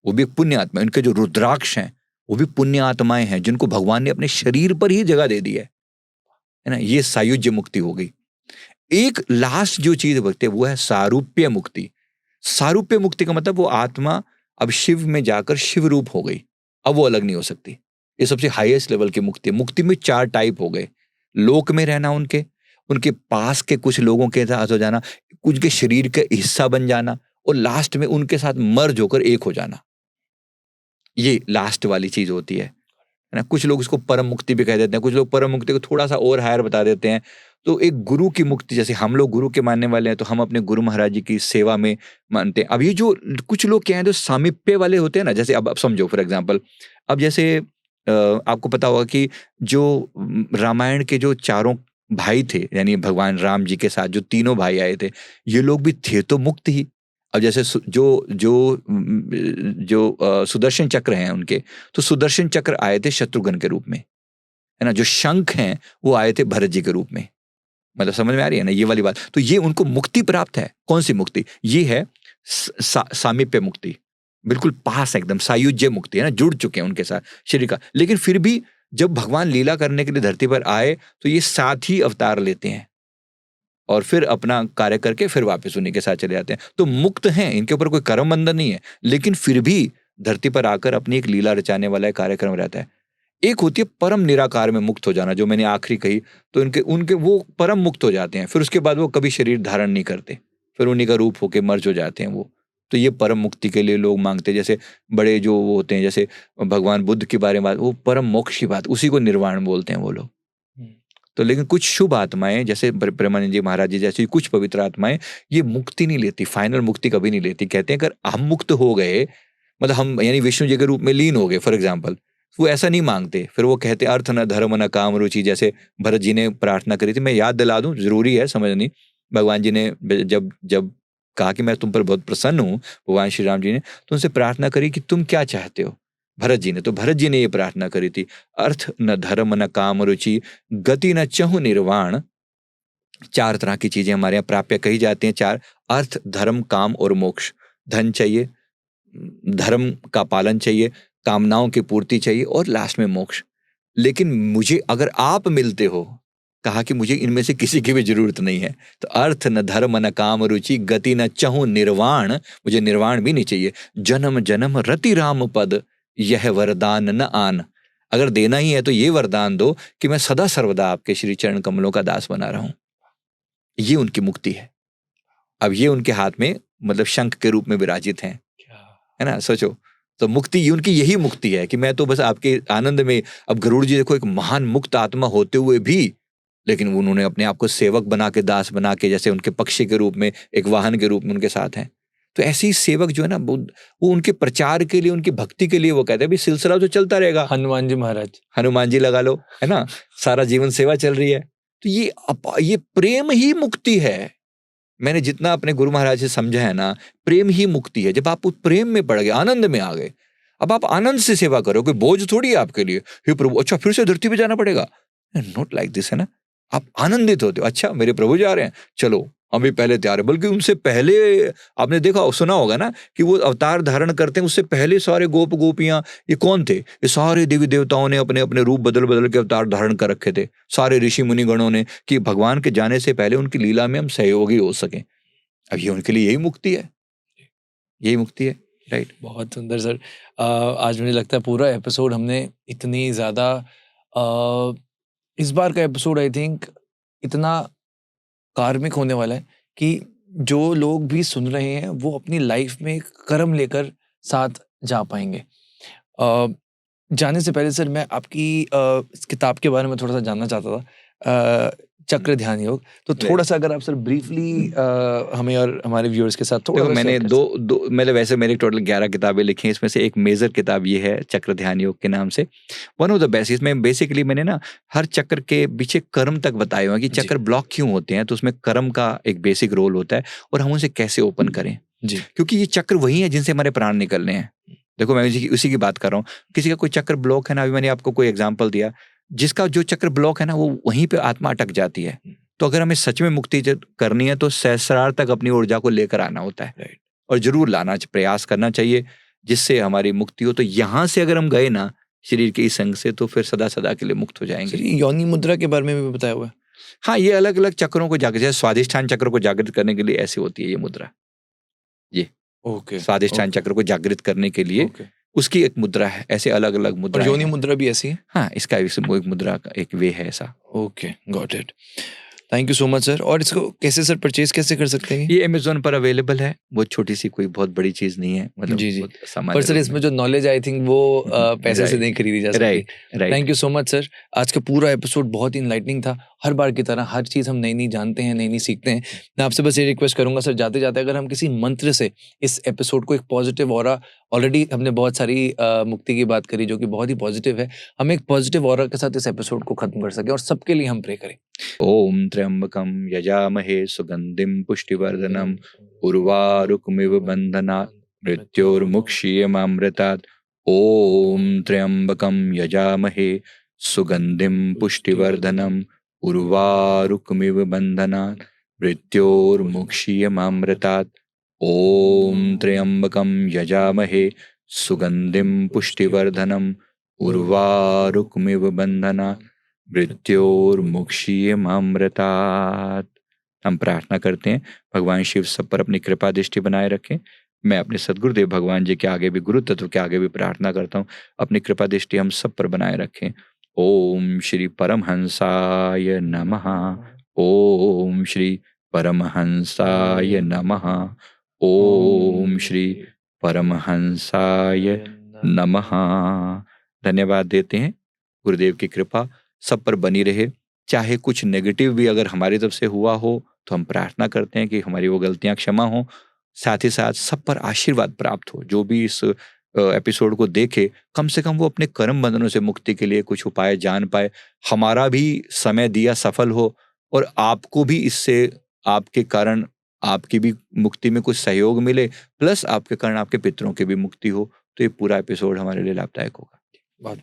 S1: वो भी एक पुण्य आत्मा है। उनके जो रुद्राक्ष हैं वो भी पुण्य आत्माएं हैं जिनको भगवान ने अपने शरीर पर ही जगह दे दी है ना। ये सायुज्य मुक्ति हो गई। एक लास्ट जो चीज बचती है वो है सारूप्य मुक्ति। सारूप्य मुक्ति का मतलब वो आत्मा अब शिव में जाकर शिव रूप हो गई, अब वो अलग नहीं हो सकती। ये सबसे हाईएस्ट लेवल की मुक्ति। मुक्ति में 4 टाइप हो गए। लोक में रहना, उनके पास के कुछ लोगों के साथ हो जाना, कुछ के शरीर का हिस्सा बन जाना, और लास्ट में उनके साथ मर्ज होकर एक हो जाना। ये लास्ट वाली चीज होती है। है ना। कुछ लोग इसको परम मुक्ति भी कह देते हैं, कुछ लोग परम मुक्ति को थोड़ा सा और हायर बता देते हैं। तो एक गुरु की मुक्ति, जैसे हम लोग गुरु के मानने वाले हैं तो हम अपने गुरु महाराज जी की सेवा में मानते हैं। अब ये जो कुछ लोग क्या है जो सामीप्य वाले होते हैं ना, जैसे अब समझो फॉर एग्जाम्पल, अब जैसे आपको पता होगा कि जो रामायण के जो चारों भाई थे, यानी भगवान राम जी के साथ जो तीनों भाई आए थे, ये लोग भी थे तो मुक्त ही। अब जैसे जो सुदर्शन चक्र हैं उनके, तो सुदर्शन चक्र आए थे शत्रुघ्न के रूप में, है ना। जो शंख हैं वो आए थे भरत जी के रूप में। मतलब समझ में आ रही है ना ये वाली बात। तो ये उनको मुक्ति प्राप्त है। कौन सी मुक्ति? ये है सामीप्य मुक्ति, बिल्कुल पास, एकदम सायुज्य मुक्ति, है ना, जुड़ चुके हैं उनके साथ शरीर का। लेकिन फिर भी जब भगवान लीला करने के लिए धरती पर आए तो ये साथ ही अवतार लेते हैं और फिर अपना कार्य करके फिर वापस उन्हीं के साथ चले जाते हैं। तो मुक्त हैं, इनके ऊपर कोई कर्म बंधन नहीं है, लेकिन फिर भी धरती पर आकर अपनी एक लीला रचाने वाला एक कार्यक्रम रहता है। एक होती है परम निराकार में मुक्त हो जाना, जो मैंने आखिरी कही, तो उनके वो परम मुक्त हो जाते हैं। फिर उसके बाद वो कभी शरीर धारण नहीं करते, फिर उन्हीं का रूप होके मर्ज हो जाते हैं वो। तो ये परम मुक्ति के लिए लोग मांगते हैं। जैसे बड़े जो वो होते हैं, जैसे भगवान बुद्ध के बारे में बात, वो परम मोक्ष की बात, उसी को निर्वाण बोलते हैं वो लोग। तो लेकिन कुछ शुभ आत्माएं, जैसे प्रेमानंद जी महाराज जी जैसी कुछ पवित्र आत्माएं, ये मुक्ति नहीं लेती, फाइनल मुक्ति कभी नहीं लेती। कहते हैं अगर हम मुक्त हो गए, मतलब हम यानी विष्णु जी के रूप में लीन हो गए फॉर एग्जाम्पल, वो ऐसा नहीं मांगते। फिर वो कहते अर्थ न धर्म न काम रुचि, जैसे भरत जी ने प्रार्थना करी थी। मैं याद दिला दूं, जरूरी है समझनी। भगवान जी ने जब जब कहा कि मैं तुम पर बहुत प्रसन्न हूँ, भगवान श्री राम जी ने तो उनसे प्रार्थना करी कि तुम क्या चाहते हो, भरत जी ने। तो भरत जी ने ये प्रार्थना करी थी, अर्थ न धर्म न काम रुचि, गति न चहु निर्वाण। 4 तरह की चीजें हमारे यहाँ प्राप्य कही जाती हैं, 4: अर्थ, धर्म, काम और मोक्ष। धन चाहिए, धर्म का पालन चाहिए, कामनाओं की पूर्ति चाहिए और लास्ट में मोक्ष। लेकिन मुझे अगर आप मिलते हो, कहा कि मुझे इनमें से किसी की भी जरूरत नहीं है। तो अर्थ न धर्म न काम रुचि, गति न चहु निर्वाण, मुझे निर्वाण भी नहीं चाहिए। जन्म जन्म रति राम पद, यह वरदान न आन। अगर देना ही है तो ये वरदान दो कि मैं सदा सर्वदा आपके श्री चरण कमलों का दास बना रहूं। ये उनकी मुक्ति है। अब ये उनके हाथ में मतलब शंख के रूप में विराजित हैं, है ना। सोचो, तो मुक्ति उनकी यही मुक्ति है कि मैं तो बस आपके आनंद में। अब गरुड़ जी देखो, एक महान मुक्त आत्मा होते हुए भी, लेकिन उन्होंने अपने आप को सेवक बना के, दास बना के, जैसे उनके पक्षी के रूप में, एक वाहन के रूप में उनके साथ हैं। तो ऐसे ही सेवक जो है ना, वो उनके प्रचार के लिए, उनकी भक्ति के लिए वो कहते हैं भाई सिलसिला तो चलता रहेगा।
S2: हनुमान जी महाराज,
S1: हनुमान जी लगा लो, है ना, सारा जीवन सेवा चल रही है। तो ये प्रेम ही मुक्ति है। मैंने जितना अपने गुरु महाराज से समझा है ना, प्रेम ही मुक्ति है। जब आप उस प्रेम में पड़ गए, आनंद में आ गए, अब आप आनंद से सेवा करो, कोई बोझ थोड़ी है आपके लिए। हे प्रभु, अच्छा फिर से धरती पे जाना पड़ेगा, नॉट लाइक दिस, है ना। आप आनंदित होते हो, अच्छा मेरे प्रभु जा रहे हैं, चलो हम भी पहले तैयार है। बल्कि उनसे पहले आपने देखा, सुना होगा ना कि वो अवतार धारण करते हैं, उससे पहले सारे गोप गोपियां, ये कौन थे? ये सारे देवी देवताओं ने अपने अपने रूप बदल बदल के अवतार धारण कर रखे थे, सारे ऋषि मुनि गणों ने, कि भगवान के जाने से पहले उनकी लीला में हम सहयोगी हो सकें। अब ये उनके लिए यही मुक्ति है, यही मुक्ति है, राइट।
S2: बहुत सुंदर सर। आज मुझे लगता है पूरा एपिसोड हमने इतनी ज़्यादा, इस बार का एपिसोड आई थिंक इतना कार्मिक होने वाला है कि जो लोग भी सुन रहे हैं वो अपनी लाइफ में कर्म लेकर साथ जा पाएंगे। जाने से पहले सर, मैं आपकी इस किताब के बारे में थोड़ा सा जानना चाहता था, चक्र ध्यान योग। तो थोड़ा सा अगर आप सर ब्रीफली हमें और हमारे व्यूअर्स के साथ थोड़ा
S1: देखो, मैंने दो मतलब वैसे मेरे टोटल 11 किताबें लिखी हैं, इसमें से एक मेजर किताब ये है चक्र ध्यान योग के नाम से, वन ऑफ द बेस्ट। इसमें बेसिकली मैंने ना हर चक्र के पीछे कर्म तक बताए हुए कि चक्र ब्लॉक क्यों होते हैं, तो उसमें कर्म का एक बेसिक रोल होता है और हम उसे कैसे ओपन करें जी, क्योंकि ये चक्र वही है जिनसे हमारे प्राण निकलने हैं। देखो, मैं उसी की बात कर रहा हूँ। किसी का कोई चक्र ब्लॉक है ना, अभी मैंने आपको कोई एग्जाम्पल दिया, जिसका जो चक्र ब्लॉक है ना, वो वहीं पे आत्मा अटक जाती है। तो अगर हमें सच में मुक्ति करनी है तो सहस्रार तक अपनी ऊर्जा को लेकर आना होता है, और जरूर लाना, प्रयास करना चाहिए जिससे हमारी मुक्ति हो। तो यहाँ से अगर हम गए ना शरीर के इस अंग से, तो फिर सदा सदा के लिए मुक्त हो जाएंगे।
S2: योनि मुद्रा के बारे में भी बताया हुआ है।
S1: हाँ, ये अलग अलग चक्रों को जागृत, जैसे स्वादिष्ठान चक्र को जागृत करने के लिए ऐसी होती है ये मुद्रा। ये स्वादिष्ठान चक्र को जागृत करने के लिए उसकी एक मुद्रा है, ऐसे अलग अलग मुद्रा।
S2: योनि मुद्रा भी ऐसी है?
S1: हाँ, इसका एक मुद्रा का एक वे है ऐसा।
S2: Okay, got it. Thank you so much sir. और इसको कैसे सर परचेज कैसे कर सकते हैं?
S1: ये अमेज़न पर अवेलेबल है, वो छोटी सी कोई बहुत बड़ी चीज़ नहीं है, मतलब
S2: जी, जी।
S1: बहुत
S2: पर
S1: सामान्य
S2: सर
S1: रूप
S2: इसमें
S1: में।
S2: जो नॉलेज आई थिंक वो पैसे से
S1: राइट,
S2: नहीं खरीदी जा सकती।
S1: Right, right.
S2: Thank you so much sir. आज का पूरा एपिसोड बहुत ही इनलाइटनिंग था। हर बार की तरह हर चीज़ हम नई-नई जानते हैं, नई-नई सीखते हैं। मैं आपसे बस ये रिक्वेस्ट करूँगा सर जाते-जाते अगर हम किसी मंत्र से इस एपिसोड को एक पॉजिटिव ऑरा, ऑलरेडी हमने बहुत सारी मुक्ति की बात करी जो कि बहुत ही पॉजिटिव है। हम एक पॉजिटिव ऑरा के साथ इस एपिसोड को खत्म कर सकें और सबके लिए हम प्रे करें।
S1: ओम त्र्यंबकम यजामहे सुगंधिम पुष्टिवर्धनम उर्वारुकमिव बंधनात् मृत्योर्मुक्षीयमामृतात्। ओम त्र्यंबकम यजामहे सुगंधिम पुष्टिवर्धनम उर्वारुकमिव बंधनात् मृत्योर्मुक्षीयमामृतात्। ओम त्र्यंबकम यजामहे सुगंधिम पुष्टिवर्धनम उर्वारुकमिव बंधनात् मृत्योर्मुक्षीयमामृतात्। हम प्रार्थना करते हैं भगवान शिव सब पर अपनी कृपा दृष्टि बनाए रखें। मैं अपने सदगुरुदेव भगवान जी के आगे भी, गुरु तत्व के आगे भी प्रार्थना करता हूँ अपनी कृपा दृष्टि हम सब पर बनाए रखें। ओम श्री परमहंसाय नमः। ओम श्री परमहंसाय नमः। ओम श्री परमहंसाय नमः। धन्यवाद देते हैं। गुरुदेव की कृपा सब पर बनी रहे। चाहे कुछ नेगेटिव भी अगर हमारी तरफ से हुआ हो तो हम प्रार्थना करते हैं कि हमारी वो गलतियां क्षमा हो। साथ ही साथ सब पर आशीर्वाद प्राप्त हो। जो भी इस एपिसोड को देखे कम से कम वो अपने कर्म बंधनों से मुक्ति के लिए कुछ उपाय जान पाए। हमारा भी समय दिया सफल हो और आपको भी इससे आपके कारण आपकी भी मुक्ति में कुछ सहयोग मिले, प्लस आपके कारण आपके पितरों की भी मुक्ति हो। तो ये पूरा एपिसोड हमारे लिए लाभदायक होगा।
S2: बहुत